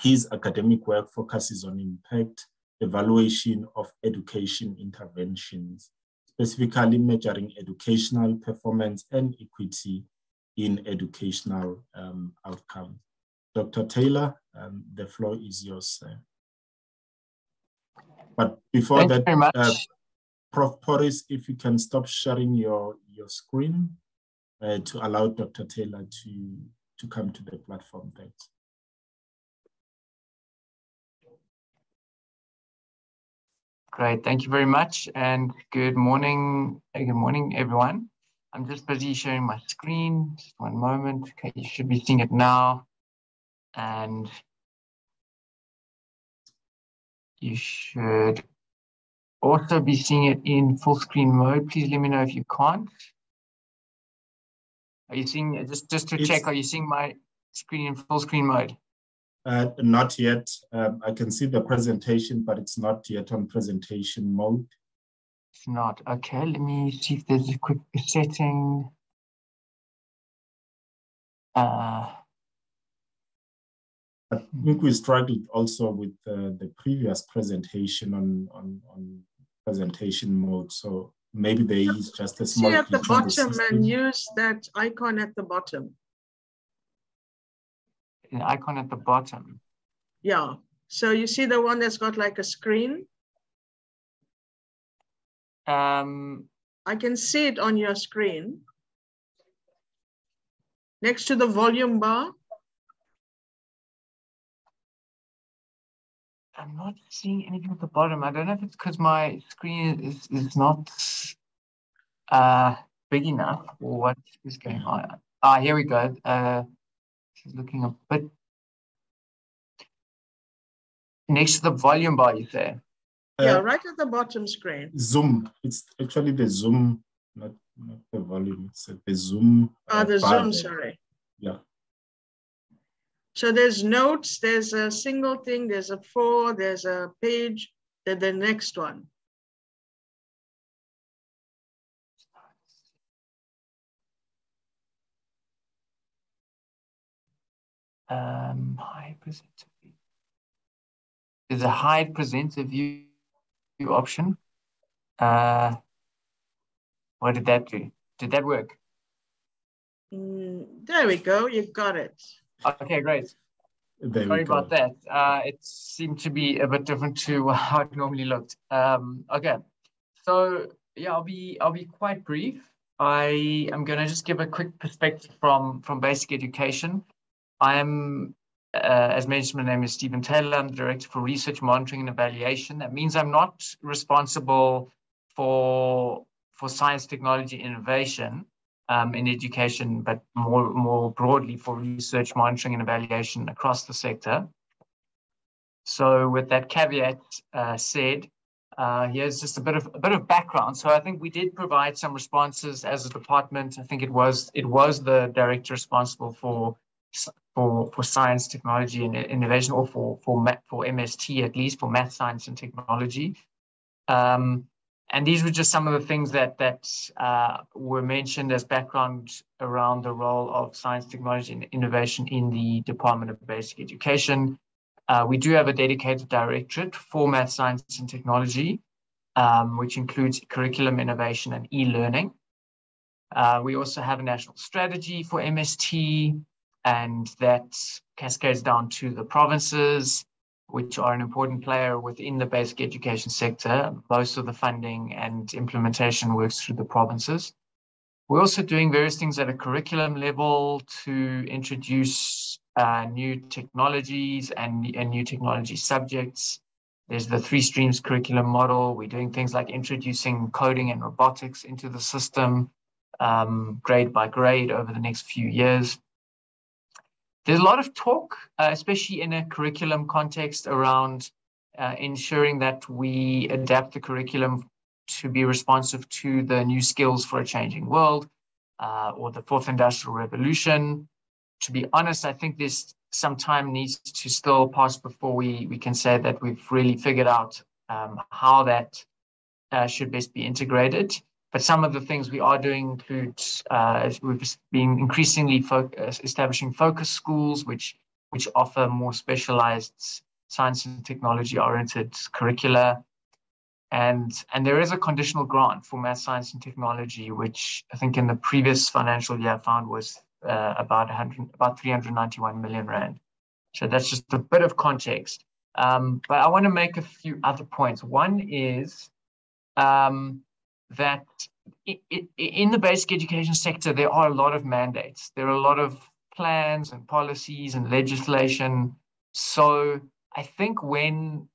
His academic work focuses on impact evaluation of education interventions, specifically measuring educational performance and equity in educational outcomes. Dr. Taylor, the floor is yours, sir. But before that, Prof. Porus, if you can stop sharing your screen to allow Dr. Taylor to come to the platform. Thanks. Great, thank you very much, and good morning, everyone. I'm just busy sharing my screen. Just one moment. Okay, you should be seeing it now, and you should also be seeing it in full screen mode. Please let me know if you can't. Are you seeing, just to check, are you seeing my screen in full screen mode? Not yet. I can see the presentation, but it's not yet on presentation mode. It's not. Okay, let me see if there's a quick setting. I think we struggled also with the previous presentation on presentation mode. So maybe there is just a small see at the bottom and use that icon at the bottom. An icon at the bottom. Yeah. So you see the one that's got like a screen? I can see it on your screen. Next to the volume bar. I'm not seeing anything at the bottom. I don't know if it's because my screen is not big enough or what is going on. Ah, here we go. This is looking a bit next to the volume bar, you say? Yeah, right at the bottom screen. Zoom. It's actually the Zoom, not the volume. It's the Zoom. The bar Zoom, there. sorry. Yeah. So there's notes, there's a single thing, there's a 4, there's a page, then the next one. Hide presenter view. There's a hide presenter view option. What did that do? Did that work? There we go, you got it. Okay, great. Sorry about that. It seemed to be a bit different to how it normally looked. Okay, so yeah, I'll be quite brief. I am going to just give a quick perspective from basic education. I am, as mentioned, my name is Stephen Taylor. I'm the Director for Research, Monitoring and Evaluation. That means I'm not responsible for science, technology, innovation in education, but more broadly for research, monitoring and evaluation across the sector. So with that caveat said, here's just a bit of background. So I think we did provide some responses as a department. I think it was the director responsible for science, technology, and innovation, or for MST, at least for math, science, and technology. And these were just some of the things that were mentioned as background around the role of science, technology, and innovation in the Department of Basic Education. We do have a dedicated directorate for math, science, and technology, which includes curriculum innovation and e-learning. We also have a national strategy for MST, and that cascades down to the provinces, which are an important player within the basic education sector. Most of the funding and implementation works through the provinces. We're also doing various things at a curriculum level to introduce new technologies and new technology subjects. There's the 3 streams curriculum model. We're doing things like introducing coding and robotics into the system, grade by grade over the next few years. There's a lot of talk, especially in a curriculum context, around ensuring that we adapt the curriculum to be responsive to the new skills for a changing world, or the 4th industrial revolution. To be honest, I think there's some time needs to still pass before we can say that we've really figured out how that should best be integrated. But some of the things we are doing include we've been increasingly establishing focus schools, which offer more specialized science and technology-oriented curricula. And there is a conditional grant for math, science, and technology, which I think in the previous financial year found was about 391 million rand. So that's just a bit of context. But I want to make a few other points. One is that in the basic education sector, there are a lot of mandates. There are a lot of plans and policies and legislation. So I think when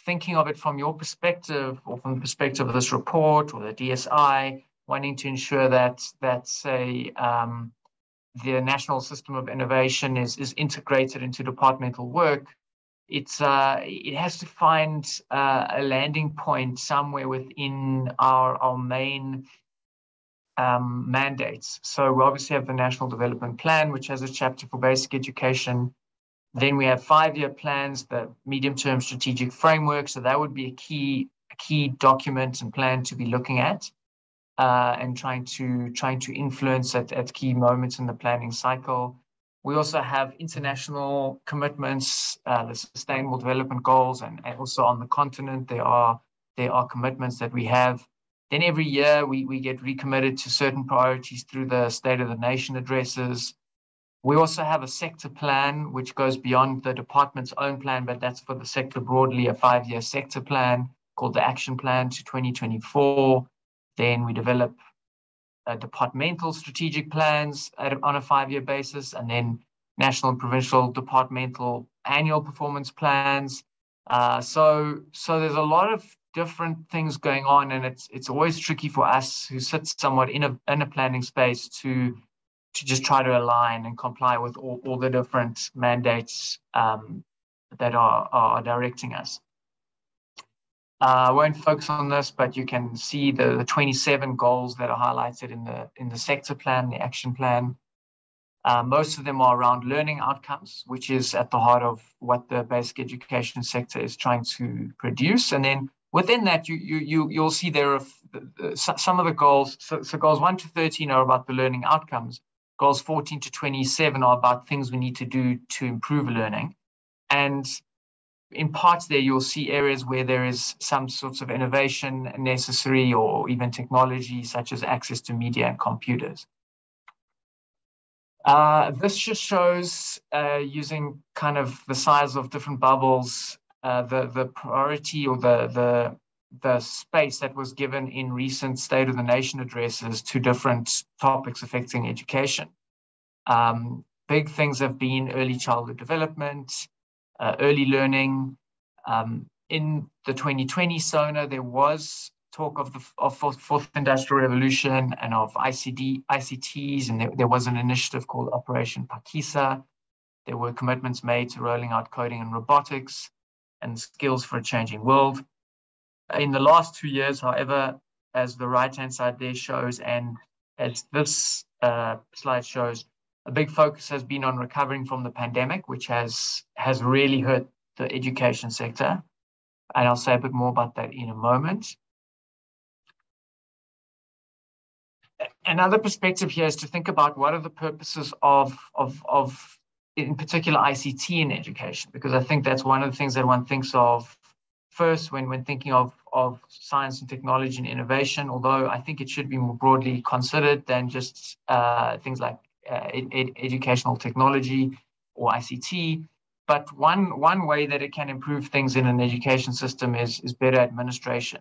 thinking of it from your perspective, or from the perspective of this report or the DSI, wanting to ensure that say the national system of innovation is integrated into departmental work, it has to find a landing point somewhere within our main mandates. So we obviously have the National Development Plan, which has a chapter for basic education. Then we have 5-year plans, the medium-term strategic framework. So that would be a key document and plan to be looking at, and trying to influence at key moments in the planning cycle. We also have international commitments, the Sustainable Development Goals, and also on the continent there are commitments that we have. Then every year we get recommitted to certain priorities through the State of the Nation addresses. We also have a sector plan, which goes beyond the department's own plan, but that's for the sector broadly, a 5-year sector plan called the Action Plan to 2024. Then we develop departmental strategic plans on a 5-year basis, and then national and provincial departmental annual performance plans. So there's a lot of different things going on, and it's always tricky for us who sit somewhat in a planning space to just try to align and comply with all the different mandates that are directing us. I won't focus on this, but you can see the 27 goals that are highlighted in the sector plan, the action plan. Most of them are around learning outcomes, which is at the heart of what the basic education sector is trying to produce. And then within that, you'll see there are some of the goals. So goals 1 to 13 are about the learning outcomes. Goals 14 to 27 are about things we need to do to improve learning. And in parts there, you'll see areas where there is some sorts of innovation necessary, or even technology, such as access to media and computers. This just shows, using kind of the size of different bubbles, the priority or the space that was given in recent State of the Nation addresses to different topics affecting education. Big things have been early childhood development, early learning. In the 2020 SONA, there was talk of the fourth industrial revolution and of ICTs, and there was an initiative called Operation Pakisa. There were commitments made to rolling out coding and robotics and skills for a changing world. In the last 2 years, however, as the right-hand side there shows, and as this slide shows, a big focus has been on recovering from the pandemic, which has really hurt the education sector. And I'll say a bit more about that in a moment. Another perspective here is to think about what are the purposes of in particular, ICT in education, because I think that's one of the things that one thinks of first when thinking of science and technology and innovation, although I think it should be more broadly considered than just things like educational technology or ICT. But one way that it can improve things in an education system is better administration,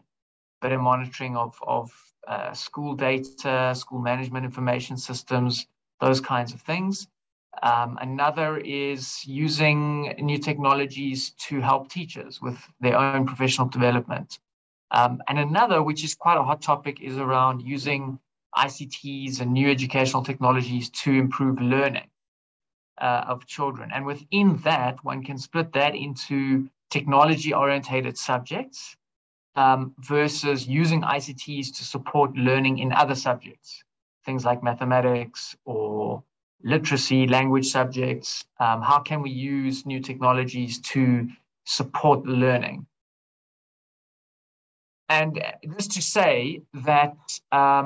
better monitoring of school data, school management information systems, those kinds of things. Another is using new technologies to help teachers with their own professional development. And another, which is quite a hot topic, is around using ICTs and new educational technologies to improve learning of children. And within that, one can split that into technology-orientated subjects versus using ICTs to support learning in other subjects, things like mathematics or literacy, language subjects. How can we use new technologies to support learning? And just to say that, I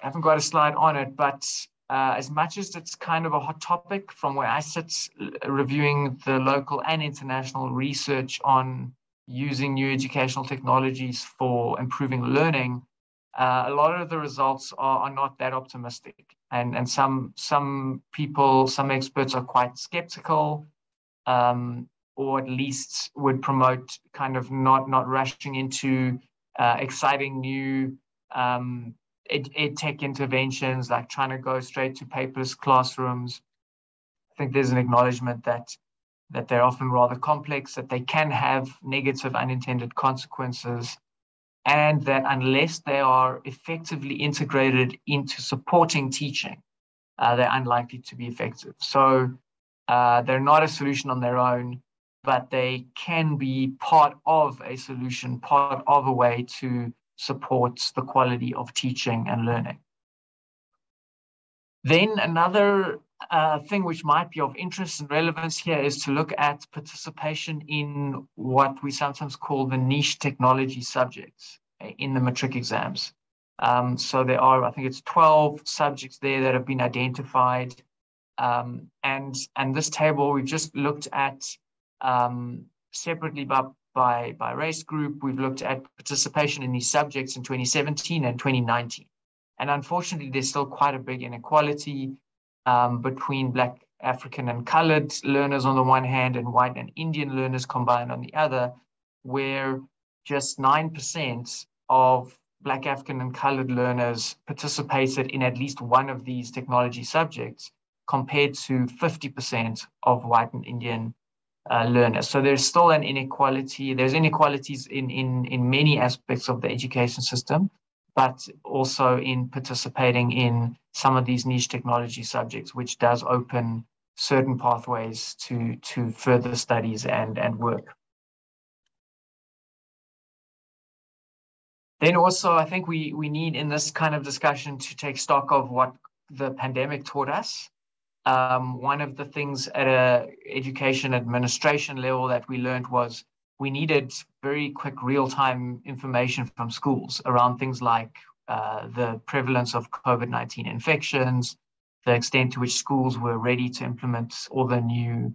haven't got a slide on it, but as much as it's kind of a hot topic from where I sit, reviewing the local and international research on using new educational technologies for improving learning, a lot of the results are not that optimistic. And some people, some experts are quite skeptical, or at least would promote kind of not rushing into exciting new ed tech interventions, like trying to go straight to paperless classrooms. I think there's an acknowledgement that they're often rather complex, that they can have negative unintended consequences, and that unless they are effectively integrated into supporting teaching, they're unlikely to be effective. So they're not a solution on their own, but they can be part of a solution, part of a way to support the quality of teaching and learning. Then another thing which might be of interest and relevance here is to look at participation in what we sometimes call the niche technology subjects in the matric exams. So there are, I think it's 12 subjects there that have been identified. And this table, we've just looked at separately by race group. We've looked at participation in these subjects in 2017 and 2019. And unfortunately, there's still quite a big inequality between Black, African, and colored learners on the one hand, and white and Indian learners combined on the other, where just 9% of Black, African, and colored learners participated in at least one of these technology subjects, compared to 50% of white and Indian learners. So there's still an inequality. There's inequalities in many aspects of the education system, but also in participating in some of these niche technology subjects, which does open certain pathways to further studies and work. Then also, I think we need in this kind of discussion to take stock of what the pandemic taught us. One of the things at a education administration level that we learned was we needed very quick real-time information from schools around things like the prevalence of COVID-19 infections, the extent to which schools were ready to implement all the new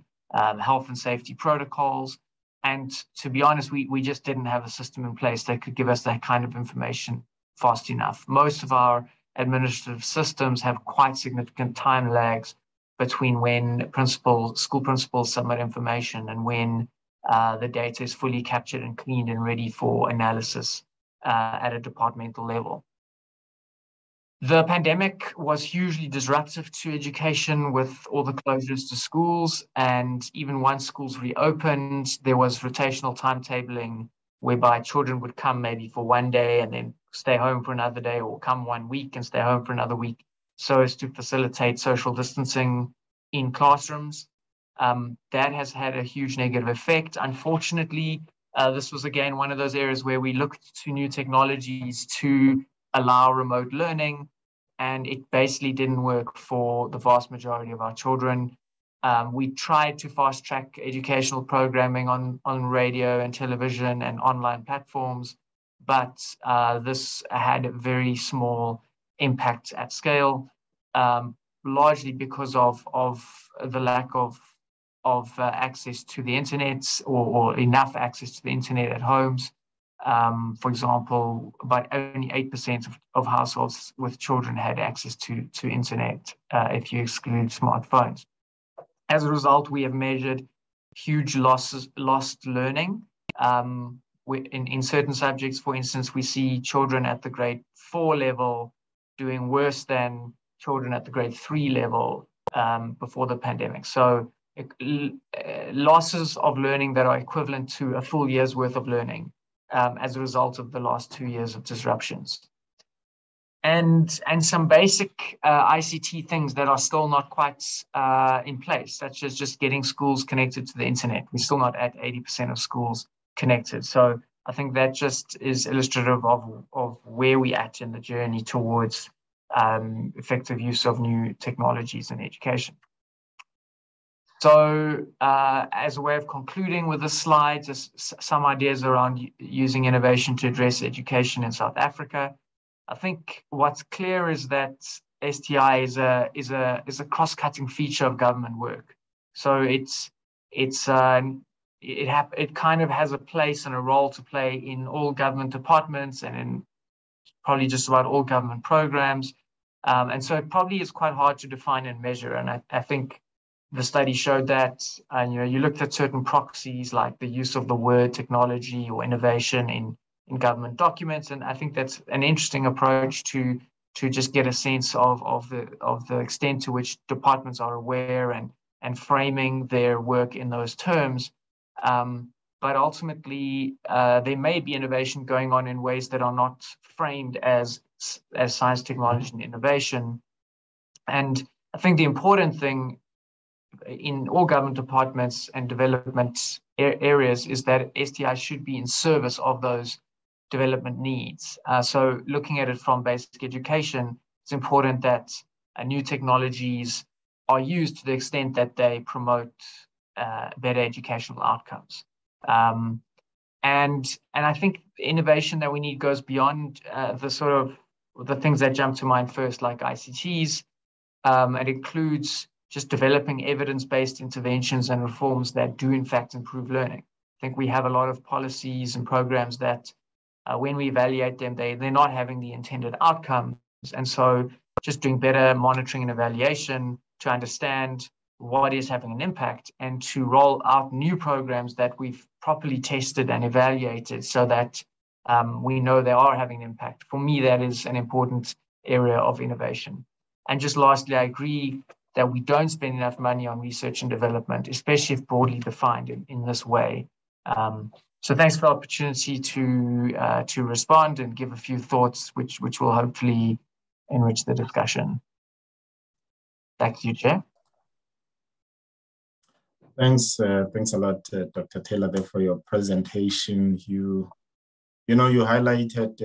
health and safety protocols. And to be honest, we just didn't have a system in place that could give us that kind of information fast enough. Most of our administrative systems have quite significant time lags between when school principals submit information and when the data is fully captured and cleaned and ready for analysis at a departmental level. The pandemic was hugely disruptive to education with all the closures to schools, and even once schools reopened, there was rotational timetabling whereby children would come maybe for one day and then stay home for another day, or come 1 week and stay home for another week, so as to facilitate social distancing in classrooms. That has had a huge negative effect. Unfortunately, this was again one of those areas where we looked to new technologies to allow remote learning, and it basically didn't work for the vast majority of our children. We tried to fast track educational programming on radio and television and online platforms, but this had a very small impact at scale, largely because of the lack of access to the internet or enough access to the internet at homes. For example, about only 8% of households with children had access to internet, if you exclude smartphones. As a result, we have measured huge lost learning. In certain subjects, for instance, we see children at the grade 4 level doing worse than children at the grade 3 level before the pandemic. So losses of learning that are equivalent to a full year's worth of learning as a result of the last 2 years of disruptions. And some basic ICT things that are still not quite in place, such as just getting schools connected to the internet. We're still not at 80% of schools connected. So I think that just is illustrative of where we're at in the journey towards effective use of new technologies in education. So as a way of concluding with this slide, just some ideas around using innovation to address education in South Africa. I think what's clear is that STI is a cross-cutting feature of government work. So it kind of has a place and a role to play in all government departments and in probably just about all government programs. And so it probably is quite hard to define and measure. And I think the study showed that, you looked at certain proxies like the use of the word technology or innovation in government documents. And I think that's an interesting approach to just get a sense of the extent to which departments are aware and framing their work in those terms. But ultimately, there may be innovation going on in ways that are not framed as science, technology, and innovation. And I think the important thing in all government departments and development areas is that STI should be in service of those development needs. So looking at it from basic education, it's important that new technologies are used to the extent that they promote better educational outcomes. And I think the innovation that we need goes beyond the things that jump to mind first, like ICTs. It includes just developing evidence-based interventions and reforms that do in fact improve learning. I think we have a lot of policies and programs that when we evaluate them, they're not having the intended outcomes. And so just doing better monitoring and evaluation to understand what is having an impact and to roll out new programs that we've properly tested and evaluated so that we know they are having an impact. For me, that is an important area of innovation. And just lastly, I agree that we don't spend enough money on research and development, especially if broadly defined in this way. So thanks for the opportunity to respond and give a few thoughts, which will hopefully enrich the discussion. Back to you, Chair. Thanks a lot, Dr. Taylor, there for your presentation. You You know, you highlighted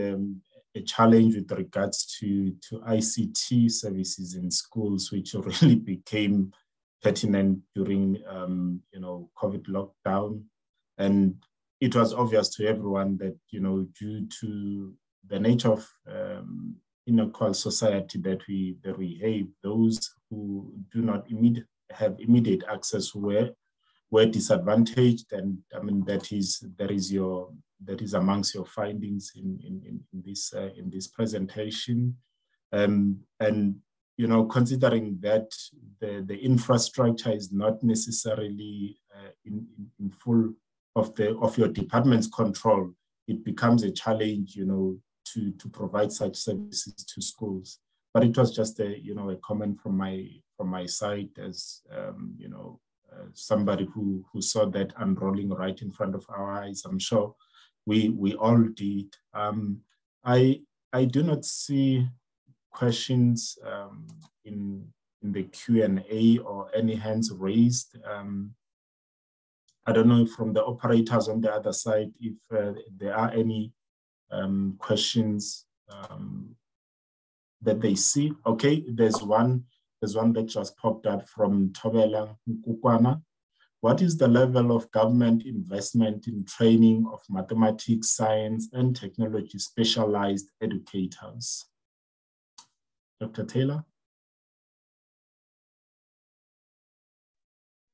a challenge with regards to ICT services in schools, which really became pertinent during, you know, COVID lockdown. And it was obvious to everyone that, you know, due to the nature of inequal society that we have, those who do not have immediate access were disadvantaged. And I mean, that is amongst your findings in this presentation. And you know, considering that the infrastructure is not necessarily in full of your department's control, it becomes a challenge, you know, to provide such services to schools. But it was just a, you know, a comment from my side as you know, somebody who saw that unrolling right in front of our eyes. I'm sure we all did. I do not see questions in the Q&A or any hands raised. I don't know if from the operators on the other side, if there are any questions that they see. Okay, there's one that just popped up from Tobela Nkukwana. What is the level of government investment in training of mathematics, science, and technology specialized educators? Dr. Taylor?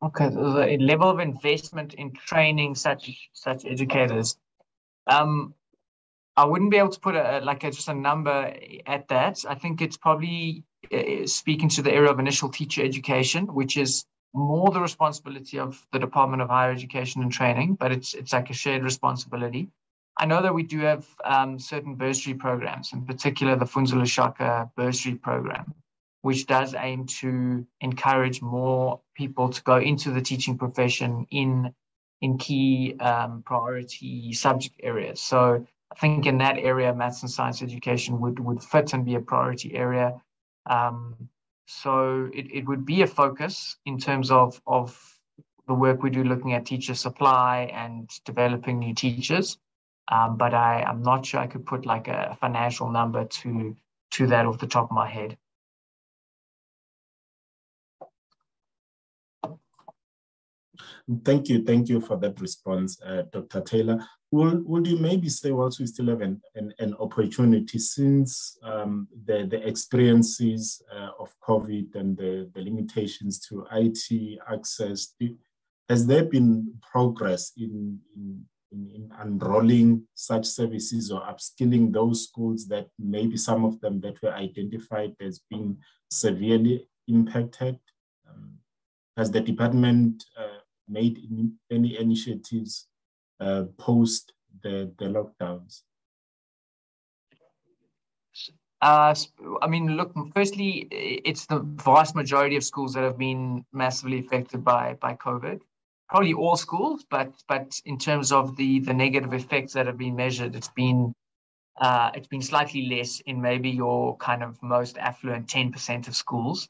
Okay, the level of investment in training such educators. I wouldn't be able to put just a number at that. I think it's probably speaking to the area of initial teacher education, which is more the responsibility of the Department of Higher Education and Training, but it's like a shared responsibility. I know that we do have certain bursary programs, in particular the Funzula Shaka bursary program, which does aim to encourage more people to go into the teaching profession in key priority subject areas. So I think in that area, maths and science education would fit and be a priority area. So it would be a focus in terms of the work we do looking at teacher supply and developing new teachers. But I'm not sure I could put like a financial number to that off the top of my head. Thank you for that response, Dr. Taylor. Would you maybe say, whilst we still have an opportunity, since the experiences of COVID and the limitations to IT access, has there been progress in unrolling such services or upskilling those schools that maybe some of them that were identified as being severely impacted? Has the department made any initiatives post the lockdowns? I mean, look, firstly, it's the vast majority of schools that have been massively affected by COVID. Probably all schools, but in terms of the negative effects that have been measured, it's been slightly less in maybe your kind of most affluent 10% of schools.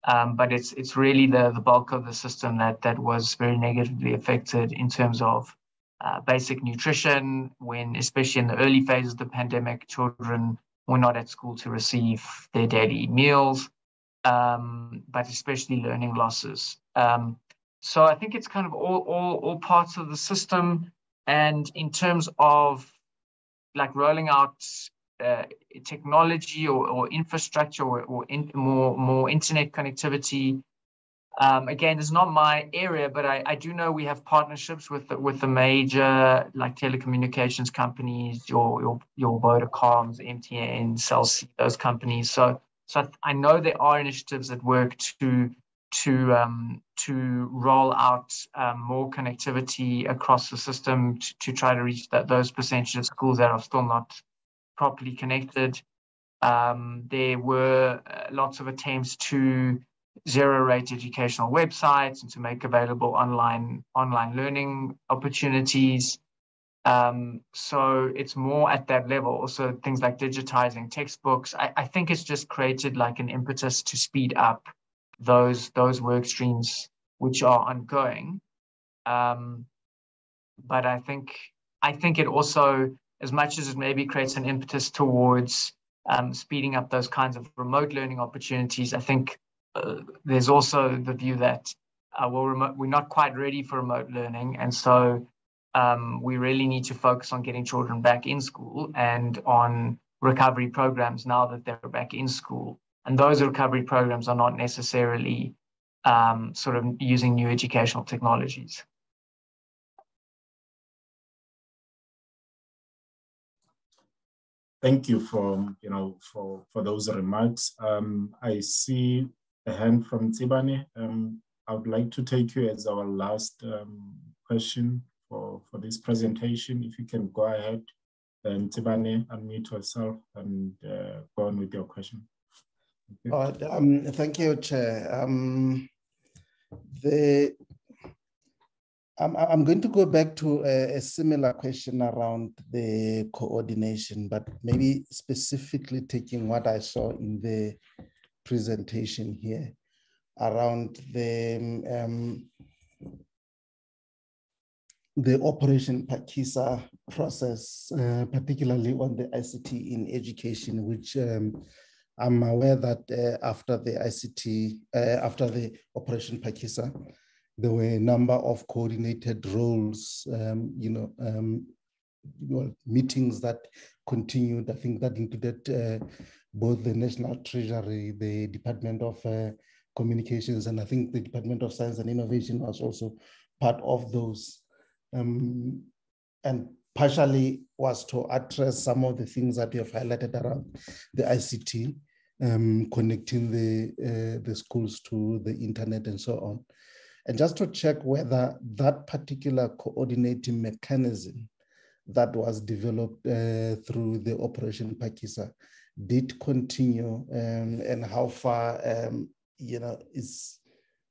But it's really the bulk of the system that was very negatively affected in terms of basic nutrition, when especially in the early phases of the pandemic, children were not at school to receive their daily meals, but especially learning losses. So I think it's kind of all parts of the system. And in terms of like rolling out technology or infrastructure or more internet connectivity. Again, it's not my area, but I do know we have partnerships with the major like telecommunications companies, your Vodacom's, MTN, Cell C, those companies. So I know there are initiatives at work to roll out more connectivity across the system to try to reach those percentage of schools that are still not properly connected. There were lots of attempts to zero-rate educational websites and to make available online learning opportunities. So it's more at that level. Also, things like digitizing textbooks. I think it's just created like an impetus to speed up those work streams which are ongoing. But I think it also as much as it maybe creates an impetus towards speeding up those kinds of remote learning opportunities, I think there's also the view that we're not quite ready for remote learning. And so we really need to focus on getting children back in school and on recovery programs now that they're back in school. And those recovery programs are not necessarily sort of using new educational technologies. Thank you for those remarks. I see a hand from Tsibane. I would like to take you as our last question for this presentation. If you can go ahead, and Tsibane, unmute yourself and go on with your question. All right. Thank you, Chair. I'm going to go back to a similar question around the coordination, but maybe specifically taking what I saw in the presentation here around the Operation Pakisa process, particularly on the ICT in education, which I'm aware that after the after the Operation Pakisa, there were a number of coordinated roles, meetings that continued. I think that included both the National Treasury, the Department of Communications, and I think the Department of Science and Innovation was also part of those. And partially was to address some of the things that you have highlighted around the ICT, connecting the schools to the internet and so on. And just to check whether that particular coordinating mechanism that was developed through the Operation Pakisa did continue, and how far,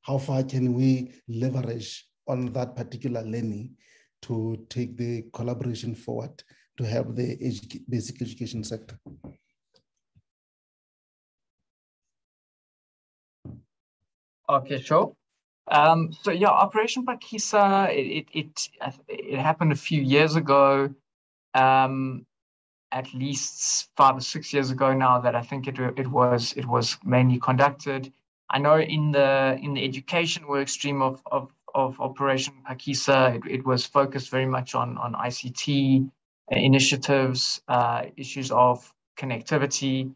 how far can we leverage on that particular learning to take the collaboration forward to help the basic education sector? Okay, sure. So yeah, Operation Pakisa, it happened a few years ago, at least 5 or 6 years ago now, that I think it was mainly conducted. I know in the education work stream of Operation Pakisa, it was focused very much on ICT initiatives, issues of connectivity,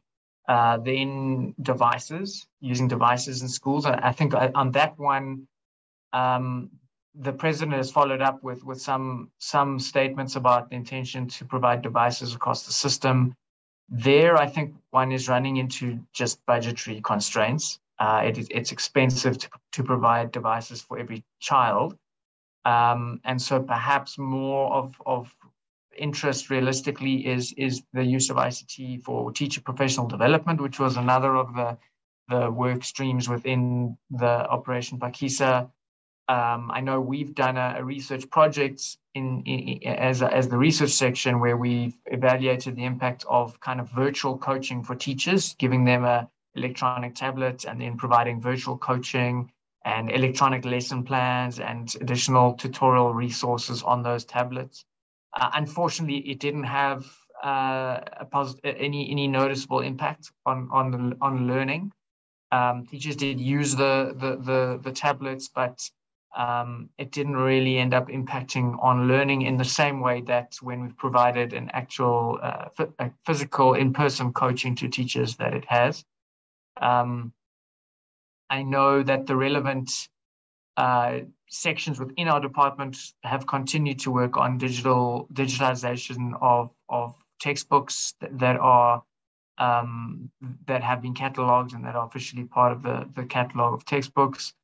then devices, using devices in schools. And I think on that one, the president has followed up with some statements about the intention to provide devices across the system. There, I think one is running into just budgetary constraints. It's expensive to provide devices for every child. And so perhaps more of interest realistically is the use of ICT for teacher professional development, which was another of the work streams within the Operation Pakisa. I know we've done a research project as the research section where we've evaluated the impact of kind of virtual coaching for teachers, giving them a electronic tablet and then providing virtual coaching and electronic lesson plans and additional tutorial resources on those tablets. Unfortunately, it didn't have any noticeable impact on learning. Teachers did use the tablets, but it didn't really end up impacting on learning in the same way that when we've provided an actual physical in-person coaching to teachers that it has. I know that the relevant sections within our department have continued to work on digitalization of textbooks that have been cataloged and that are officially part of the catalog of textbooks.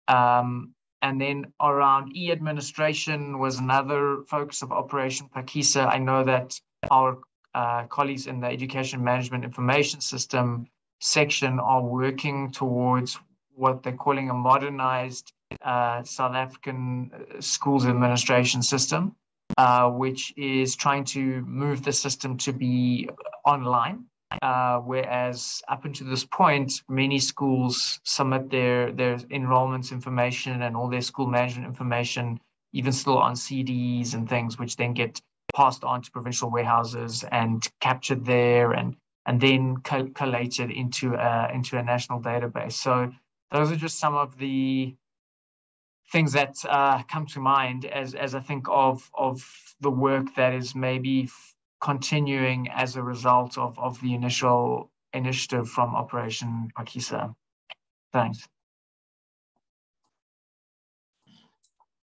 And then around e-administration was another focus of Operation Pakisa. I know that our colleagues in the Education Management Information System section are working towards what they're calling a modernized South African schools administration system, which is trying to move the system to be online. Whereas up until this point, many schools submit their enrollments information and all their school management information, even still on CDs and things, which then get passed on to provincial warehouses and captured there, and then collated into a national database. So those are just some of the things that come to mind as I think of the work that is maybe continuing as a result of the initial initiative from Operation Phakisa. Thanks.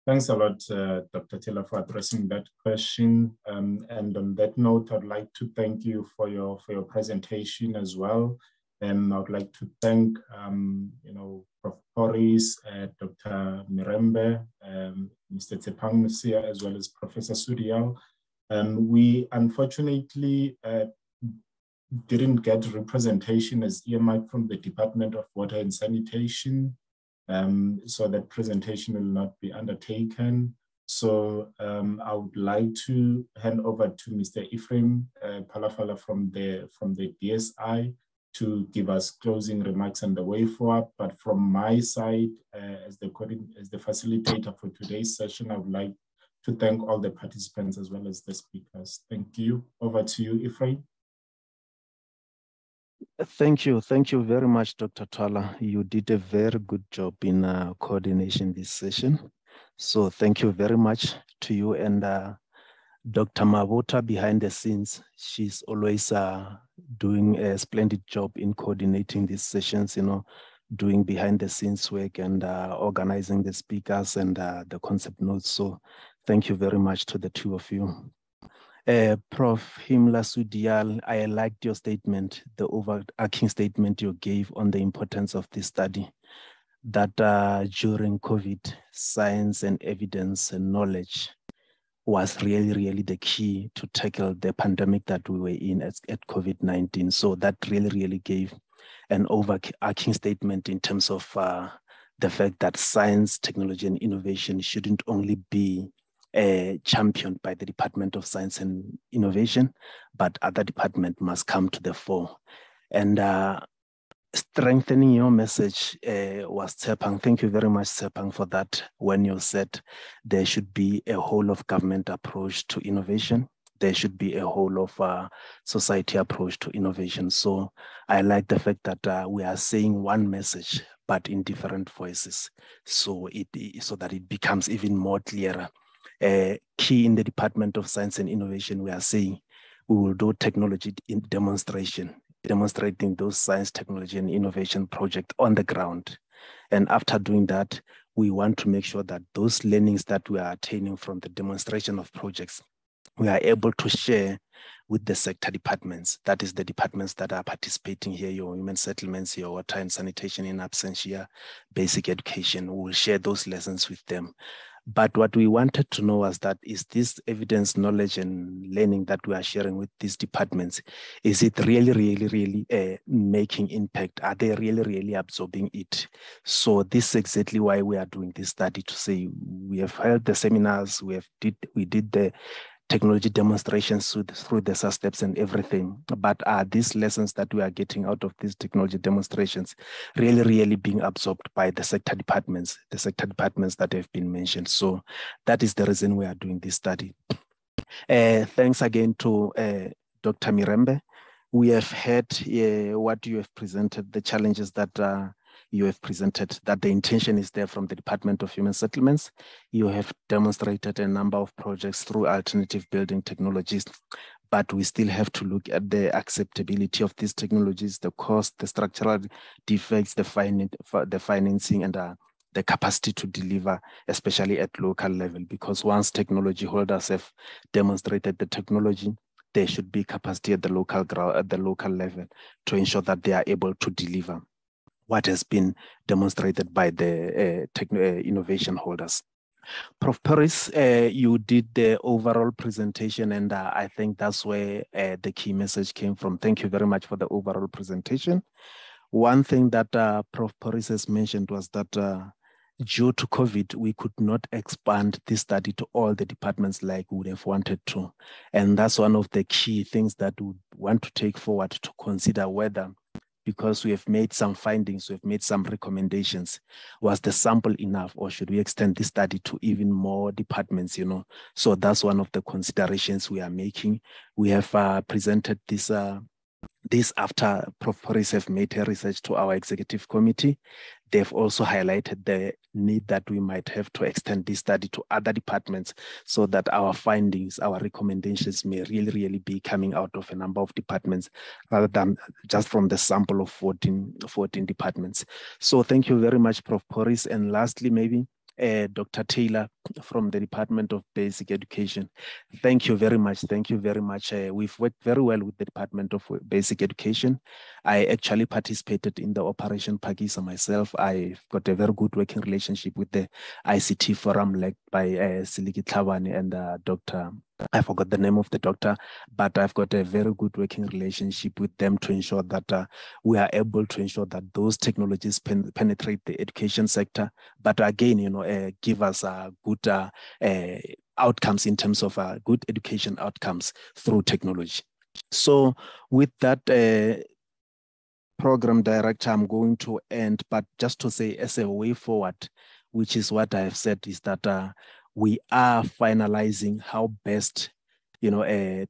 Thanks a lot, Dr. Taylor, for addressing that question. And on that note, I'd like to thank you for your presentation as well. I would like to thank, Prof. Porris, Dr. Marimba, Mr. Tshepang Mosia, as well as Professor Suriel. We unfortunately didn't get representation as earmarked from the Department of Water and Sanitation. So that presentation will not be undertaken. So I would like to hand over to Mr. Ephraim Palafala from the DSI to give us closing remarks on the way forward. But from my side, as the facilitator for today's session, I would like to thank all the participants as well as the speakers. Thank you. Over to you, Ephraim. Thank you very much, Dr. Twala. You did a very good job in coordinating this session. So thank you very much to you and Dr. Mabota behind the scenes. She's always doing a splendid job in coordinating these sessions, doing behind the scenes work and organizing the speakers and the concept notes. So thank you very much to the two of you. Prof. Himla Sudial, I liked your statement, the overarching statement you gave on the importance of this study, that during COVID, science and evidence and knowledge was really the key to tackle the pandemic that we were in at COVID-19. So that really gave an overarching statement in terms of the fact that science, technology, and innovation shouldn't only be championed by the Department of Science and Innovation, but other departments must come to the fore. And strengthening your message was Tshepang. Thank you very much, Tshepang, for that. When you said there should be a whole of government approach to innovation, there should be a whole of society approach to innovation. So I like the fact that we are saying one message, but in different voices, so that it becomes even more clearer. Key in the Department of Science and Innovation, we are saying we will do technology in demonstrating those science, technology, and innovation projects on the ground. And after doing that, we want to make sure that those learnings that we are attaining from the demonstration of projects, we are able to share with the sector departments. That is the departments that are participating here, your human settlements, your water and sanitation in absentia, basic education. We will share those lessons with them. But what we wanted to know was that, is this evidence, knowledge, and learning that we are sharing with these departments, is it really making impact? Are they really absorbing it? So this is exactly why we are doing this study, to say we have held the seminars, we did the technology demonstrations through the steps and everything. But are these lessons that we are getting out of these technology demonstrations really being absorbed by the sector departments that have been mentioned? So that is the reason we are doing this study. Thanks again to Dr. Marimba. We have heard what you have presented, the challenges that you have presented, that the intention is there from the Department of Human Settlements. You have demonstrated a number of projects through alternative building technologies, but we still have to look at the acceptability of these technologies, the cost, the structural defects, the financing, and the capacity to deliver, especially at local level, because once technology holders have demonstrated the technology, there should be capacity at the local level to ensure that they are able to deliver what has been demonstrated by the innovation holders. Prof. Porris, you did the overall presentation, and I think that's where the key message came from. Thank you very much for the overall presentation. One thing that Prof. Porris has mentioned was that due to COVID, we could not expand this study to all the departments like we would have wanted to. And that's one of the key things that we want to take forward to consider whether because we have made some findings, we've made some recommendations. Was the sample enough, or should we extend this study to even more departments, you know? So that's one of the considerations we are making. We have presented this after Prof. Porris have made her research to our executive committee. They've also highlighted the need that we might have to extend this study to other departments so that our findings, our recommendations may really be coming out of a number of departments rather than just from the sample of 14 departments. So thank you very much, Prof. Porris. And lastly, maybe Dr. Taylor from the Department of Basic Education. Thank you very much. Thank you very much. We've worked very well with the Department of Basic Education. I actually participated in the Operation Pagisa myself. I've got a very good working relationship with the ICT forum led by Siliki Tlhabane and Dr. I forgot the name of the doctor, but I've got a very good working relationship with them to ensure that we are able to ensure that those technologies penetrate the education sector, but again, you know, give us good outcomes in terms of good education outcomes through technology. So with that, program director, I'm going to end, but just to say as a way forward, which is what I have said, is that we are finalizing how best, you know,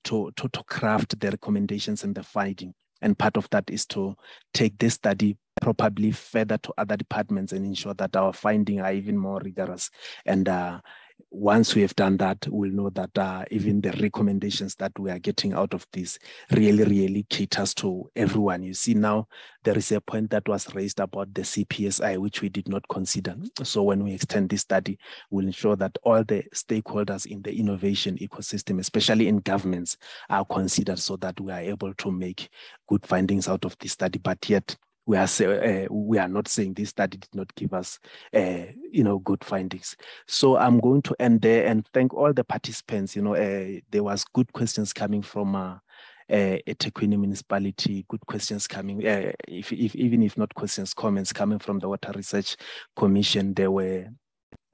to craft the recommendations and the finding. And part of that is to take this study probably further to other departments and ensure that our findings are even more rigorous. And once we have done that, we'll know that even the recommendations that we are getting out of this really caters to everyone. You see, now there is a point that was raised about the CPSI, which we did not consider. So when we extend this study, we'll ensure that all the stakeholders in the innovation ecosystem, especially in governments, are considered so that we are able to make good findings out of this study. But yet, we are not saying this study did not give us, you know, good findings. So I'm going to end there and thank all the participants. You know, there was good questions coming from a Tekken municipality, good questions coming, even if not questions, comments coming from the Water Research Commission. There were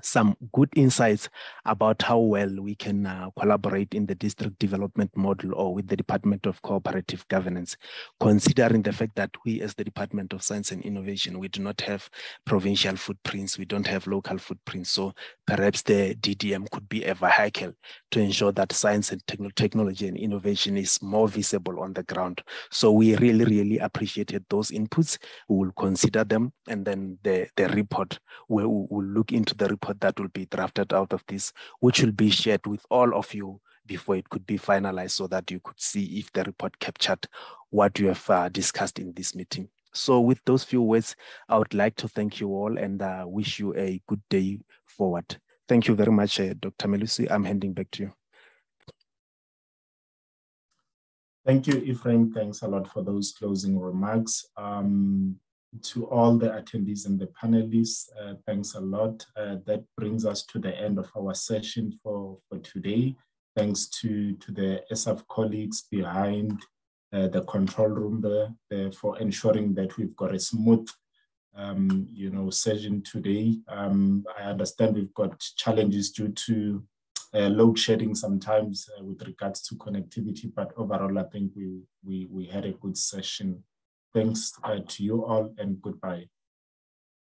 some good insights about how well we can collaborate in the district development model or with the Department of Cooperative Governance, considering the fact that we as the Department of Science and Innovation, we do not have provincial footprints, we don't have local footprints. So perhaps the DDM could be a vehicle to ensure that science and technology and innovation is more visible on the ground. So we really appreciated those inputs. We will consider them, and then the report, we'll look into the report that will be drafted out of this, which will be shared with all of you before it could be finalized, so that you could see if the report captured what you have discussed in this meeting. So with those few words, I would like to thank you all and wish you a good day forward. Thank you very much, Dr. Melusi. I'm handing back to you. Thank you, Ephraim. Thanks a lot for those closing remarks. To all the attendees and the panelists, thanks a lot. That brings us to the end of our session for today. Thanks to the SF colleagues behind the control room there for ensuring that we've got a smooth you know, session today. I understand we've got challenges due to load shedding sometimes with regards to connectivity, but overall, I think we had a good session. Thanks to you all and goodbye.